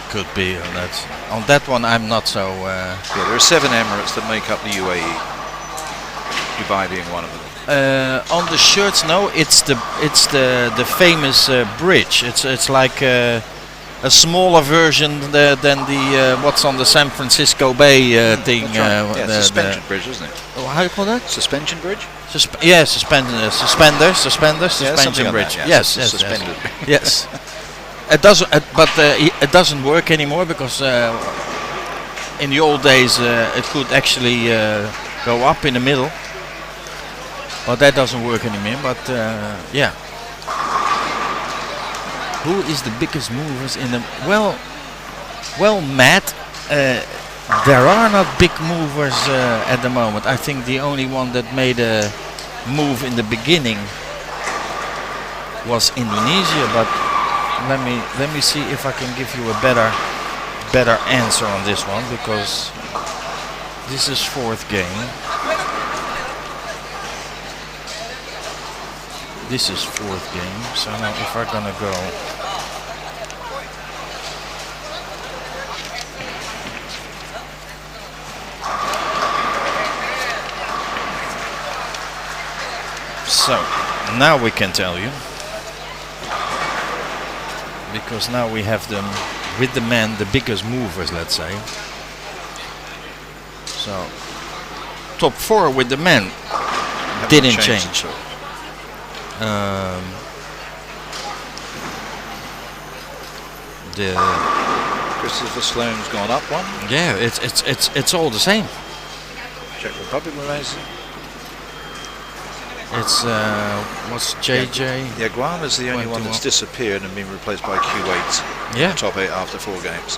Could be. On that one, I'm not so. Yeah, there are 7 emirates that make up the UAE. Dubai being one of them. On the shirts, no, it's the famous bridge. It's like a smaller version than the what's on the San Francisco Bay thing. Right. Yeah, suspension bridge, isn't it? How do you call that? Suspension bridge? Suspender, suspension bridge. Like that, yes, suspended. Yes. It doesn't, it doesn't work anymore because in the old days it could actually go up in the middle, but that doesn't work anymore. But yeah. Who is the biggest movers in the well, Matt, there are not big movers at the moment. I think the only one that made a move in the beginning was Indonesia, but let me see if I can give you a better answer on this one, because this is 4th game. This is 4th game, so now if I'm gonna go so now we can tell you, because now we have them with the men, the biggest movers, let's say. So top 4 with the men didn't change. The Christopher Sloane's gone up one. yeah, it's all the same. Czech Republic remains. It's what's JJ? Yeah, Guam is the only one that's disappeared and been replaced by Kuwait. Yeah. The top 8 after 4 games.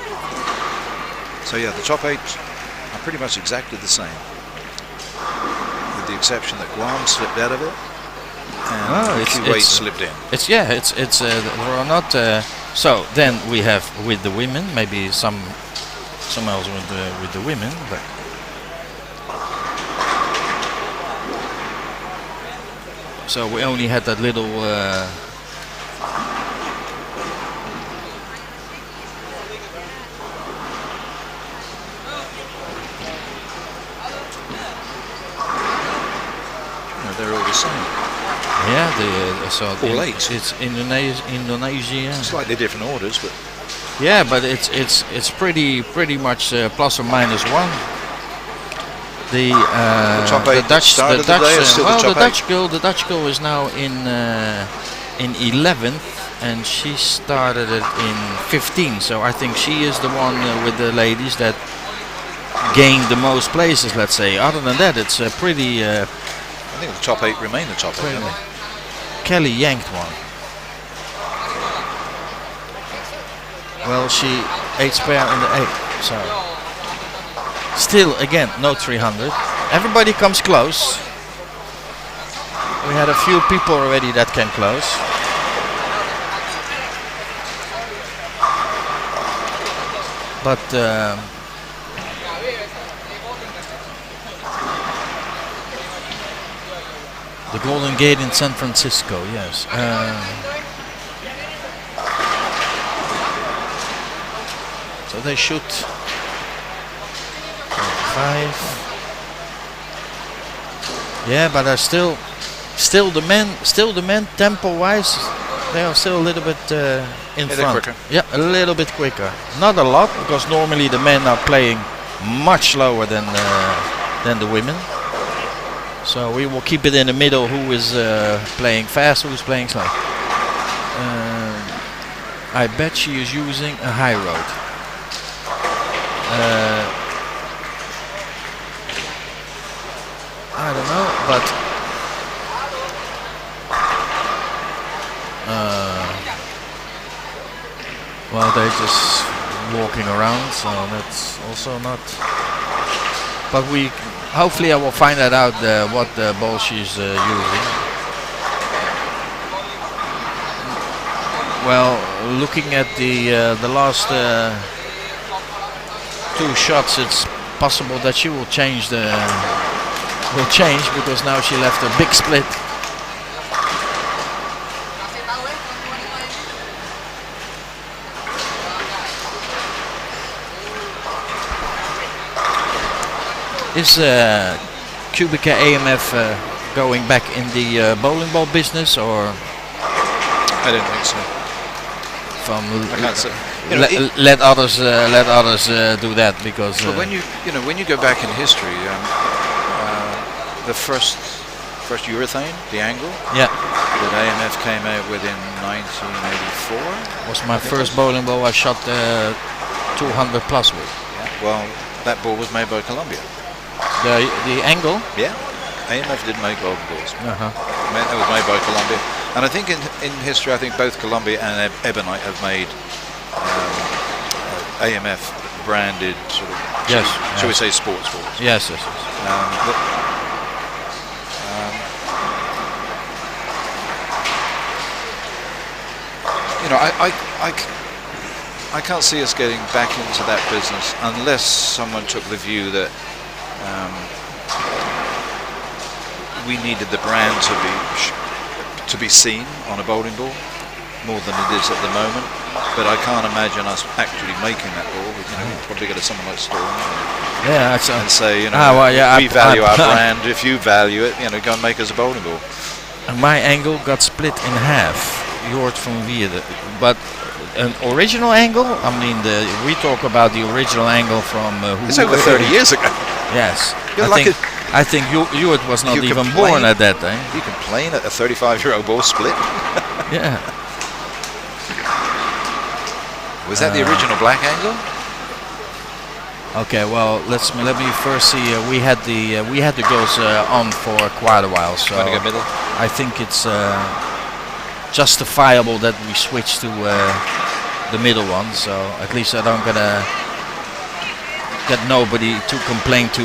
So yeah, the top 8 are pretty much exactly the same, with the exception that Guam slipped out of it. And Kuwait slipped in. It's there are not. So then we have with the women, maybe some else with the women, but so we only had that little. They're all the same. Yeah, so all 8. It's Indonesia. Slightly different orders, but yeah, but it's pretty much plus or minus 1. The top 8 the Dutch girl is now in 11th, and she started it in 15. So I think she is the one with the ladies that gained the most places. Let's say. Other than that, it's pretty think the top 8 remain the top 8. don't they? Kelly yanked one. Well, she 8 spare in the 8, so still again no 300. Everybody comes close. We had a few people already that came close. But the Golden Gate in San Francisco, yes. So they shoot 5. Yeah, but are still the men tempo-wise, they are still a little bit in front. Quicker. Yeah, a little bit quicker. Not a lot, because normally the men are playing much slower than the women. So we will keep it in the middle. Who is playing fast? Who is playing slow? I bet she is using a high road. I don't know, but well, they're just walking around, so that's also not. But hopefully I will find that out what ball she's using. Well, looking at the last 2 shots, it's possible that she will change because now she left a big split. Is QubicaAMF going back in the bowling ball business, or? I don't think so. I can't say. Let others do that, because. But when you go back in history, the first urethane, the angle, yeah, that AMF came out with in 1984 was my first bowling ball I shot 200 plus with. Yeah. Well, that ball was made by Columbia. The angle? Yeah, AMF did make bowling balls. Uh-huh. That was made by Columbia, and I think in history, I think both Columbia and Ebonite have made AMF branded sort of, shall we say, sports balls. Yes. I can't see us getting back into that business unless someone took the view that we needed the brand to be seen on a bowling ball more than it is at the moment. But I can't imagine us actually making that ball. We'd probably go to someone like Storm and say, we value our brand. If you value it, go and make us a bowling ball. My angle got split in half. Yours from Vier, but an original angle. I mean, we talk about the original angle from. It's over 30 years ago. Yes, I think you was not even born at that time. You complain at a 35-year-old ball split. Yeah. Was that the original black angle? Okay, well let me first see. We had the girls on for quite a while, so go middle? I think it's justifiable that we switch to the middle one. So at least I don't gonna get nobody to complain to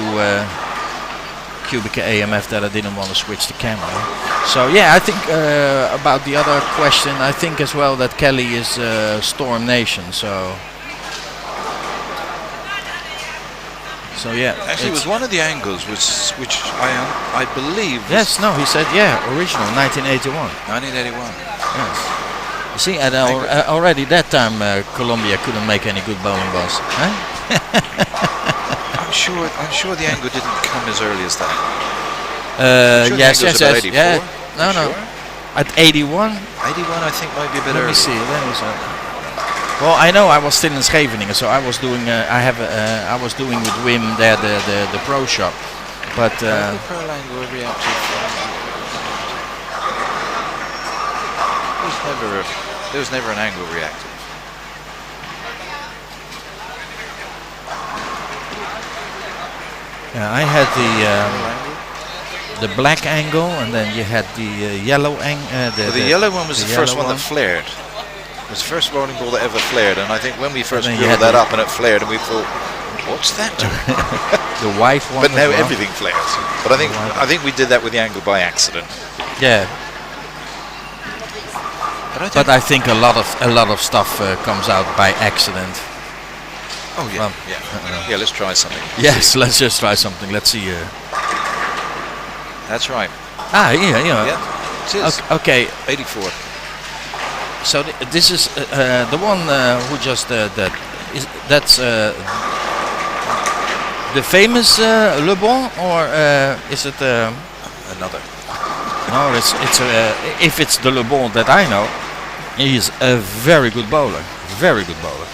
QubicaAMF that I didn't want to switch the camera. So yeah, I think about the other question, I think as well that Kelly is Storm Nation. So yeah. Actually, it was one of the angles which I believe. Yes, no, he said original 1981. 1981. Yes. You see, already that time Columbia couldn't make any good bowling balls. Huh? I'm sure the angle didn't come as early as that. Yes. Yeah. No. Sure? At 81. 81, I think might be a bit Let early. me see. Well, I know I was still in Scheveningen, so I was doing. I was doing with Wim there the pro shop, but. The pearl angle reactive. There was never an angle reactive. Yeah, I had the. the black angle, and then you had the yellow angle. The yellow one was the first yellow one that flared. It was the first bowling ball that ever flared, and I think when we first then you drilled had that the- up and it flared, and we thought, what's that doing? The white one. But now as well. everything flares. But I think we did that with the angle by accident. Yeah, But but I think a lot of stuff comes out by accident. oh yeah, well, yeah. Let's try something. Yes, let's just try something. Let's see. That's right. Yeah. Yeah, it is. Okay. 84. So this is the one who just that's the famous Le Bon, or is it? Another. No, it's if it's the Le Bon that I know, he's a very good bowler. Very good bowler.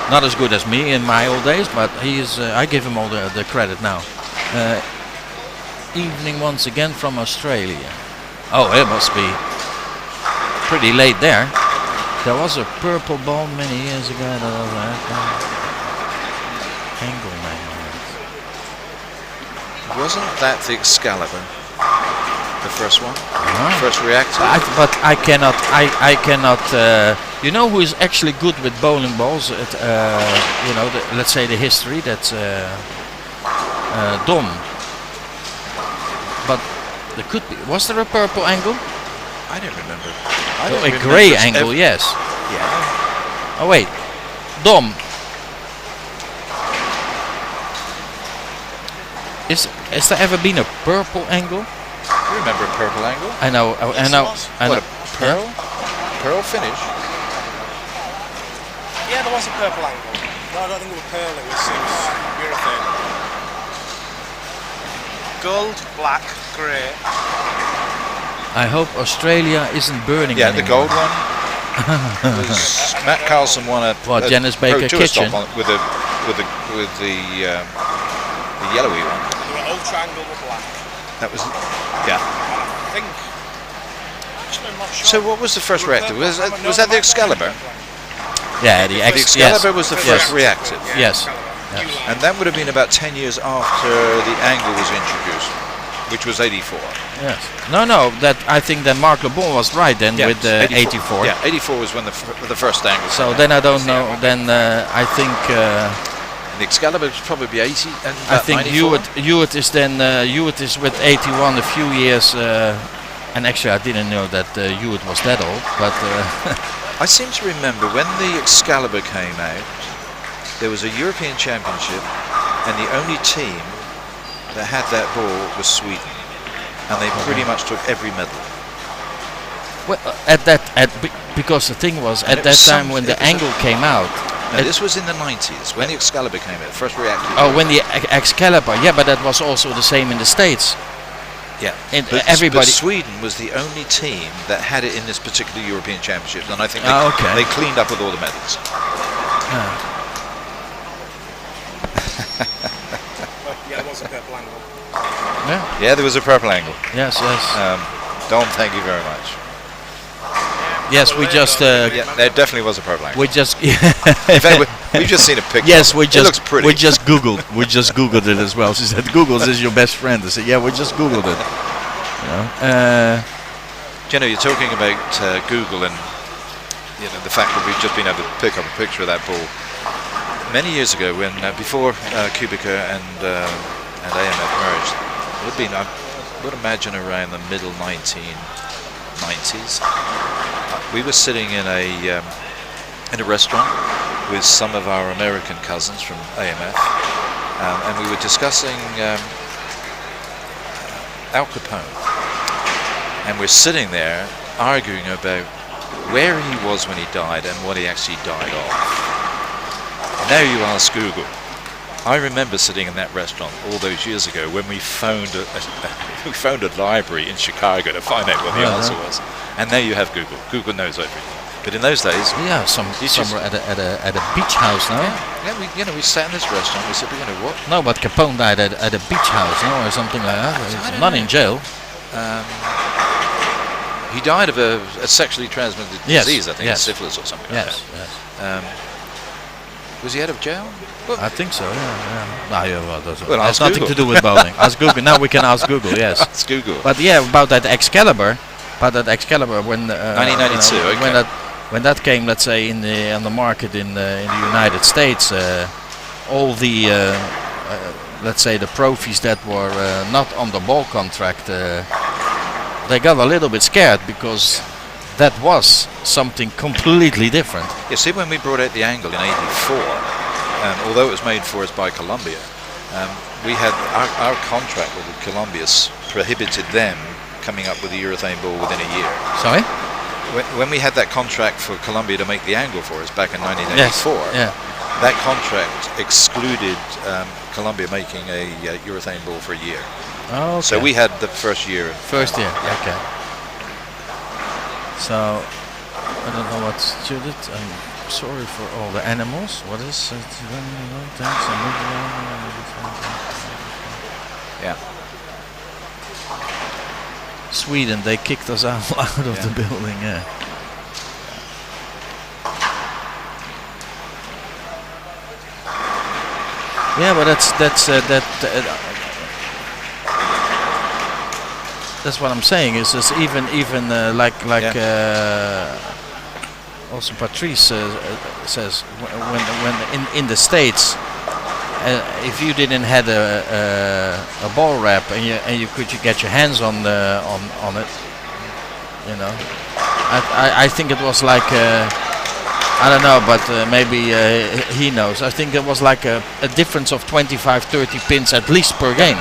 Not as good as me in my old days, but he's. I give him all the credit now. Evening once again from Australia. Oh, it must be pretty late there. There was a purple ball many years ago. That was angle name. Wasn't that the Excalibur? The first one? Uh-huh. First reactor? But I cannot. I cannot. You know who is actually good with bowling balls? You know, let's say the history. That's Dom. But there could be. Was there a purple angle? I don't remember. A grey angle, yes. Yeah. Oh wait, Dom. Has there ever been a purple angle? You remember a purple angle? I know. I know. I What, know. a pearl? Pearl finish? Yeah, there was a purple angle. No, I don't think it was pearl, it was urethane. Gold, black, grey. I hope Australia isn't burning. Yeah, the anymore. gold one. Was Matt Carlson won a What, Janice Baker Pro Tour Kitchen? stop on it with the yellowy one. They were all triangle with black. That was yeah. I think. Actually, I'm not sure. So what was the first They were reactor? purple. Was that the Excalibur? Yeah, the The X. Excalibur was the Yes. first reactor, Yes. and that would have been about 10 years after the angle was introduced, which was 84. Yes. No. That I think that Mark Le Bon was right then with 84. Yeah, 84 was when the first angle. So came then out. I don't know. Then I think The Excalibur was probably 80. And I about think 94. Hewitt is then Hewitt is with 81 a few years. And actually, I didn't know that Hewitt was that old. But I seem to remember when the Excalibur came out, there was a European Championship, and the only team that had that ball was Sweden, and they pretty much took every medal. well, because the thing was And at it that was time some- when it the was a- angle came out. Now, this was in the 90s when the Excalibur came out, first reactor. Oh, when the Excalibur, yeah, but that was also the same in the States. Yeah, And but everybody. Sweden was the only team that had it in this particular European Championship, and I think Okay. they cleaned up with all the medals. Yeah, there was a purple angle. Yeah. Yeah, there was a purple angle. Yes. Dom, thank you very much. Yes, we just. Yeah, there definitely was a purple angle. We just. In fact, we've just seen a picture. Yes, of we it. just. It looks pretty. We just googled. We just googled it as well. She said, "Google's is your best friend." I said, "Yeah, we just googled it." You know. Do you know, you're talking about Google and the fact that we've just been able to pick up a picture of that ball. Many years ago, when before Qubica and AMF merged, it would have been, I would imagine, around the middle 1990s. We were sitting in a restaurant with some of our American cousins from AMF, and we were discussing Al Capone. And we're sitting there arguing about where he was when he died and what he actually died of. Now you ask Google. I remember sitting in that restaurant all those years ago when we phoned a library in Chicago to find out what the answer was. And now you have Google. Google knows everything. But in those days, Yeah, somewhere at a beach house, no? yeah, we sat in this restaurant. We said, what? No, but Capone died at a beach house, no, or something like that. don't Not know. in jail. He died of a sexually transmitted Yes, disease, I think, yes. syphilis or something Yes. like that. Was he out of jail? I think so. Yeah. No, yeah, well, that's Well, has ask nothing Google. to do with bowling. Ask Google. Now we can ask Google. Yes. It's Google. But yeah, about that Excalibur. When 1992, you know, okay. when that came, let's say on the market in the United States, all the let's say the profis that were not on the ball contract, they got a little bit scared because that was something completely different. You see, when we brought out the angle in '84, although it was made for us by Columbia, we had our contract with Columbia prohibited them coming up with a urethane ball within a year. Sorry? When we had that contract for Columbia to make the angle for us back in 1984, Yes. Yeah. that contract excluded Columbia making a urethane ball for a year. Oh, okay. So we had the first year. First year. Yeah. Okay. So I don't know what's Judith. I'm sorry for all the animals. What is it? Yeah. Sweden, they kicked us out of the building. Yeah. Yeah, but that's what I'm saying. Is even like also Patrice says when in the States, if you didn't had a ball wrap and you could get your hands on it, you know, I think it was like I don't know, but maybe he knows. I think it was like a difference of 25-30 pins at least per game.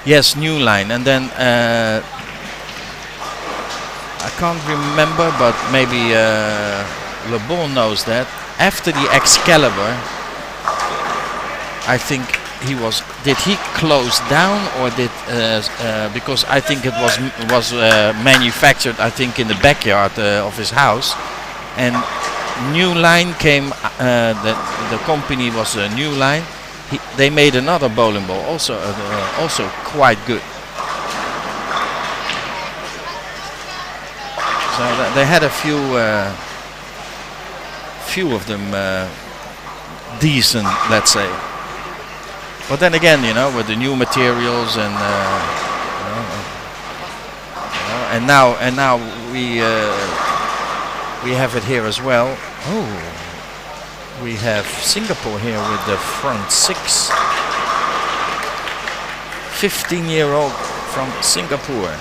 Yes, new line, and then I can't remember, but maybe Le Bon knows that. After the Excalibur, I think he was. Did he close down, or did because I think it was manufactured, I think, in the backyard of his house, and new line came. The company was a new line. They made another bowling ball, also quite good. So they had a few of them decent, let's say. But then again, you know, with the new materials and and now we have it here as well. Oh. We have Singapore here with the front six. 15-year-old from Singapore.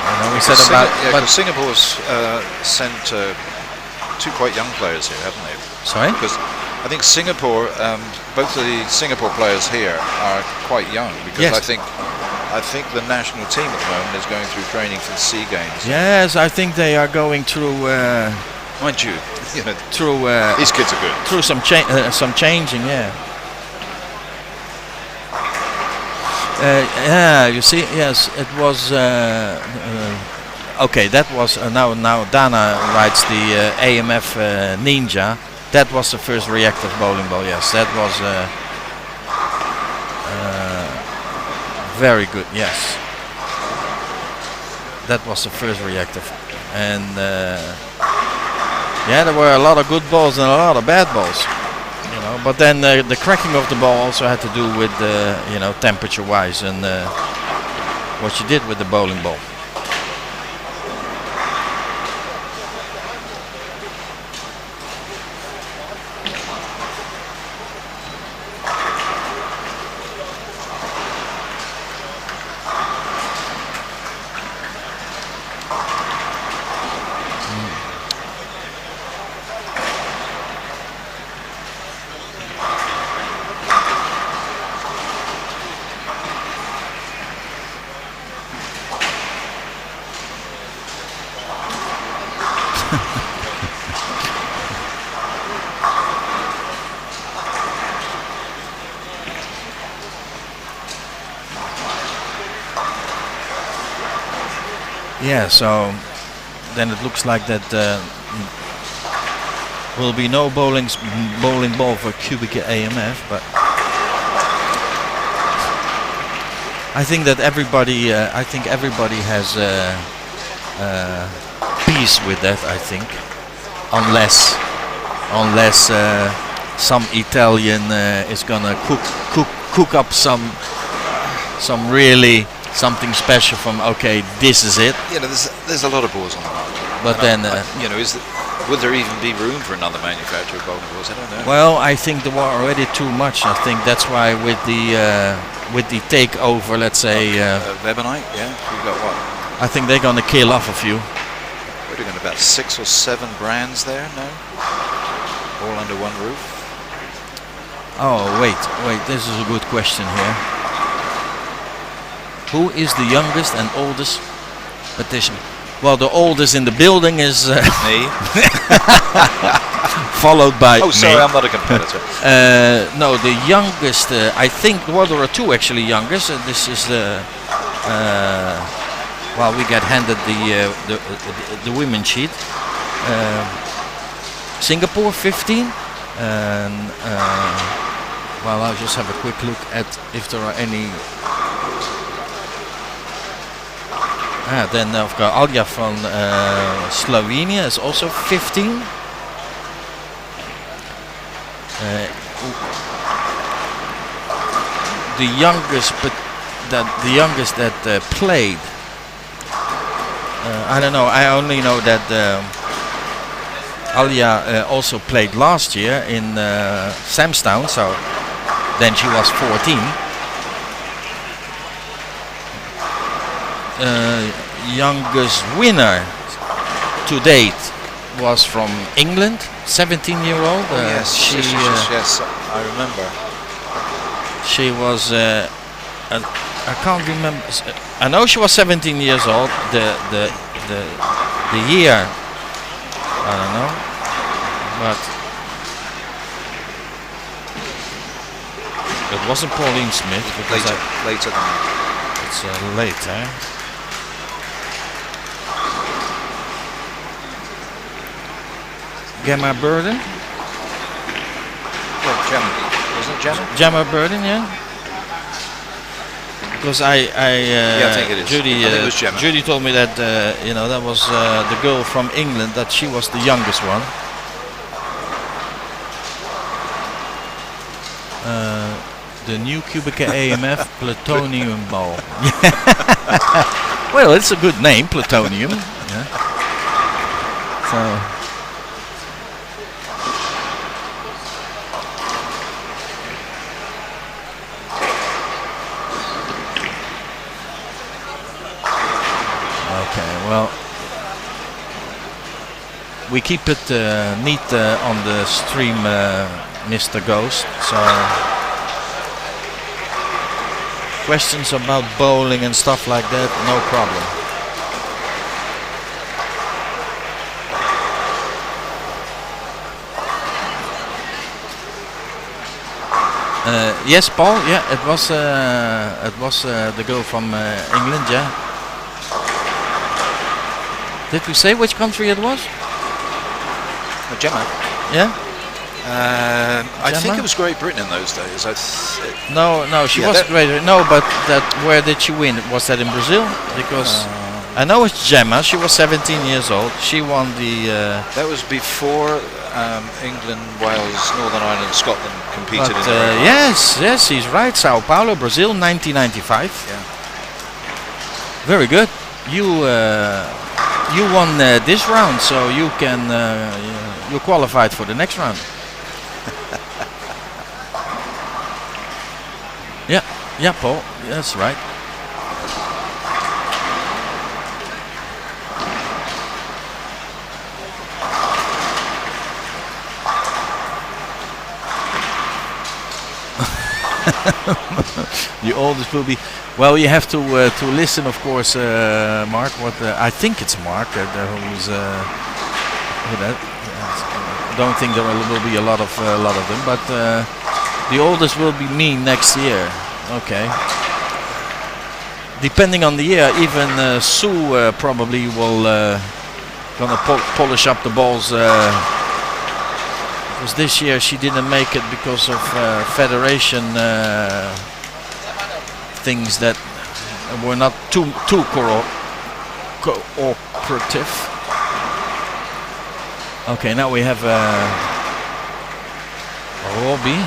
And we said about, because Singapore's sent two quite young players here, haven't they? Sorry? Because I think Singapore, both of the Singapore players here are quite young, because Yes. I think the national team at the moment is going through training for the SEA Games. Yes, I think they are going through. Mind you, through these kids are good. Through some changing, yeah. Yeah, you see, yes, it was. Okay, that was now Dana rides the AMF Ninja. That was the first reactive bowling ball. Yes, that was very good. Yes, that was the first reactive, and yeah, there were a lot of good balls and a lot of bad balls, you know. But then the cracking of the ball also had to do with you know, temperature-wise and what you did with the bowling ball. Yeah, so then it looks like that will be no bowling ball for QubicaAMF, but I think that everybody has peace with that. I think, unless some Italian is gonna cook up some really something special from. Okay, this is it. You know, there's a lot of balls on the market. But And then, you know, would there even be room for another manufacturer of bowling balls? I don't know. well, I think there were already too much. I think that's why with the takeover, let's say, Lebanite, yeah, we've got what? I think they're gonna kill off a few. We're doing about 6 or 7 brands there now, all under one roof. Oh, wait, this is a good question here. Who is the youngest and oldest petition? Well, the oldest in the building is Me? followed by Oh, sorry, me. I'm not a competitor. No, the youngest, I think, well, there are 2 actually youngest. This is the, well, we got handed the women's sheet. Singapore 15, and well, I'll just have a quick look at if there are any. Then I've got Alja from Slovenia is also 15. The youngest, but the youngest that played. I don't know. I only know that Alja also played last year in Samstown, so then she was 14. Youngest winner to date was from England, 17-year-old. Yes, yes, I remember. She was, I can't remember. I know she was 17 years old. The year, I don't know, but it wasn't Pauline Smith because Later than that. it's later. Gemma Burden. Well, Gemma. Wasn't it Gemma? Gemma Burden, yeah. Because I think it is. Judy, I think it was Gemma. Judy told me that you know, that was the girl from England, that she was the youngest one. The new QubicaAMF plutonium ball. Well, it's a good name, plutonium. Yeah. So. Well, we keep it neat on the stream, Mr. Ghost. So questions about bowling and stuff like that, no problem. Yes, Paul. Yeah, it was the girl from England. Yeah. Did we say which country it was? Gemma. Yeah. I think it was Great Britain in those days. No, she Yeah, was that- great. No, but where did she win? Was that in Brazil? Because I know it's Gemma. She was 17 years old. She won the. That was before England, Wales, Northern Ireland, Scotland competed But, in the yes, he's right. Sao Paulo, Brazil, 1995. Yeah. Very good. You won this round, so you can you qualified for the next round. Yeah, Paul. That's right. The oldest will be. Well, you have to listen, of course, Mark. What I think it's Mark who's who that. Don't think there will be a lot of them, but the oldest will be me next year. Okay. Depending on the year, even Sue probably will gonna polish up the balls. Because this year she didn't make it because of federation things that were not too cooperative. Okay, now we have Robbie.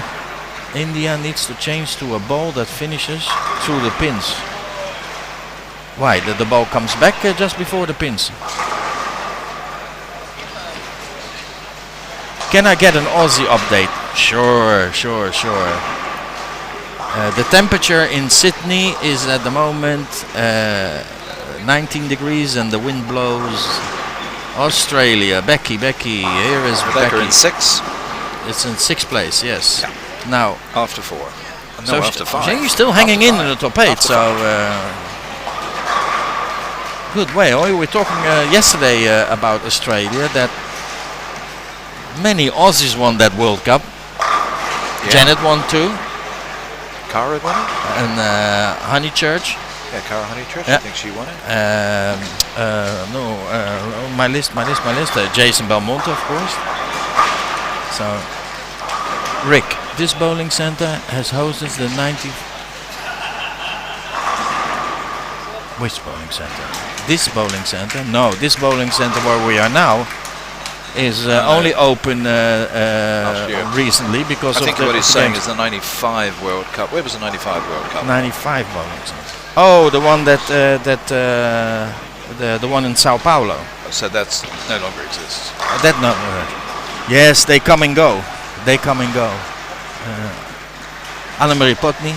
India needs to change to a ball that finishes through the pins. Why? The ball comes back just before the pins. Can I get an Aussie update? Sure. The temperature in Sydney is at the moment 19 degrees and the wind blows. Australia, Becky, here is Rebecca Becky. in 6. It's in 6th place, yes. Yeah. Now, After 4. No, so after 5. you're still hanging in the top 8, After so good way. We were talking yesterday about Australia, that many Aussies won that World Cup. Yeah. Janet won 2. Cara won it? And Honeychurch. Yeah, Cara Honeychurch, Yeah. I think she won it. My list. Jason Belmonte, of course. So, Rick, this bowling center has hosted the 90th. Which bowling center? This bowling center? No, this bowling center where we are now is only open recently because I of think the what he's of the saying games. is the 95 World Cup. Where was the 95 World Cup? 95 bowling center. Oh, the one the one in Sao Paulo. So that's no longer exists. That no. Yes, they come and go. Annemarie Potney.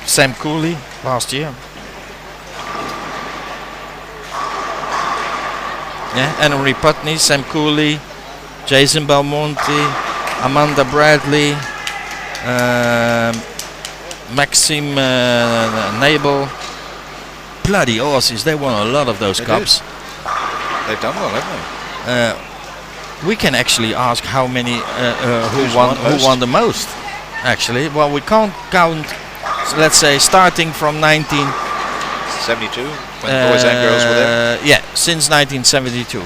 Sam Cooley last year. Yeah, Annemarie Potney, Sam Cooley, Jason Belmonte, Amanda Bradley, Maxime Nabel. Bloody Aussies, they won a lot of those cups. They've done well, haven't We can actually ask how many Who's who won won the most. Actually, well, we can't count. Let's say starting from 19. they? 72, when boys and girls were there. Yeah, since 1972.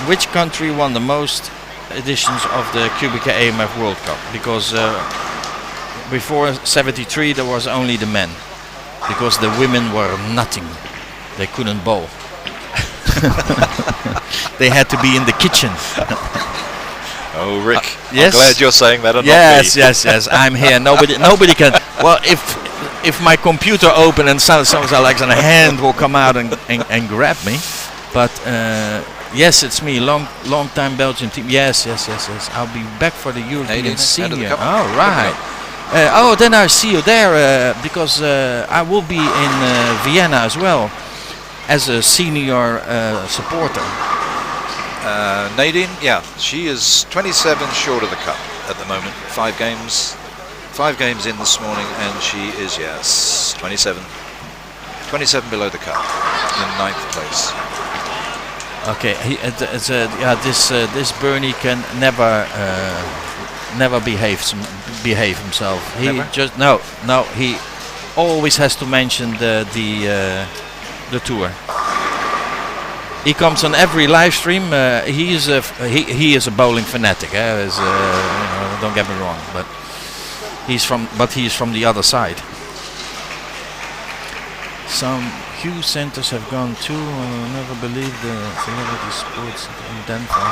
Which country won the most editions of the QubicaAMF World Cup? Because before 73 there was only the men. Because the women were nothing. They couldn't bowl. They had to be in the kitchen. Oh, Rick, yes. I'm glad you're saying that and Yes, not me. yes. I'm here. Nobody can. Well, if my computer open and sounds like a hand will come out and grab me, but yes, it's me. Long time Belgian team. Yes. I'll be back for the European End of the Senior. cup. Oh right. Then I see you there because I will be in Vienna as well as a senior supporter. Nadine, yeah, she is 27 short of the cup at the moment. 5 games in this morning, and she is 27 below the cup in 9th place. Okay, this Bernie can never behave himself. He Never? just no. He always has to mention the tour. He comes on every live stream. He is a bowling fanatic. Don't get me wrong, but he's from the other side. Some huge centers have gone too. Never believed the celebrity sports in Denver.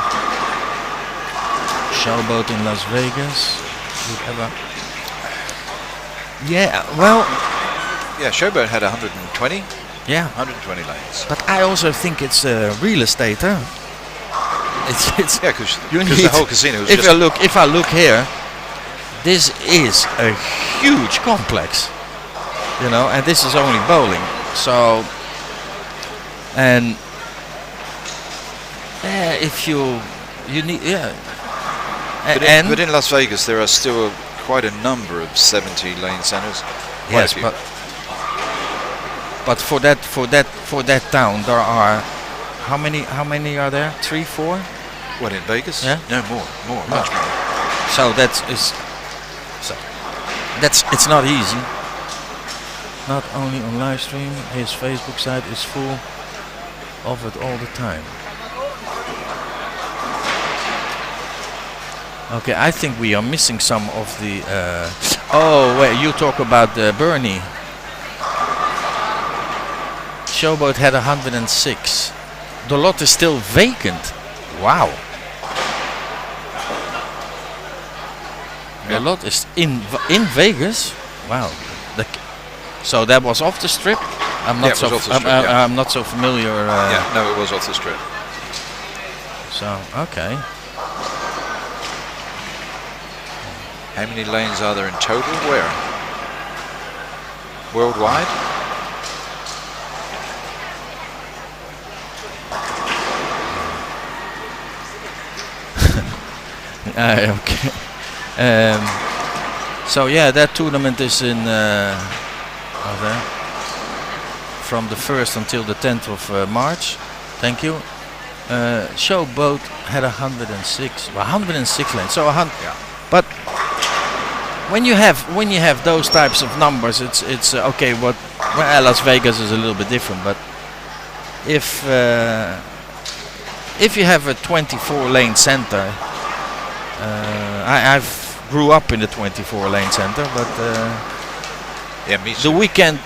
Showboat in Las Vegas. Whatever. Yeah, well. Yeah, Showboat had 120. Yeah, 120 lanes. but I also think it's real estate, huh? It's Yeah, because you the need- whole casino was if just... I look here, this is a huge complex, and this is only bowling. So, and if you need, But in Las Vegas, there are still quite a number of 70 lane centers. Quite a yes, few. but for that town there are how many are there? 3, 4? What, in Vegas? Yeah. No, more, much more. So it's not easy. Not only on live stream, his Facebook site is full of it all the time. Okay, I think we are missing some of the. Oh wait, you talk about Bernie. Showboat had 106. The lot is still vacant. Wow. The lot is in Vegas. Wow. So that was off the strip. I'm not so. I'm not so familiar. Yeah, no, it was off the strip. So okay. How many lanes are there in total? Where? Worldwide? Okay. So yeah, that tournament is in from the 1st until the 10th of March. Thank you. Showboat had 106. Well, 106 lanes. So 100. Yeah. But when you have those types of numbers, it's okay. Well, Las Vegas is a little bit different, but if you have a 24-lane center, I've grew up in the 24-lane center, but yeah, me too.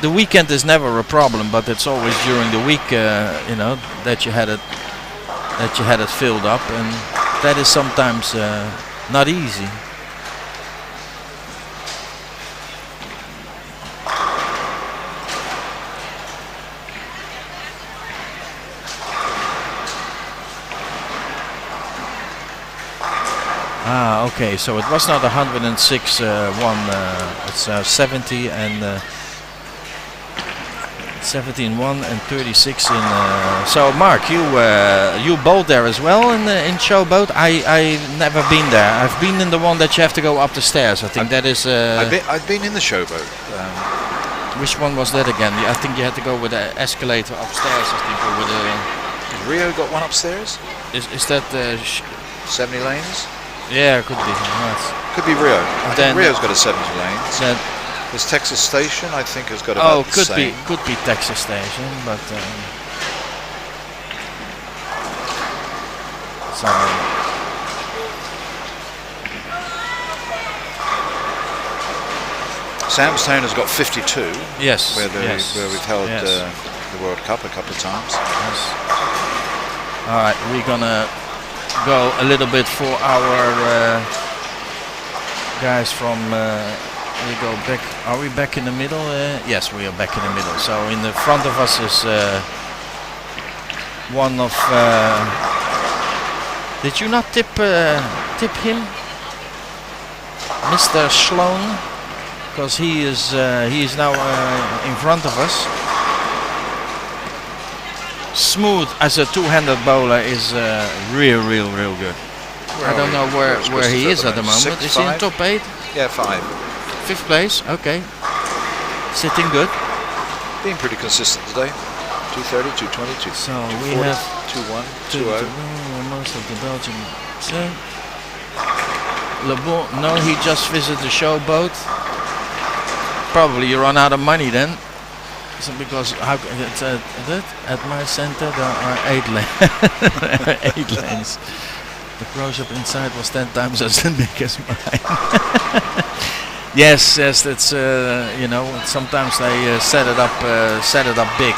the weekend is never a problem, but it's always during the week, that you had it filled up, and that is sometimes not easy. Ah, okay. So it was not 106 it's 70 and 17 1 and 36 in. So Mark, you bowled there as well in Showboat. I've never been there. I've been in the one that you have to go up the stairs. I think that is. I've been in the Showboat. Which one was that again? I think you had to go with the escalator upstairs. I think, or with the. Rio got one upstairs. Is that 70 lanes? Yeah, could be. Yes. Could be Rio. I think Rio's got a 70 lanes. Then there's Texas Station, I think, has got about the same. Could be Texas Station, but so Samstown has got 52. Yes. Where we've held the World Cup a couple of times. Yes. All right, we're gonna go a little bit for our guys from. We go back. Are we back in the middle? Yes, we are back in the middle. So in the front of us is one of. Did you not tip him, Mr. Sloan? Because he is now in front of us. Smooth as a two-handed bowler is real good. Well, I don't know where he is at the moment. 6, is he in top 8? Yeah, 5. 5th place, okay. Sitting good. Being pretty consistent today. 230, 220, 240. So we have 2-1, 2-0. Most of the Belgian. So Le Bon, no, he just visited the Showboat. Probably you run out of money then. So because at my center there are 8 lanes. 8 lanes. The pro shop inside was 10 times as big as mine. Yes, that's sometimes they set it up big.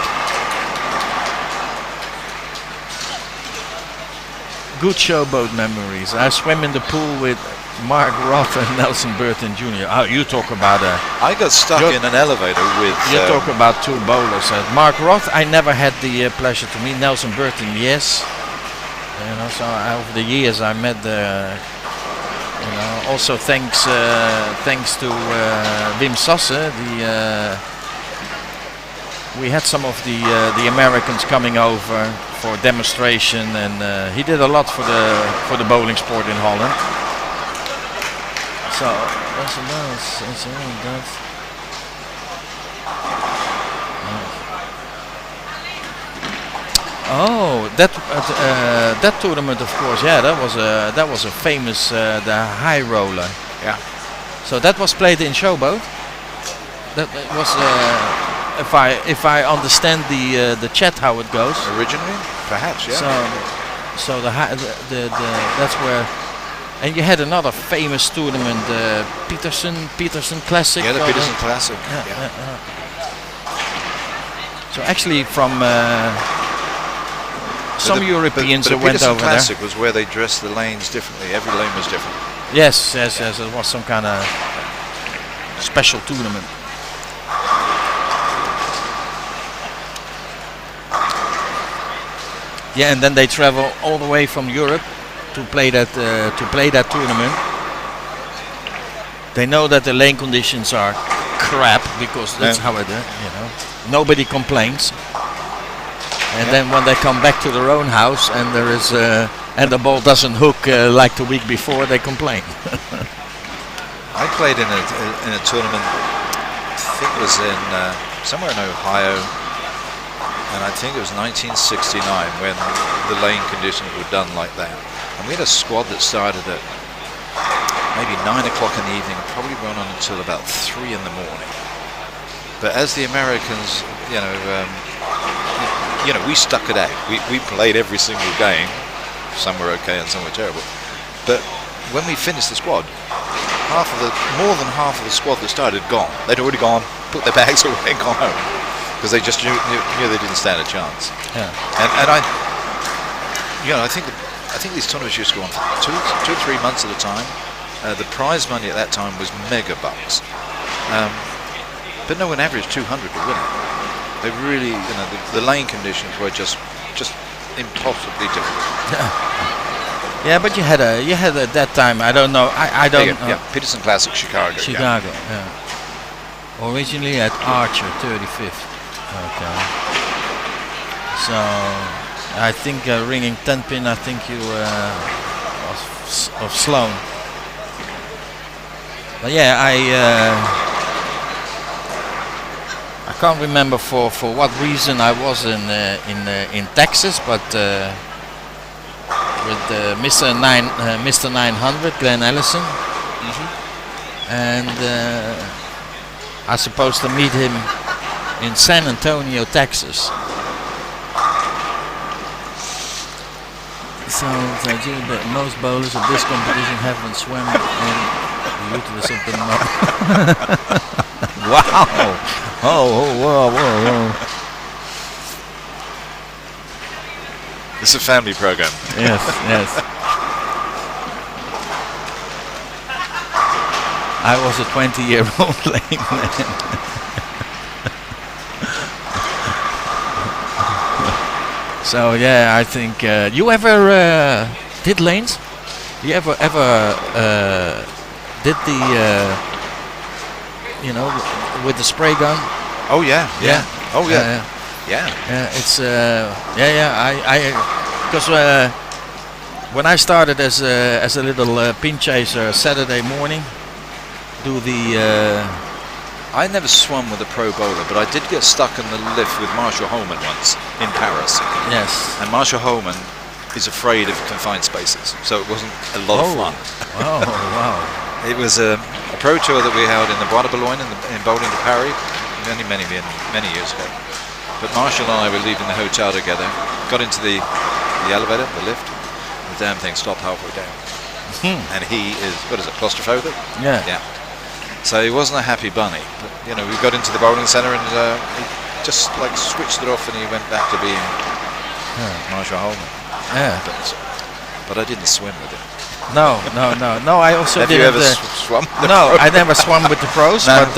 Good Showboat memories. I swam in the pool with Mark Roth and Nelson Burton Jr. Oh, you talk about I got stuck in an elevator with. You talk about 2 bowlers. Mark Roth, I never had the pleasure to meet. Nelson Burton, yes. So over the years I met also thanks to Wim Sasse, we had some of the Americans coming over for demonstration, and he did a lot for the bowling sport in Holland. So that tournament, of course, yeah, that was a famous the high roller. Yeah. So that was played in Showboat. That was if I understand the chat how it goes. Originally, perhaps, yeah. So that's where And you had another famous tournament, Peterson Classic. Yeah, the Peterson Classic. Yeah. So actually from some Europeans but who went Peterson over there. Classic was where they dressed the lanes differently. Every lane was different. Yes, it was some kind of special tournament. Yeah, and then they travel all the way from Europe to play that tournament. They know that the lane conditions are crap because that's how it is. Nobody complains. And then when they come back to their own house and there is and the ball doesn't hook like the week before, they complain. I played in a tournament. I think it was in somewhere in Ohio, and I think it was 1969 when the lane conditions were done like that. And we had a squad that started at maybe 9 o'clock in the evening and probably went on until about 3 in the morning. But as the Americans, we stuck it out. We played every single game. Some were okay and some were terrible. But when we finished the squad, more than half of the squad that started gone. They'd already gone, put their bags away and gone home because they just knew they didn't stand a chance. Yeah. And I think these tournaments used to go on for 2 or 3 months at a time. The prize money at that time was mega bucks, but no one averaged 200 to win it. They really, the lane conditions were just impossibly difficult. Yeah, but you had at that time. I don't know. I don't know. Yeah, Peterson Classic, Chicago. Chicago. Yeah. Originally at Archer, 35th. Okay. So I think ringing 10 pin. I think you of Sloan. But yeah, I can't remember for what reason I was in Texas, but with Mr. 900, Glenn Ellison, and I was supposed to meet him in San Antonio, Texas. So most bowlers of this competition haven't swam in the uterus of the mother. Wow! Whoa! It's a family program. Yes. I was a 20-year-old lame man. So yeah, I think you ever did lanes? You ever did the with the spray gun? Oh yeah. Oh yeah. Yeah, it's I because when I started as a little pin chaser Saturday morning, do the I never swum with a pro bowler, but I did get stuck in the lift with Marshall Holman once in Paris. Yes. And Marshall Holman is afraid of confined spaces, so it wasn't a lot of fun. Oh wow! It was a pro tour that we held in the Bois de Boulogne in Bowling de Paris many years ago. But Marshall and I were leaving the hotel together, got into the elevator, the lift, the damn thing stopped halfway down. And he is, claustrophobic? Yeah. So he wasn't a happy bunny. But, we got into the bowling centre and he just switched it off and he went back to being Marshall Holman. Yeah. But I didn't swim with him. No. I also Have didn't. You ever swum? I never swum with the pros, but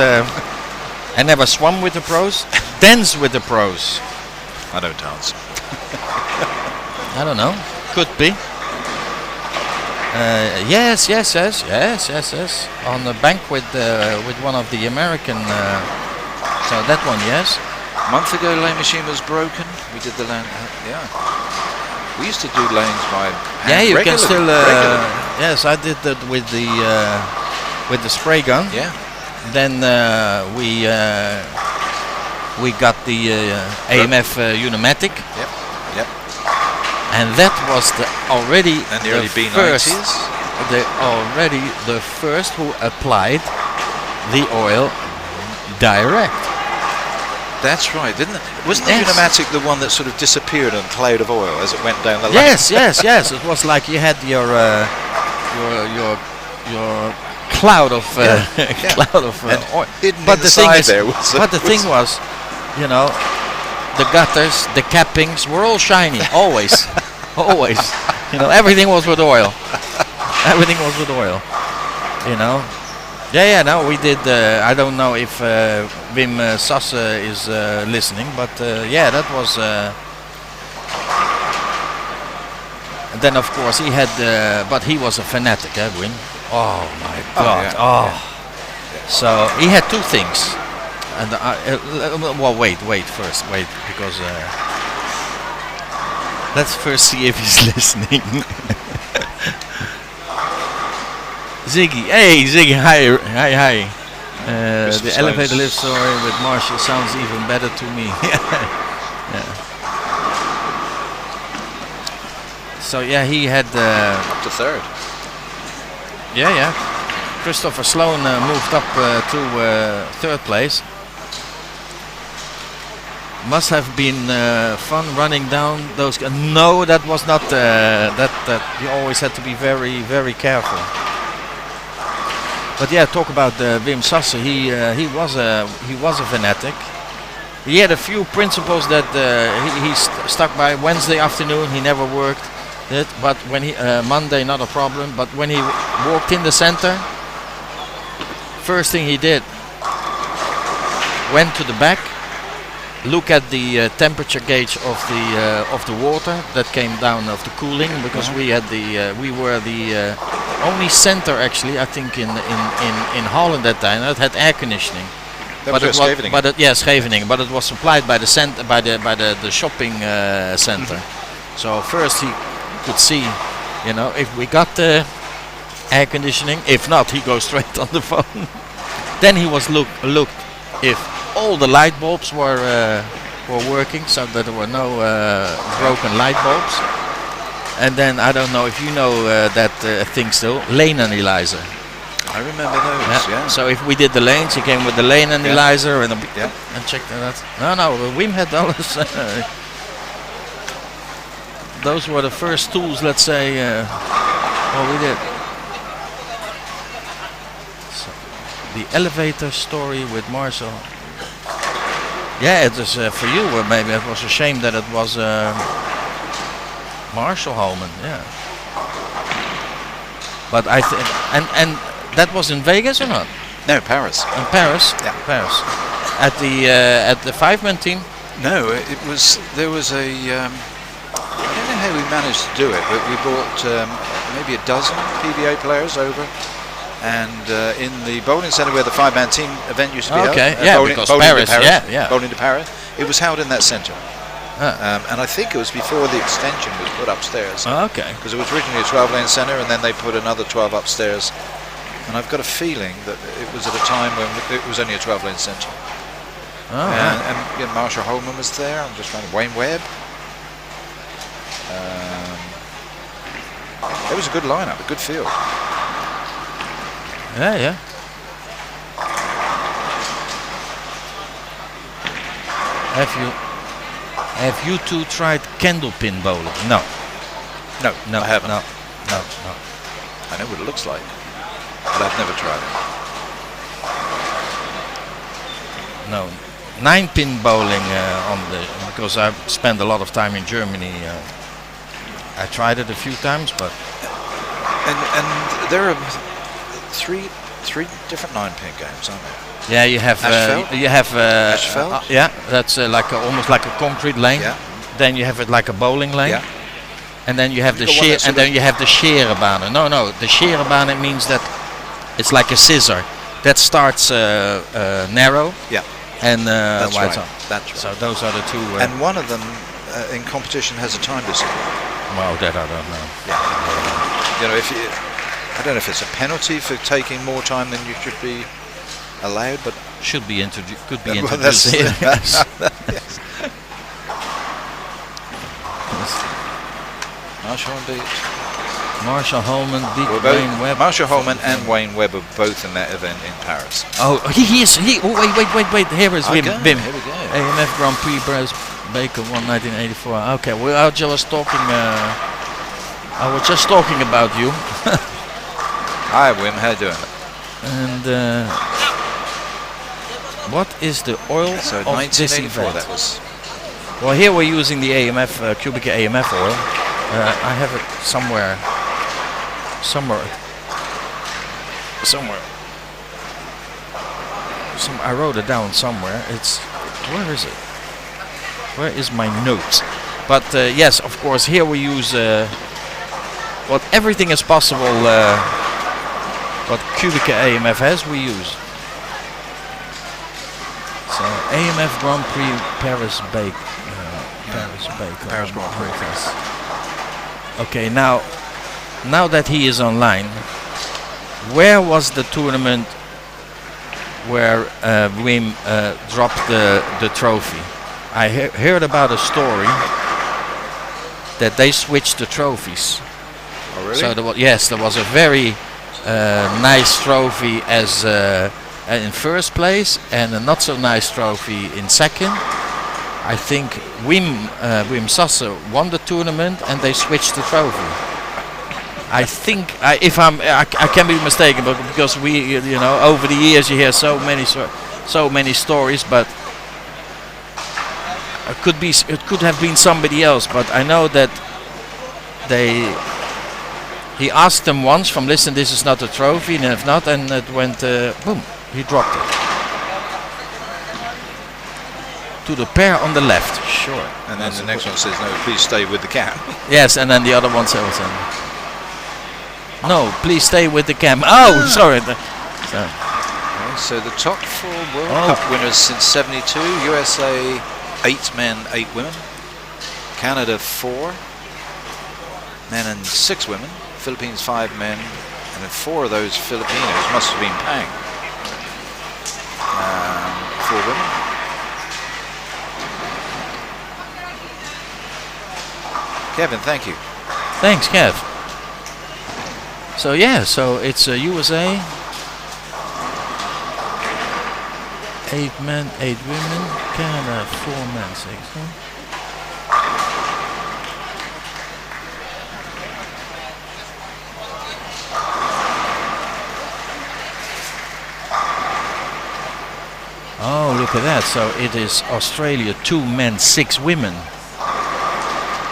I never swum with the pros. Dance with the pros. I don't dance. I don't know. Could be. Yes. On the bank with one of the American. So that one, yes. A month ago, lane machine was broken. We did the lane. We used to do lanes by hand. Yeah, you regularly, can still. regularly. Yes, I did that with the spray gun. Yeah. Then we got the AMF Unimatic. Yep. And that was already the early first. B90s. The first who applied the oil direct. That's right, didn't it? Wasn't the Unimatic the one that sort of disappeared in a cloud of oil as it went down the lane? Yes. It was like you had your your cloud of cloud of oil. Hidden But the thing inside is, there was but the thing was, you know, the gutters, the cappings were all shiny, always, always. You know, everything was with oil. Everything was with oil. You know. Yeah. No, we did. I don't know if Wim Sasse is listening, but yeah, that was. And then of course he had, but he was a fanatic, Wim. Oh my God! So he had two things, and well, wait first, because let's first see if he's listening. Ziggy, hey Ziggy, hi. The elevator lift story with Marshall sounds even better to me. Yeah. So yeah, he had up to third. Yeah. Christopher Sloan moved up to third place. Must have been fun running down those. No, that was not. That you always had to be very, very careful. But yeah, talk about Wim Sasse. He was a fanatic. He had a few principles that he stuck by. Wednesday afternoon he never worked it, but when he Monday not a problem. But when he walked in the center, first thing he did, went to the back, look at the temperature gauge of the water that came down of the cooling, because we were the only center actually, I think, in Holland that time that had air conditioning. That was Scheveningen. Scheveningen, but it was supplied by the the shopping center. So first he could see, you know, if we got the air conditioning. If not, he goes straight on the phone. Then he was look if all the light bulbs were working, so that there were no broken light bulbs. And then I don't know if you know that thing still, lane analyzer. I remember those. Yeah. So if we did the lanes, he came with the lane analyzer and checked that. No, Wim had those. Those were the first tools, let's say. We did. So, the elevator story with Marcel. Yeah, it was for you. Maybe it was a shame that it was Marshall Holman. Yeah. But I think and that was in Vegas or not? No, Paris. In Paris. Yeah, Paris. At the 5-man team. No, it was. There was a. I don't know how we managed to do it, but we brought maybe a dozen PBA players over, and in the bowling centre where the 5-man team event used to be held. Because Paris. Bowling to Paris. It was held in that centre. And I think it was before the extension was put upstairs. Because it was originally a 12-lane centre, and then they put another 12 upstairs. And I've got a feeling that it was at a time when it was only a 12-lane centre. And Marshall Holman was there. I'm just trying to. Wayne Webb. It was a good lineup, a good field. Yeah. Have you two tried candlepin bowling? No, I haven't. No. I know what it looks like, but I've never tried it. No, 9-pin bowling because I spent a lot of time in Germany. I tried it a few times, but and there are three different 9-pin games, aren't there? Yeah, you have Ashfeld? that's like almost like a concrete lane. Yeah. Then you have it like a bowling lane. Yeah. And then you have the sheer, and then you have the scherenbahnen. No, the scherenbahnen means that it's like a scissor that starts narrow. Yeah. And that's wide. Right. That's right. So those are the two. And one of them in competition has a time discipline. Well, that I don't know. Yeah. You know, I don't know if it's a penalty for taking more time than you should be allowed, but could be introduced here. Yes. Marshall Holman beat Wayne Webb. Marshall Holman and Wayne Webb are both in that event in Paris. Oh, he is. Wait. Here is Wim. Here we go. AMF Grand Prix Baker won 1984. Okay, I was just talking about you. Hi, Wim. How you doing? And what is the oil So of this 1984. event? That was. Well, here we're using the AMF QubicaAMF oil. I have it somewhere. I wrote it down somewhere. Where is it? Where is my notes? But yes, of course, here we use everything is possible. What QubicaAMF has, we use. So AMF Grand Prix Paris Bake. Paris Grand Prix. Okay, now that he is online, where was the tournament where Wim dropped the trophy? I heard about a story that they switched the trophies. Oh, really? So there was a very nice trophy as in first place and a not so nice trophy in second. I think Wim Sasse won the tournament and they switched the trophy. I think I can be mistaken, but because we over the years you hear so many stories, but it could have been somebody else. But I know that he asked them once from, listen, this is not a trophy, and if not, and it went boom, he dropped it to the pair on the left. Sure. And then the next one says, no, please stay with the cam. Yes, and then the other one says, no, please stay with the cam. Oh, sorry. So the top 4 World Cup winners since '72: USA 8 men, 8 women; Canada 4 men and 6 women; Philippines 5 men, and then 4 of those Filipinos must have been Pang. 4 women. Kevin, thank you. Thanks, Kev. So yeah, so it's USA, 8 men, 8 women, Canada 4 men, 6. Oh, look at that. So it is Australia 2 men, 6 women.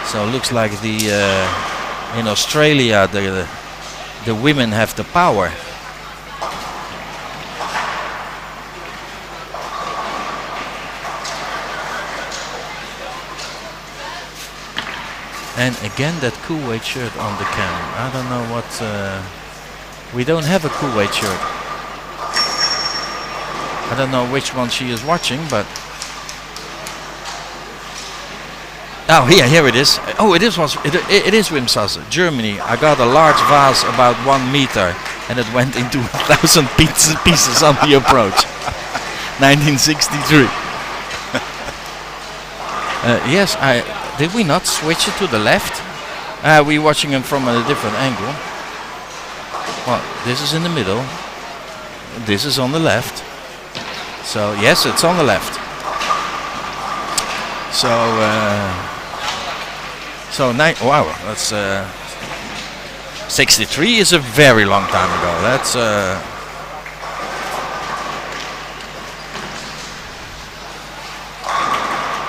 So it looks like in Australia the women have the power. And again that Kuwait shirt on the cam. I don't know what... we don't have a Kuwait shirt. I don't know which one she is watching, but... Oh, here it is. Oh, it is Wim Sasse, Germany. I got a large vase about 1 meter and it went into 1,000 pieces on the approach. 1963. Yes, did we not switch it to the left? We're watching him from a different angle. Well, this is in the middle. This is on the left. So yes, it's on the left. Wow, that's 63 is a very long time ago. That's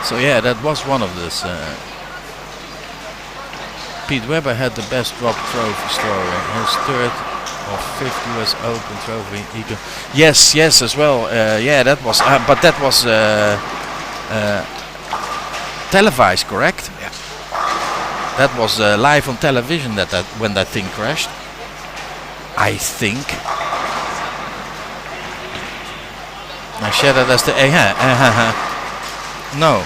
so yeah, that was one of this. Pete Webber had the best drop trophy story. His 3rd or 5th US Open trophy. Yes, as well. Yeah, that was. But that was televised, correct? Yeah. That was live on television when that thing crashed. I think. I shattered as the no,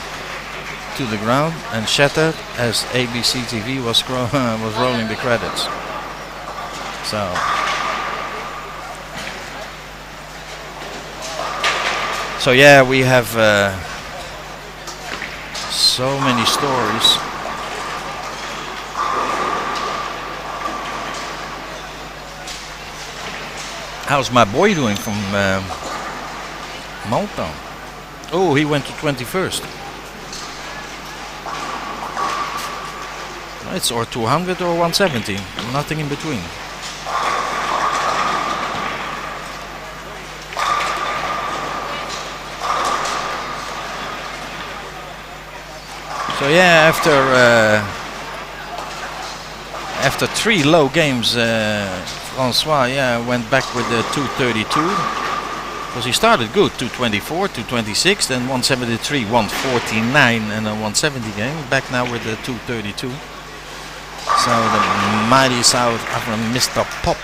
to the ground and shattered as ABC TV was rolling the credits. So yeah, we have so many stories. How's my boy doing from Malta? Oh, he went to 21st. It's or 200 or 170, nothing in between. So yeah, after 3 low games, Francois went back with the 232. Because he started good, 224, 226, then 173, 149, and a 170 game. Back now with the 232. So the mighty South African Mr. Pop.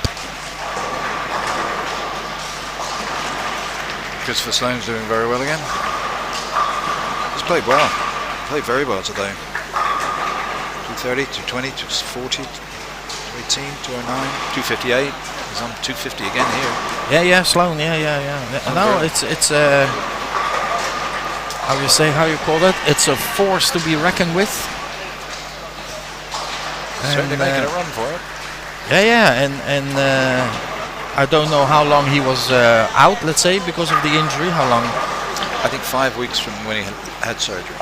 Christopher Sloane's doing very well again. He's played well. Played very well today. 230, 220, 240, 218, 209, 258. He's on 250 again here. Yeah, Sloan. Yeah. No, it's how you call that? It's a force to be reckoned with. Certainly making a run for it. Yeah, and I don't know how long he was out. Let's say because of the injury. How long? I think 5 weeks from when he had surgery.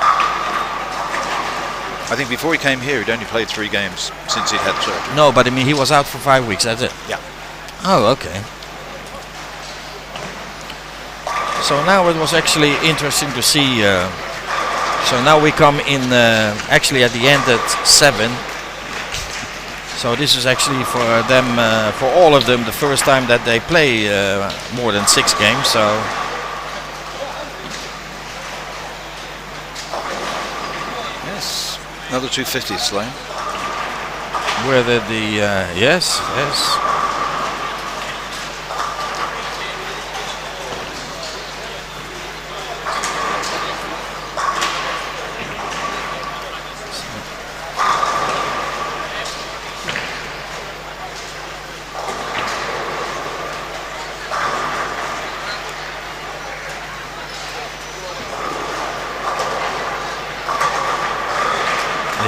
I think before he came here, he'd only played 3 games since he'd had surgery. No, but I mean he was out for 5 weeks. That's it. Yeah. Oh, okay. So now it was actually interesting to see. So now we come in actually at the end at 7. So this is actually for them, for all of them, the first time that they play more than 6 games. So yes, another 250 Sloane. where the yes.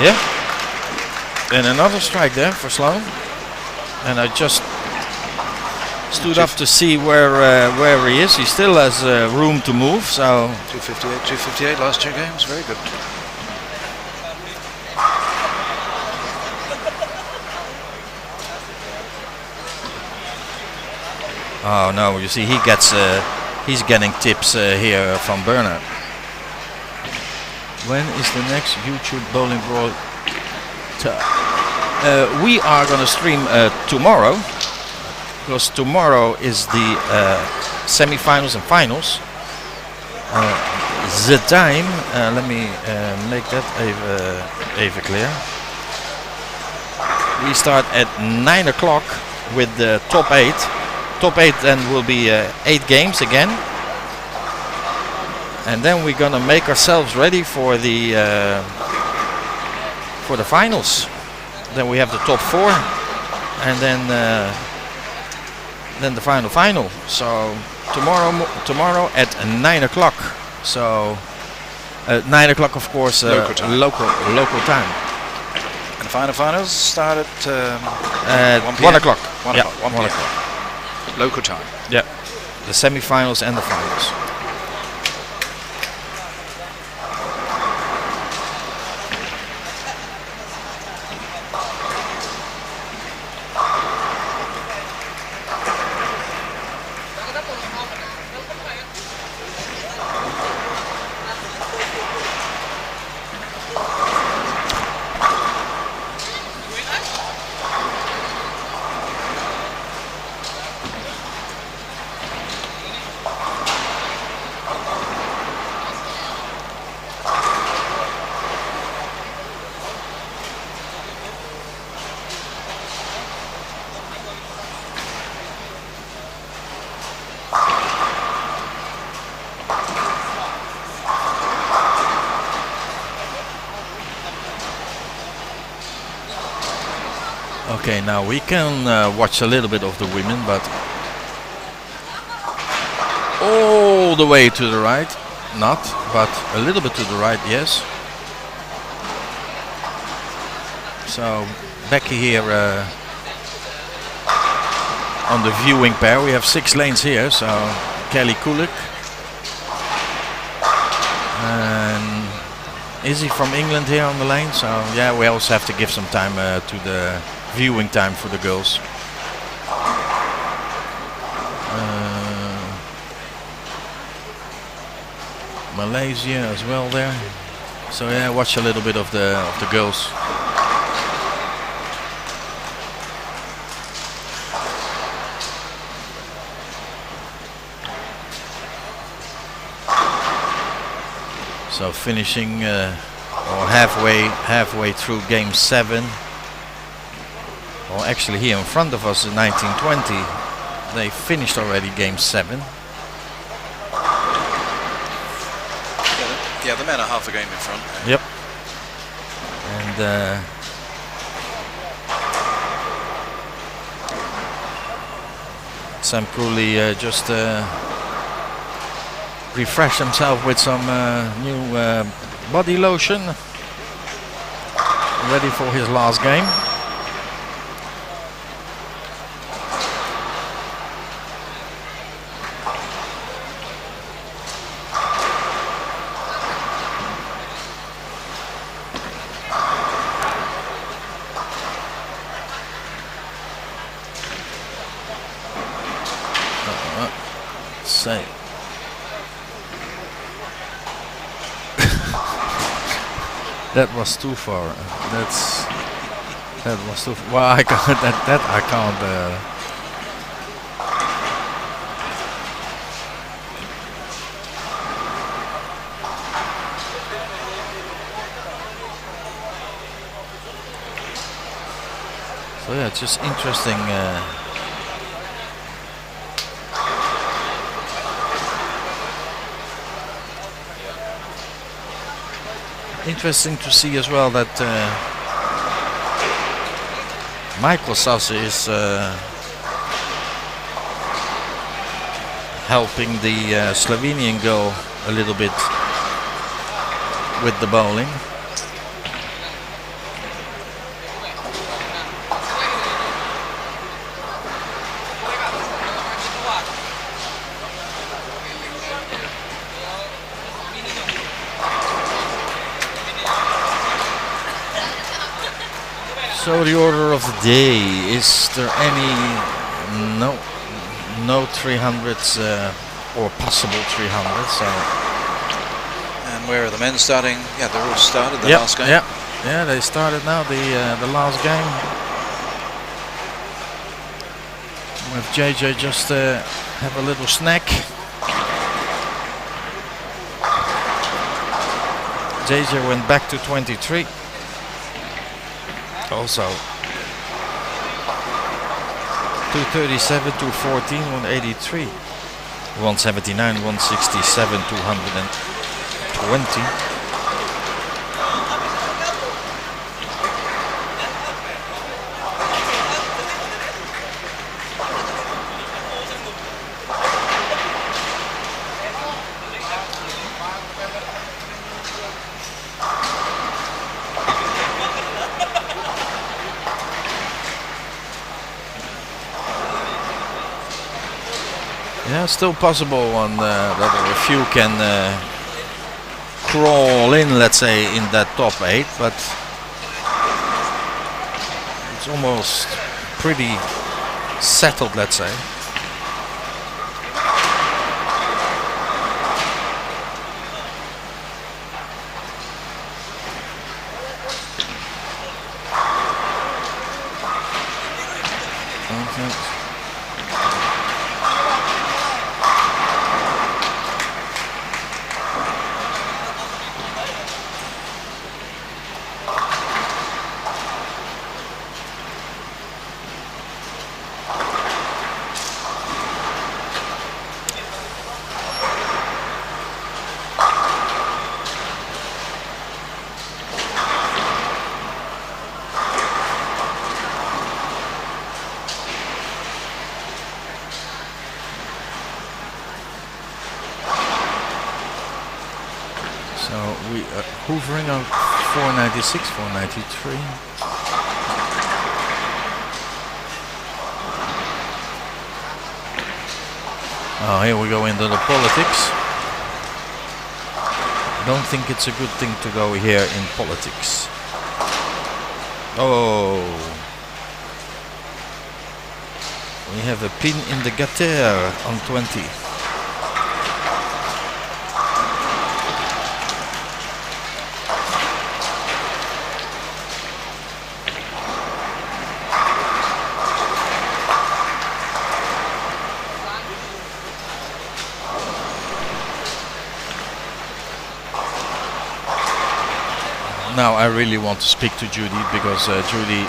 Yeah, and another strike there for Sloan, and I just stood up to see where he is. He still has room to move. So 258 last 2 games, very good. oh no, you see he gets he's getting tips here from Bernard. When is the next YouTube Bowling Brawl? We are going to stream tomorrow, because tomorrow is the semi-finals and finals. The time, let me make that even clear. We start at 9 o'clock with the top 8. Top 8 then will be 8 games again. And then we're gonna make ourselves ready for the finals. Then we have the top 4, and then the final. So tomorrow at 9 o'clock. So 9 o'clock, of course, local time. And the finals start at 1 o'clock. 1 Yeah, o'clock. 1 o'clock. Local time. Yeah, the semi-finals and the finals. Okay, now we can watch a little bit of the women, but all the way to the right, not, but a little bit to the right, yes. So back here on the viewing pair, we have 6 lanes here. So Kelly Kulik and Izzy from England here on the lane. So yeah, we also have to give some time to the viewing time for the girls. Malaysia as well there. So yeah, watch a little bit of the girls. So finishing or halfway through game 7. Well, actually here in front of us in 1920, they finished already game 7. Yeah, the men are half a game in front. Yep. And Sam Cooley just refreshed himself with some new body lotion, ready for his last game. Say. That was too far. That was too. Well, I can't. That I can't. So yeah, it's just interesting. Interesting to see as well that Michael Sasse is helping the Slovenian girl a little bit with the bowling. So the order of the day, is there any no 300s or possible 300s? So And where are the men starting? Yeah, they're all started the yep, last game. Yeah, they started now the last game. With JJ just have a little snack. JJ went back to 23. Also 237, 214, 183, 179, 167, 220. Yeah, still possible on that a few can crawl in, let's say, in that top 8, but it's almost pretty settled, let's say. So we are hovering on 496, 493. Oh, here we go into the politics. Don't think it's a good thing to go here in politics. Oh. We have a pin in the gutter on 20. now I really want to speak to Judy because Judy.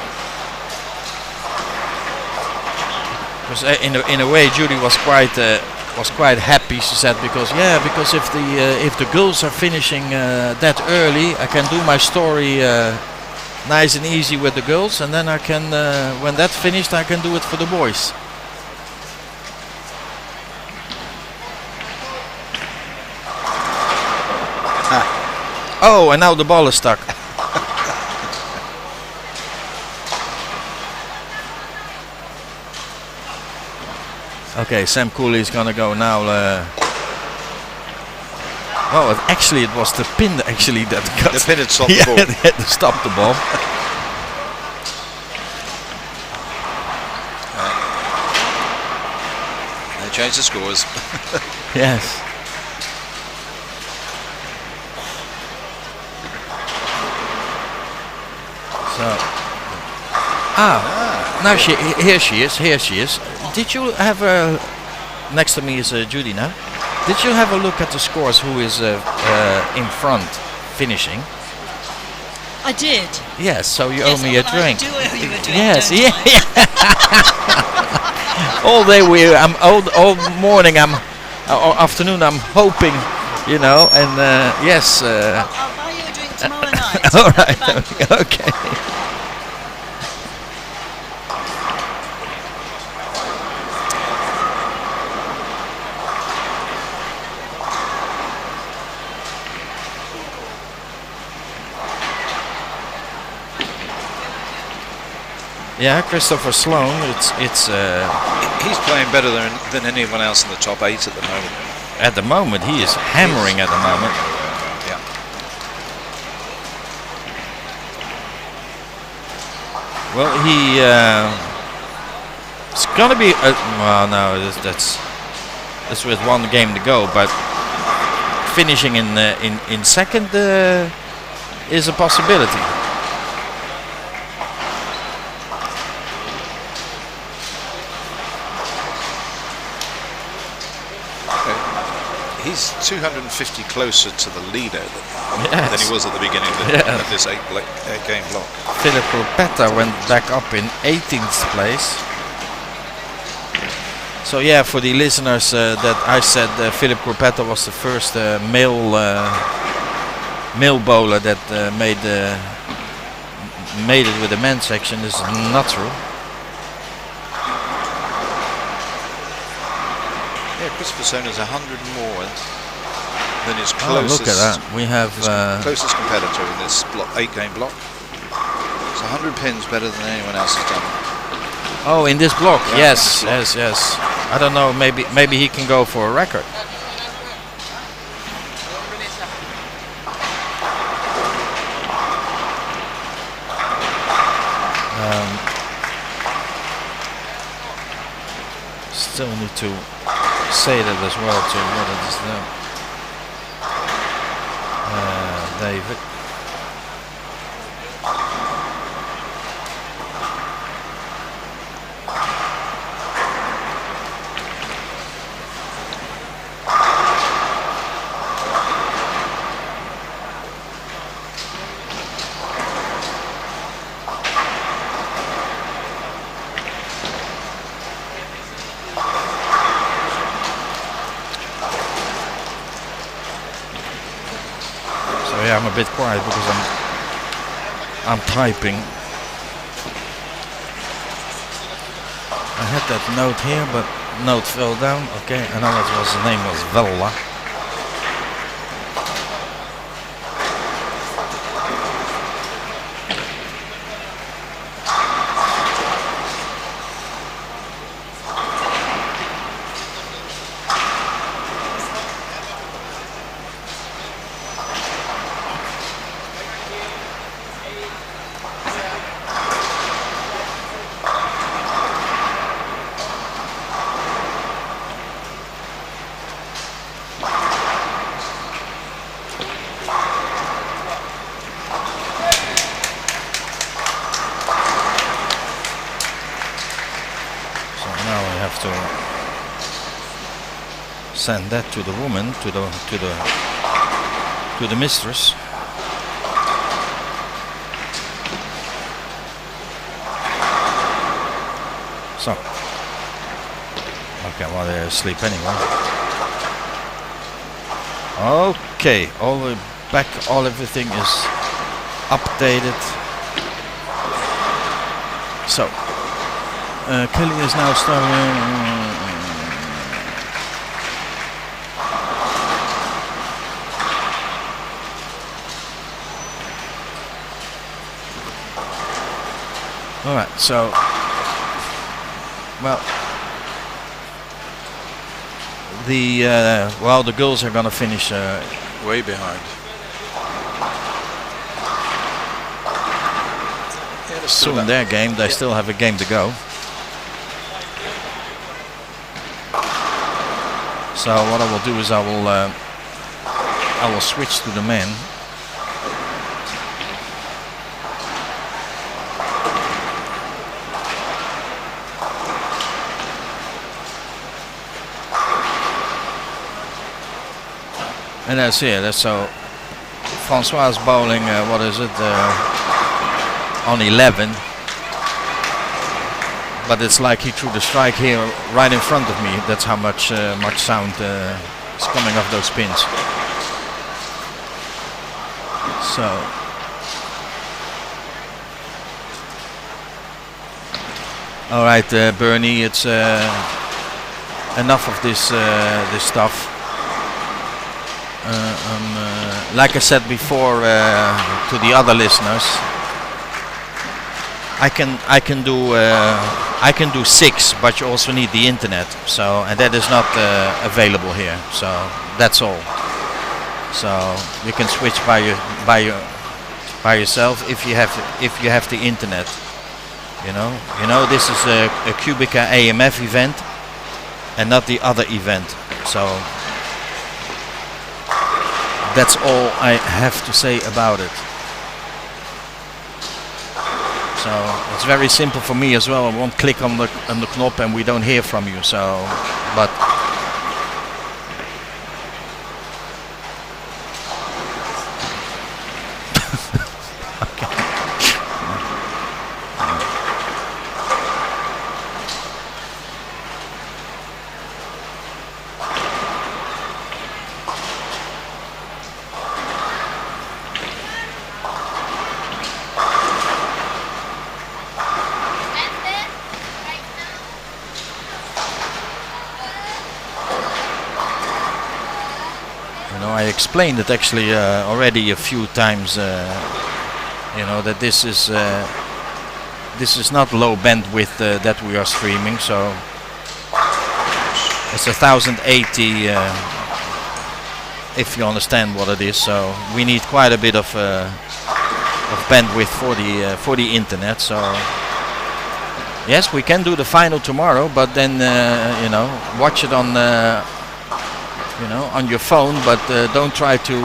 Because in a way Judy was quite happy. She said because if the girls are finishing that early, I can do my story nice and easy with the girls, and then I can when that's finished I can do it for the boys. Oh, and now the ball is stuck. Okay, Sam Cooley is gonna go now. Well, actually, it was the pin actually that got. The pin had stopped the ball. It had to stop the ball. They changed the scores. Yes. So. Now here she is. Did you have next to me is Judy now? Did you have a look at the scores? Who is in front finishing? I did. Yes. So you owe me a drink. I do owe you a drink. Yes. don't Yeah. I? All day all morning afternoon I'm hoping, and yes. I'll buy you a drink tomorrow night. All at the right. banquet. Okay. Yeah, Christopher Sloan. It's. He's playing better than anyone else in the top 8 at the moment. At the moment, he is hammering at the moment. Yeah. Well, it's gonna be. Well, no, that's with one game to go, but finishing in second is a possibility. He's 250 closer to the leader than he was at the beginning of this eight-game block. Philip Rupetta went back up in 18th place. So yeah, for the listeners that I said Philip Rupetta was the first male bowler that made it with the men's section. This is not true. Yeah, Christopher Sloan is 100 more than his closest. Look at that. We have closest competitor in this 8-game block. It's 100 pins better than anyone else has done. Oh, in this block, Yeah, yes, in this block. yes. I don't know. Maybe he can go for a record. Still need to say that as well to what it is now. David. I'm a bit quiet because I'm typing. I had that note here, but note fell down. Okay, I know it was, the name was Vella. Send that to the woman, to the mistress. So. Okay, well they're asleep anyway. Okay, all the back, everything is updated. So, killing is now starting. All right, so, well, the girls are gonna finish Way behind. Yeah, there's still soon about- their game. They still have a game to go. So what I will do is I will switch to the men. And that's it. So Francois is bowling. What is it? On 11. But it's like he threw the strike here right in front of me. That's how much sound is coming off those pins. So. All right, Bernie. It's enough of this stuff. Like I said before to the other listeners, I can do 6, but you also need the internet. So, and that is not available here. So that's all. So you can switch by yourself if you have the internet. You know this is a QubicaAMF event and not the other event. So. That's all I have to say about it. So it's very simple for me as well. I won't click on the knob and we don't hear from you. So, but I explained it actually already a few times. That this is not low bandwidth that we are streaming. So it's 1080, if you understand what it is. So we need quite a bit of bandwidth for the internet. So yes, we can do the final tomorrow, but then watch it on. On your phone, but don't try to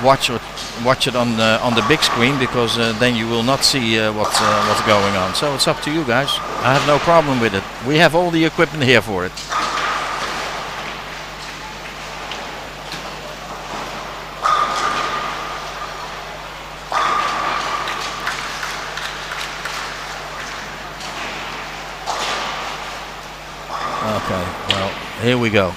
watch it on the big screen, because then you will not see what's going on. So it's up to you guys. I have no problem with it. We have all the equipment here for it. Okay, well, here we go.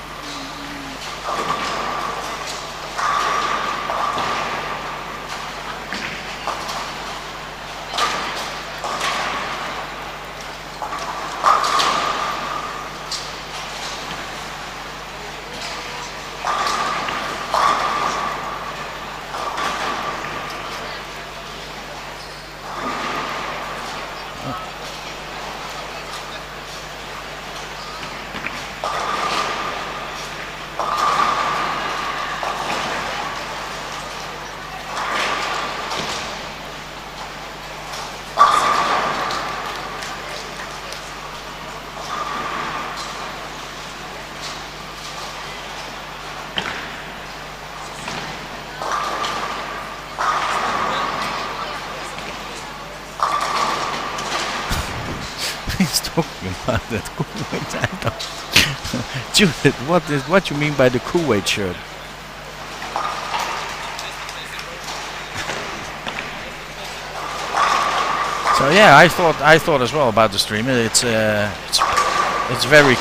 He's talking about that Kuwait. I don't. Judith, what you mean by the Kuwait shirt? So yeah, I thought as well about the stream. It's very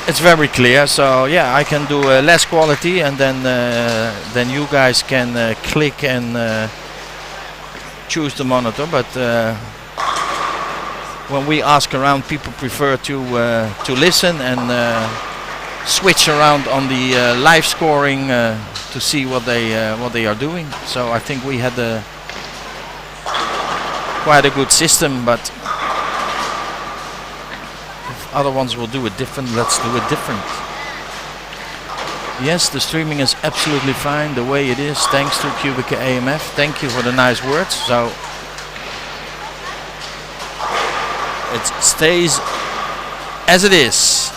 it's very clear. So yeah, I can do less quality, and then you guys can click and choose the monitor. But when we ask around, people prefer to listen and switch around on the live scoring to see what they are doing. So I think we had quite a good system, but if other ones will do it different, let's do it different. Yes, the streaming is absolutely fine the way it is, thanks to QubicaAMF. Thank you for the nice words. So it stays as it is.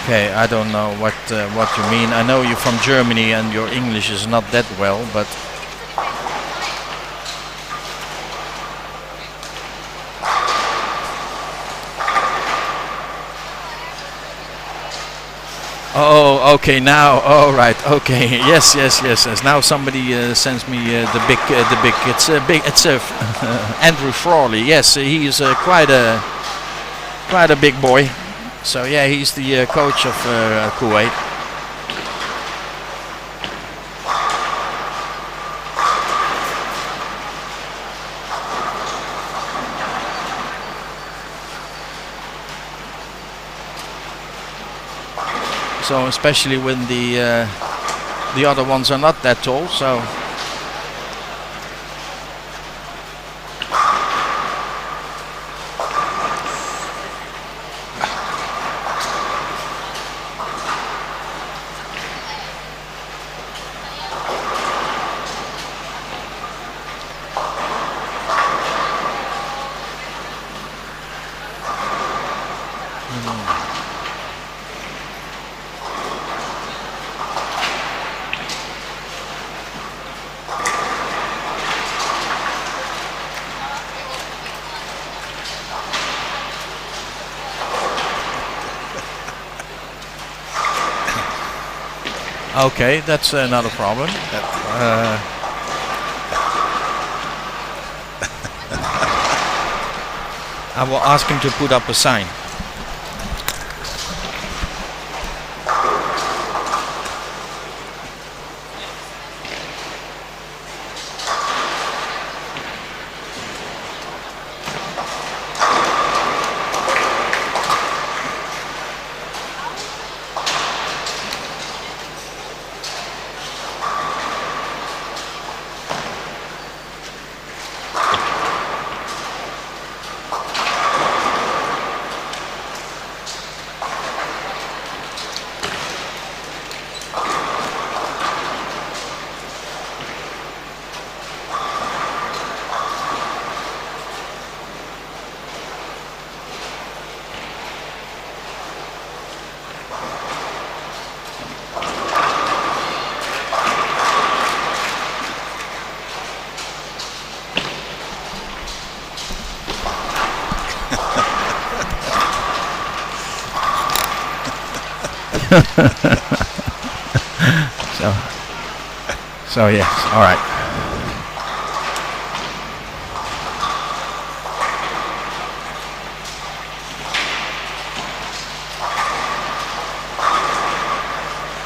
Okay, I don't know what you mean. I know you're from Germany and your English is not that well, but oh, okay, now, all right, okay, yes. Now somebody sends me the big. It's Andrew Frawley. Yes, he is quite a big boy. So yeah, he's the coach of Kuwait. So especially when the other ones are not that tall, so. Okay, that's not a problem. I will ask him to put up a sign. So yes, all right.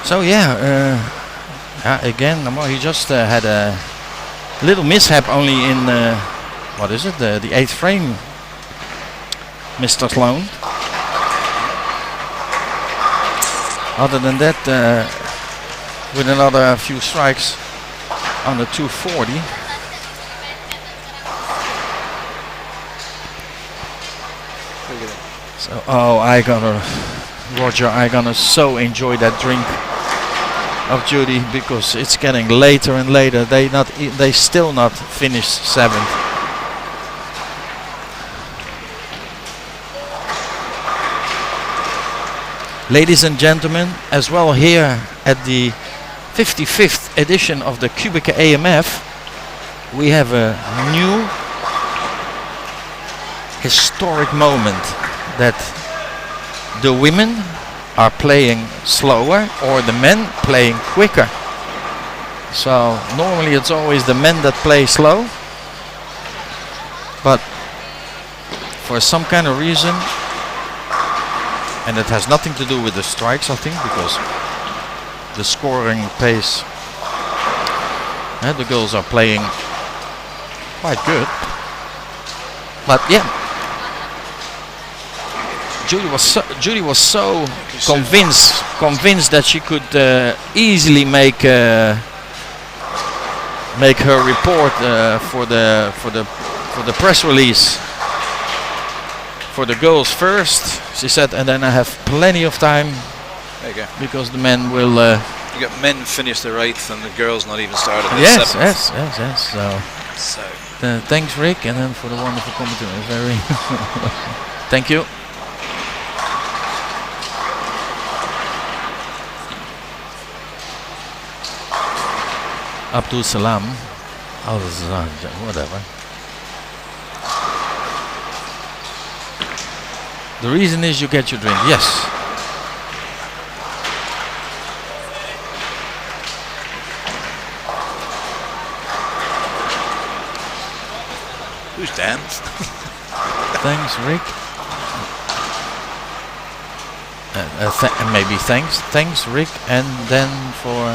So yeah, again, he just had a little mishap only in what is it? The 8th frame, Mr. Sloan. Other than that, with another few strikes on the 240. So, Roger, I gonna so enjoy that drink of Judy because it's getting later and later. They still not finished 7th. Ladies and gentlemen, as well here at the 55th edition of the QubicaAMF, we have a new historic moment that the women are playing slower or the men playing quicker. So normally it's always the men that play slow, but for some kind of reason, and it has nothing to do with the strikes, I think, because the scoring pace, the girls are playing quite good. But yeah, Judy was so convinced that she could easily make her report for the press release for the girls first. She said, and then I have plenty of time. There you go. Because the men will. You got men finish their 8th and the girls not even started their Yes, 7th. yes. So thanks, Rick, and then for the wonderful commentary. Very. Thank you. Abdul Salam, whatever. The reason is you get your drink. Yes. who's Dan? Thanks, Rick. Maybe thanks, Rick, and then for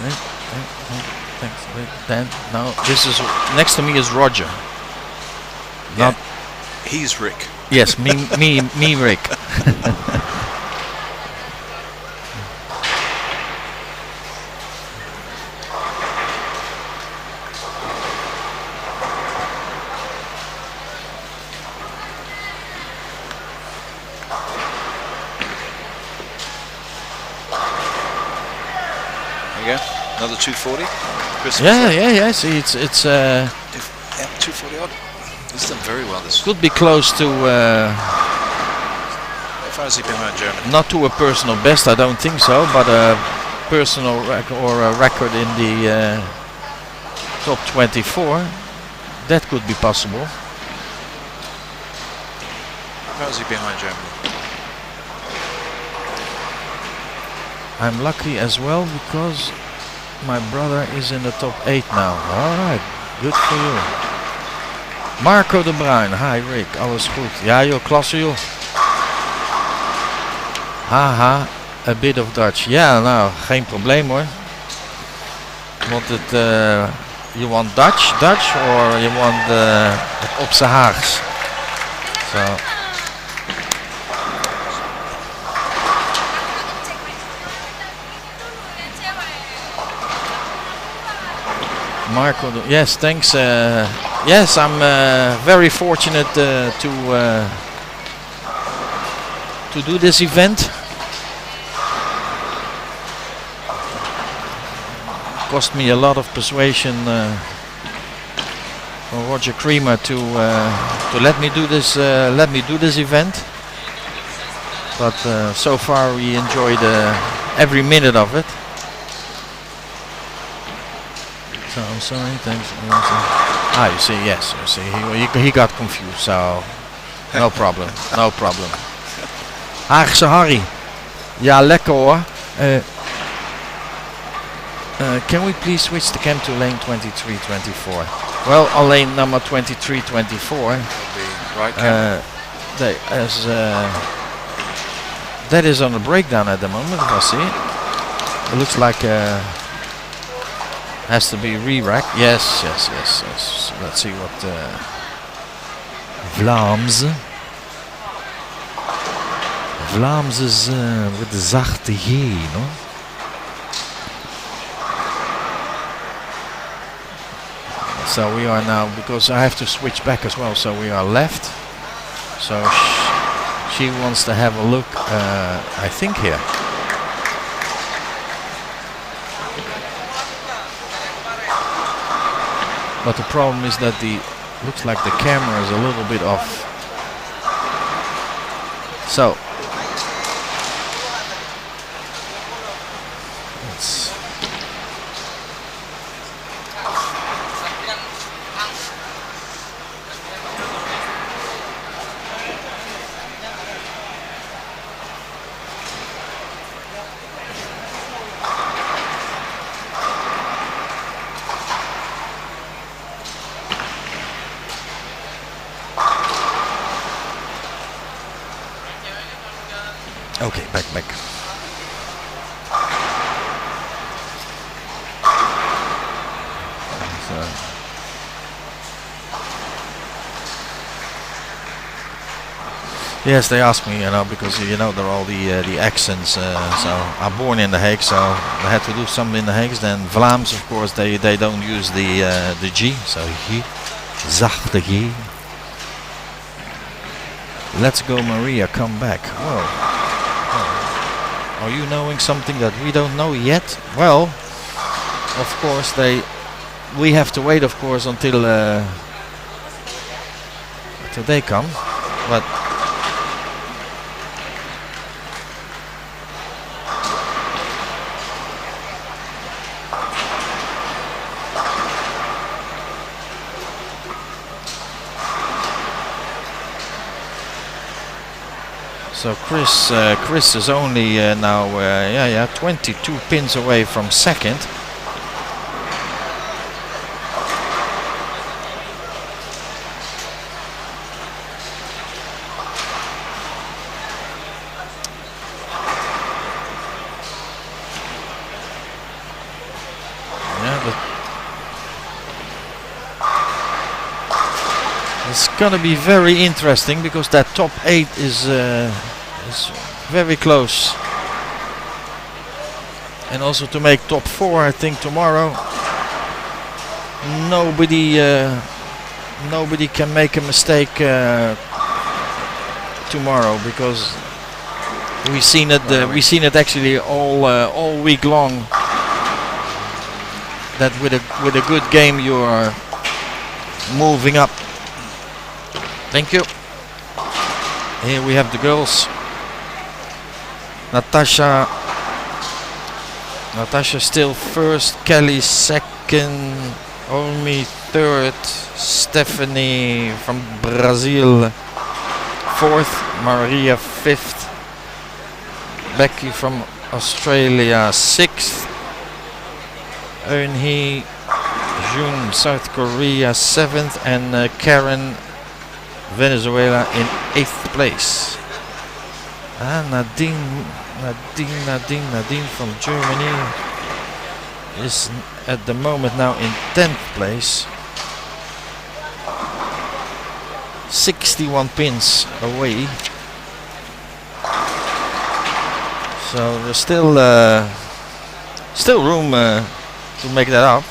Rick. Thanks, Rick. Then now this is next to me is Roger. Not he's Rick. Yes, me, Rick. Another 240. Yeah. See, it's 240 odd. He's done very well this. Could be close to. How far is he behind Germany? Not to a personal best, I don't think so, but a personal or a record in the top 24. That could be possible. How far is he behind Germany? I'm lucky as well because my brother is in the top 8 now. Alright, good for you. Marco de Bruin, hi Rick, alles goed. Ja joh, klasse joh. Haha, a bit of Dutch. Ja, nou, geen probleem hoor. Want het, you want Dutch or you want het op z'n Haags? So. Marco, yes, thanks. Yes, I'm very fortunate to do this event. Cost me a lot of persuasion from Roger Creamer to let me do this event. But so far we enjoyed every minute of it. So I'm sorry, thanks. You see, yes, you see, he got confused, so no problem, no problem. Haagse Harry, ja lekker hoor. Can we please switch the cam to lane 2324? Well, on lane number 2324, right that is on a breakdown at the moment. If I see it, it looks like. Has to be re-racked. Yes. Let's see what Vlaams is with the zachte G, no? So we are now, because I have to switch back as well, so we are left. So she wants to have a look, I think here. But the problem is that looks like the camera is a little bit off. So let's Okay, back. So. Yes, they asked me, because there are all the accents. So I'm born in The Hague, so I had to do something in The Hague. Then Vlaams, of course, they don't use the G, so G, zachte G. Let's go, Maria, come back. Whoa. Are you knowing something that we don't know yet? Well, of course we have to wait, of course, until they come, but. So Chris is only now 22 pins away from second. It's gonna be very interesting because that top 8 is very close, and also to make top 4, I think tomorrow nobody can make a mistake tomorrow, because we've seen it actually all week long, that with a good game you are moving up. Thank you. Here we have the girls. Natasha still first, Kelly second, Omi third, Stephanie from Brazil fourth, Maria fifth, Becky from Australia sixth, Eunhee Jun South Korea seventh, and Karen Venezuela in 8th place. Nadine from Germany is at the moment now in 10th place. 61 pins away. So there's still room to make that up.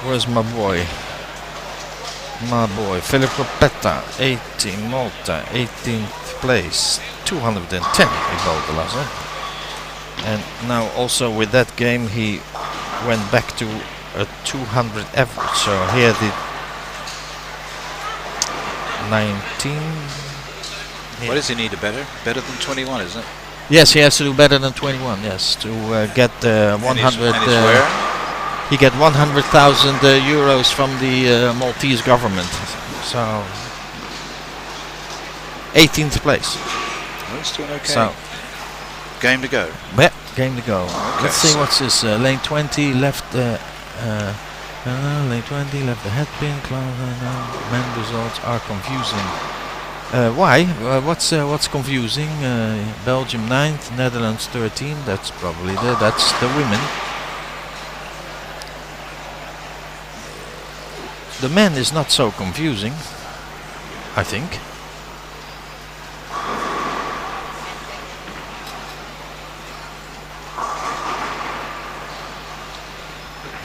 Where's my boy? Philip Copetta, 18, Malta, 18th place, 210 in Baltelassen. And now also with that game he went back to a 200 average. So here the 19. What does he need? Better than 21, isn't it? Yes, he has to do better than 21. Yes, to get 100. He get 100,000 euros from the Maltese government. So 18th place. Well, it's doing okay. So game to go. Yeah, game to go. Okay. Let's see what's this. Lane 20 left. Lane 20 left the head pin. Men results are confusing. Why? What's confusing? Belgium 9th, Netherlands 13. That's probably that's the women. The men is not so confusing, I think.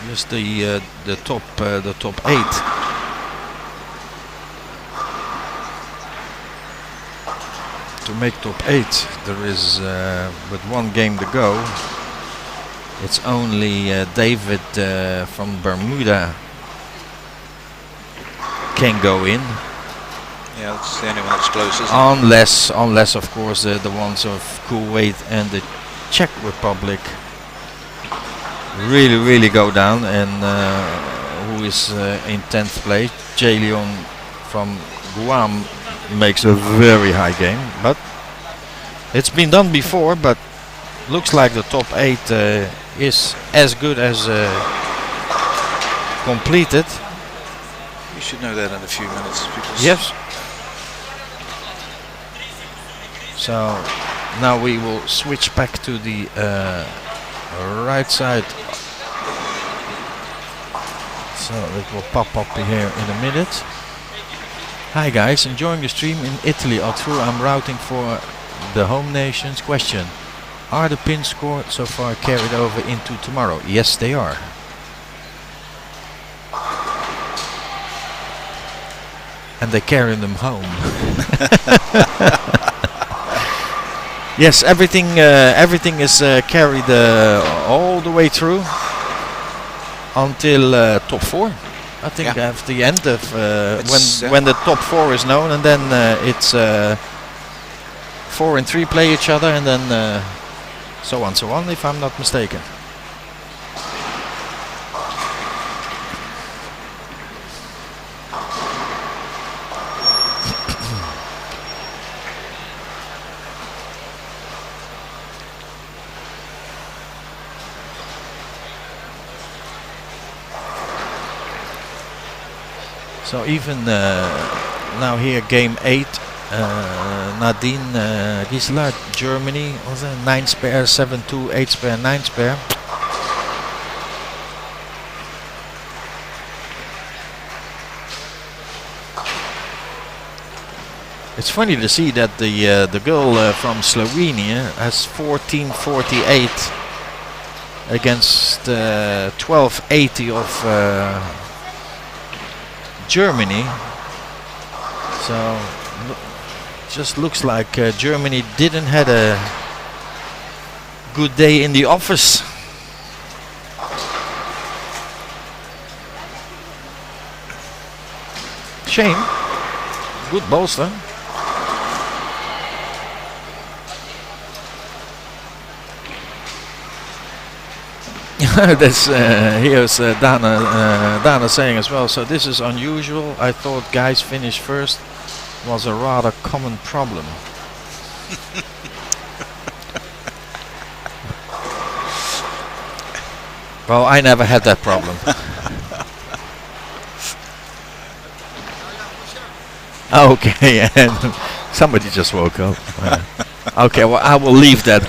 Just the top 8. To make top 8, there is with one game to go. It's only David from Bermuda can go in. Yeah, that's the only one that's close, isn't Unless of course the ones of Kuwait and the Czech Republic really go down, and who is in 10th place. Jalion from Guam makes a very high game, but it's been done before. But looks like the top 8 is as good as completed. We should know that in a few minutes. Because Yes. So now we will switch back to the right side. So it will pop up here in a minute. Hi guys, enjoying the stream in Italy. Although I'm routing for the home nations. Question: are the pins scored so far carried over into tomorrow? Yes, they are. And they carry them home. Yes, everything is carried all the way through until top 4. I think at the end of when the top 4 is known, and then it's 4 and 3 play each other, and then so on, if I'm not mistaken. So even now here, game 8, Nadine Gisela, Germany, was a 9 spare, 7-2, 8 spare, 9 spare. It's funny to see that the girl from Slovenia has 14.48 against 12.80 of Germany. So just looks like Germany didn't had a good day in the office. Shame. Good bolster. That's here's Dana saying as well. So this is unusual. I thought guys finish first was a rather common problem. Well, I never had that problem. Okay, and somebody just woke up. Okay, well I will leave that.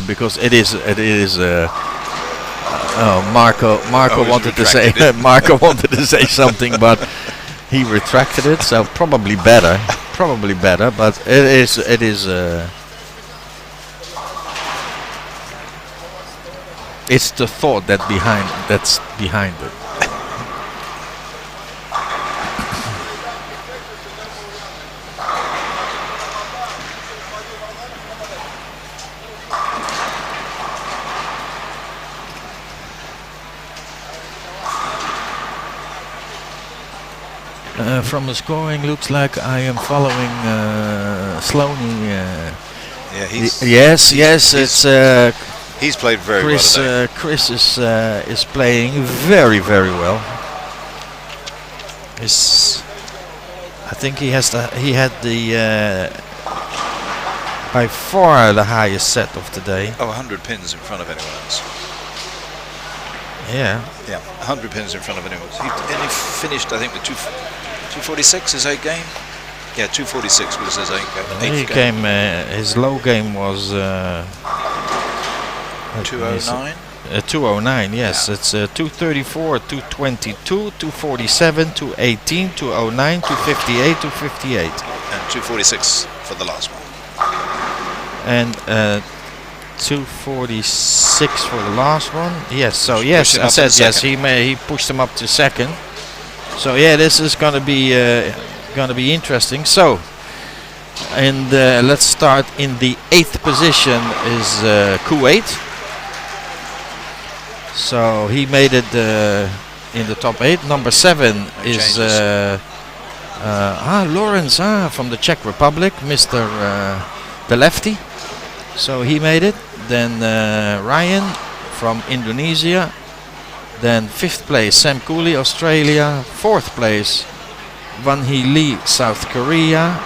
Because it is. Marco wanted to say wanted to say something, but he retracted it. So probably better. But it is. It's the thought that's behind it. From the scoring, looks like I am following Sloaney. He's played very well today. Chris is playing very well. I think he had the by far the highest set of the day. 100 pins in front of anyone else. Yeah. 100 pins in front of anyone else. He finished, I think, with 246 his 8 game. Yeah, 246 was his 8 game. His low game was 209. 209, yes. It's 234, 222, 247, 218, 209, 258, 258. And 246 for the last one. And 246 for the last one. Yes, so yes, I said yes. He pushed him up to second. So yeah, this is gonna be interesting. So, and let's start in the 8th position is Kuwait. So he made it in the top 8. Number 7 is Lawrence from the Czech Republic, Mr. the lefty. So he made it. Then Ryan from Indonesia. Then 5th place Sam Cooley, Australia. 4th place Van Hee Lee, South Korea.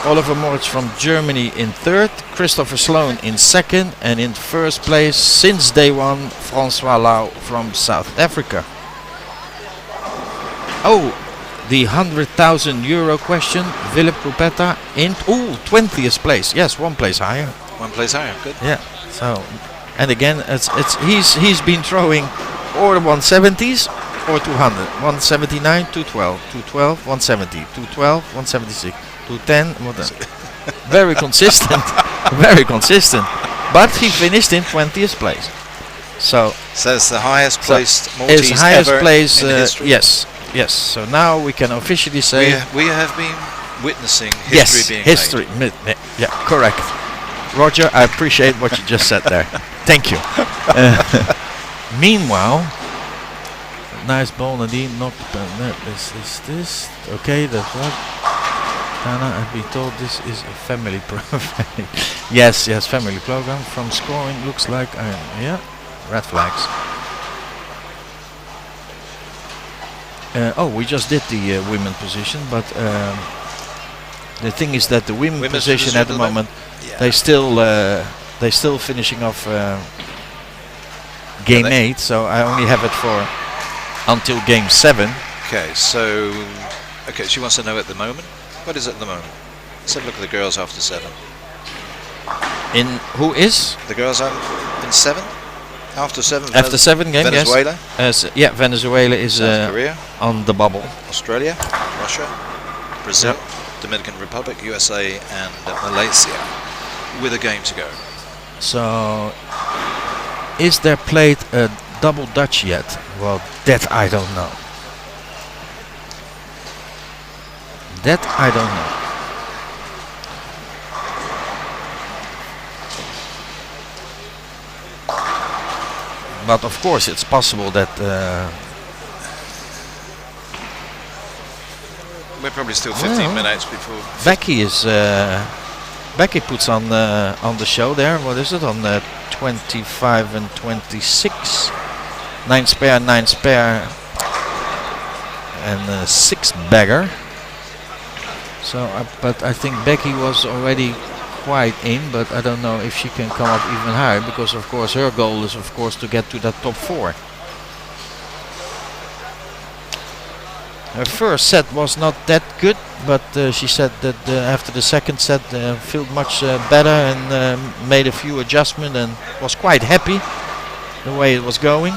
Oliver Moritz from Germany in 3rd, Christopher Sloan in 2nd, and in 1st place since day one, Francois Lau from South Africa. Oh, the €100,000 question. Philip Rupetta in 20th place. Yes, one place higher. One place higher. Good. Yeah. So, and again, he's been throwing or the 170s or 200. 179, 212, 212, 170, 212, 176, 210. Very consistent. Very consistent. But he finished in 20th place. So it's the highest placed his Maltese highest ever place. in history. Yes. So now we can officially say We have been witnessing history being history. Yeah, correct. Roger, I appreciate what you just said there. Thank you. Meanwhile, nice ball indeed. Knocked the net. Is this okay? That's right. Dana, I've been told this is a family program. yes, family program. From scoring, looks like yeah, red flags. We just did the women position, but the thing is that the women's position at the moment, they still finishing off game 8, so I only have it for until game 7. Okay, so she wants to know at the moment. What is it at the moment? Let's have a look at the girls after 7. In who is the girls in 7? After 7. After 7 game, Venezuela. Yes. Venezuela is South Korea, on the bubble. Australia, Russia, Brazil, Dominican Republic, USA, and Malaysia, with a game to go. So, is there played a double Dutch yet? Well, that I don't know. That I don't know. But of course, it's possible that we're probably still 15 minutes before. Becky puts on the show there. What is it on 25 and 26? 9 spare, 9 spare, and 6 bagger. So, but I think Becky was already quite in, but I don't know if she can come up even higher, because of course her goal is of course to get to that top 4. Her first set was not that good, but she said that after the second set felt much better and made a few adjustments and was quite happy the way it was going.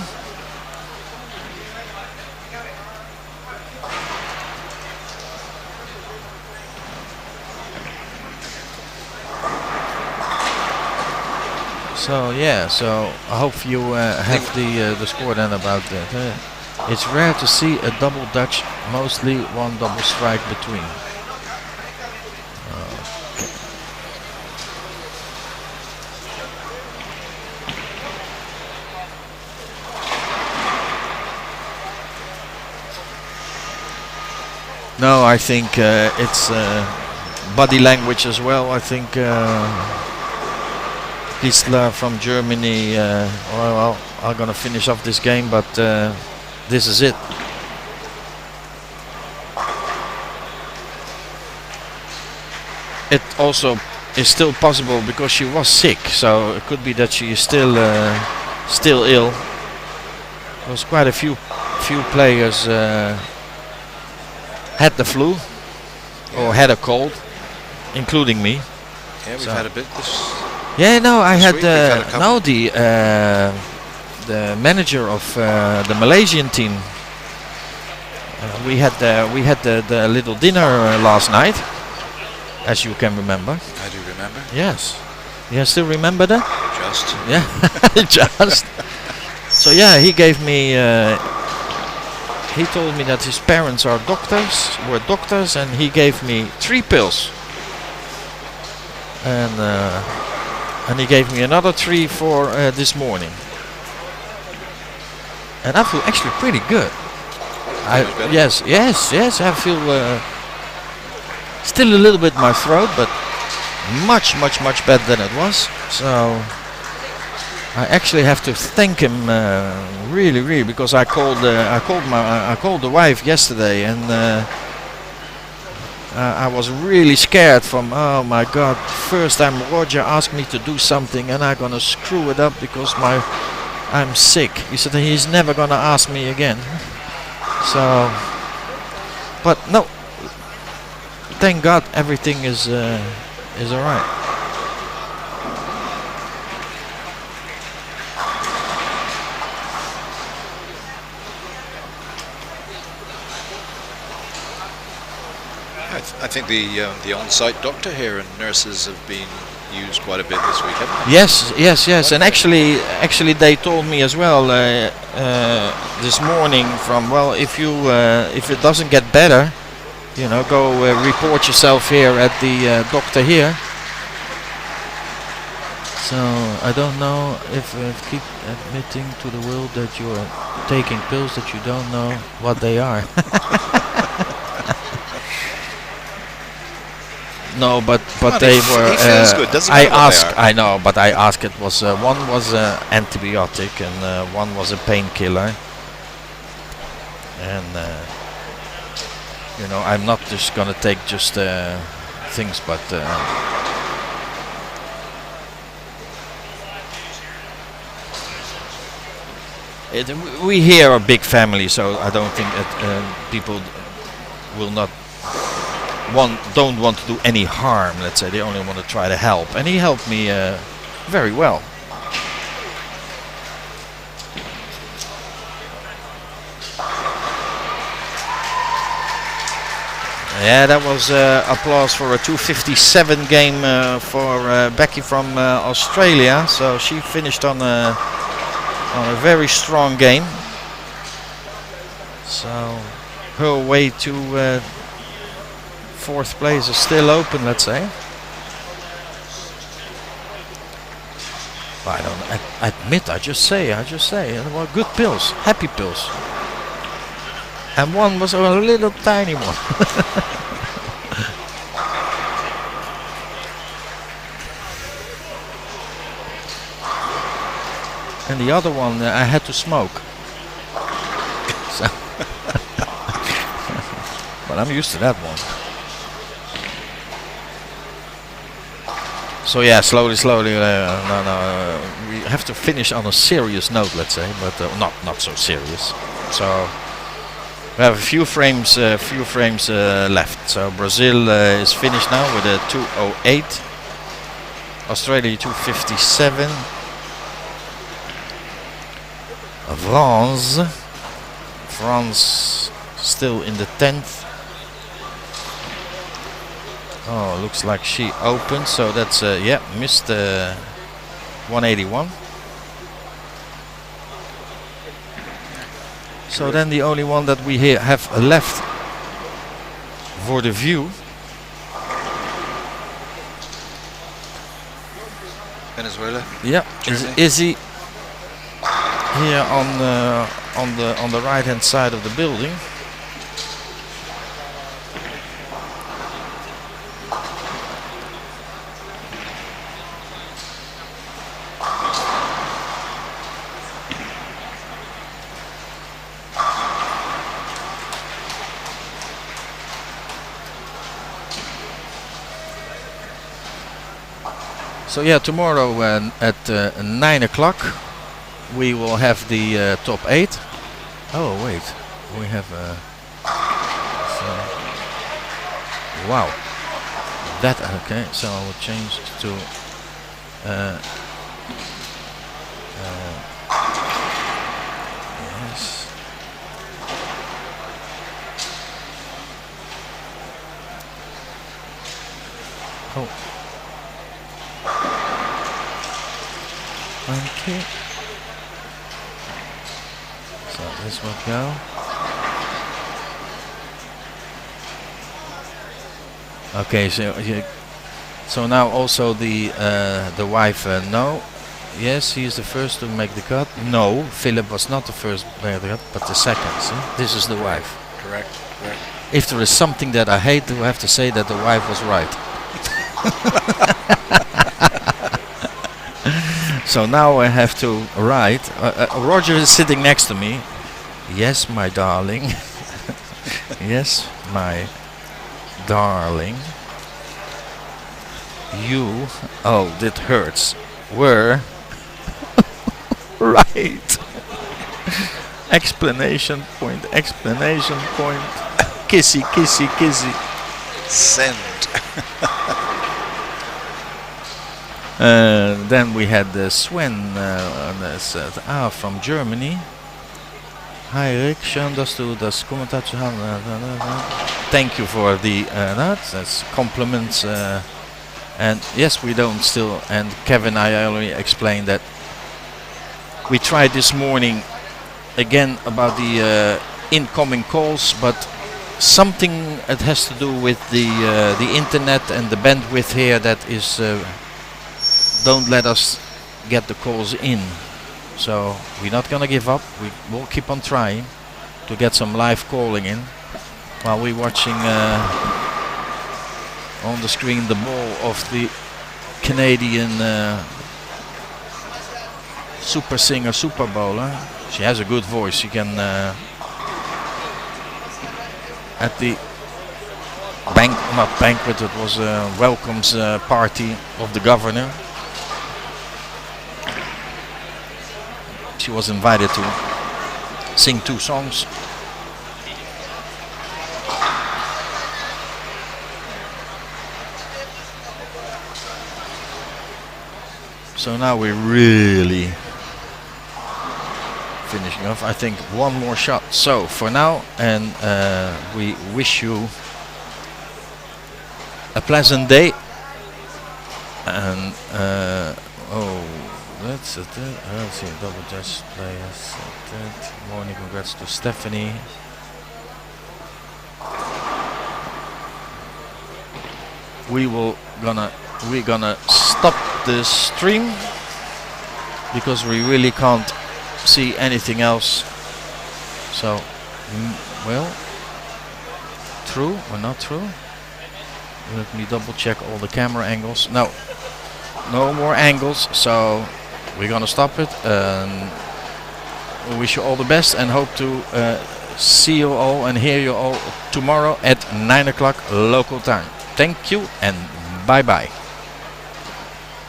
So yeah, so I hope you have the score then about that. It's rare to see a double Dutch, mostly one double strike between. Okay. No, I think it's body language as well. I think Gisela from Germany, well, I'm gonna finish off this game, but this is it. It also is still possible because she was sick, so it could be that she is still ill. There was quite a few players had the flu or had a cold, including me. Yeah, we've had a bit this. Yeah, no, I had no the manager of the Malaysian team. We had the little dinner last night, as you can remember. I do remember. Yes, you still remember that? Just. Yeah, just. So yeah, he gave me. He told me that his parents were doctors, and he gave me 3 pills. And he gave me another 3 for this morning. And I feel actually pretty good. Yes, I feel still a little bit in my throat, but much better than it was. So I actually have to thank him really, because I called the wife yesterday, and I was really scared from, oh my God, first time Roger asked me to do something and I'm gonna screw it up because I'm sick. He said he's never gonna ask me again. So But no, thank God everything is all right. I think the on-site doctor here and nurses have been used quite a bit this week, haven't they? Yes, and actually they told me as well this morning from, well, if it doesn't get better, go report yourself here at the doctor here. So I don't know if keep admitting to the world that you are taking pills that you don't know what they are. No, but they were. He feels good, doesn't I matter what they asked. are. I know, but I asked. It was one was antibiotic and one was a painkiller. And I'm not just gonna take just things, but. We here are a big family, so I don't think that people will not. Don't want to do any harm, let's say. They only want to try to help, and he helped me very well. Yeah, that was applause for a 257 game for Becky from Australia. So she finished on a very strong game. So her way to fourth place is still open, let's say. I don't admit. I just say. They were good pills, happy pills. And one was a little tiny one. And the other one I had to smoke. So but I'm used to that one. So yeah, slowly. We have to finish on a serious note, let's say, but not so serious. So we have a few frames left. So Brazil is finished now with a 2:08. Australia 2:57. France still in the 10th. Oh, looks like she opened, so that's missed 181. So then the only one that we here have left for the view. Venezuela. Yeah, is he here on the right hand side of the building? So yeah, tomorrow at 9 o'clock we will have the top 8. Oh wait, we have wow, that okay. So I will change to yes. Oh. Okay. So this will go. Okay, so now also the wife no. Yes, he is the first to make the cut. No, Philip was not the first to make the cut, but the second. See? This is the wife. Correct. If there is something that I hate, to have to say that the wife was right. So now I have to write. Roger is sitting next to me. Yes, my darling. Yes, my darling. You, oh, that hurts. Were right. Explanation point. kissy, kissy, kissy. Send. Then we had Sven from Germany. Hi Rick, schön dass du das Kommentar zu haben. Thank you for the that's compliments. And yes, we don't still. And Kevin, I already explained that we tried this morning again about the incoming calls, but something it has to do with the internet and the bandwidth here that is don't let us get the calls in. So we're not gonna give up. We will keep on trying to get some live calling in while we're watching on the screen the ball of the Canadian super singer, super bowler. She has a good voice. She can at the not banquet, it was a welcomes party of the governor. She was invited to sing 2 songs. So now we're really finishing off. I think one more shot. So for now, and we wish you a pleasant day. And that's it. Let's see, double judge players. Morning, congrats to Stephanie. We're gonna stop the stream because we really can't see anything else. So, well, true or not true? Let me double check all the camera angles. No more angles. So we're gonna stop it. We wish you all the best and hope to see you all and hear you all tomorrow at 9 o'clock local time. Thank you and bye bye.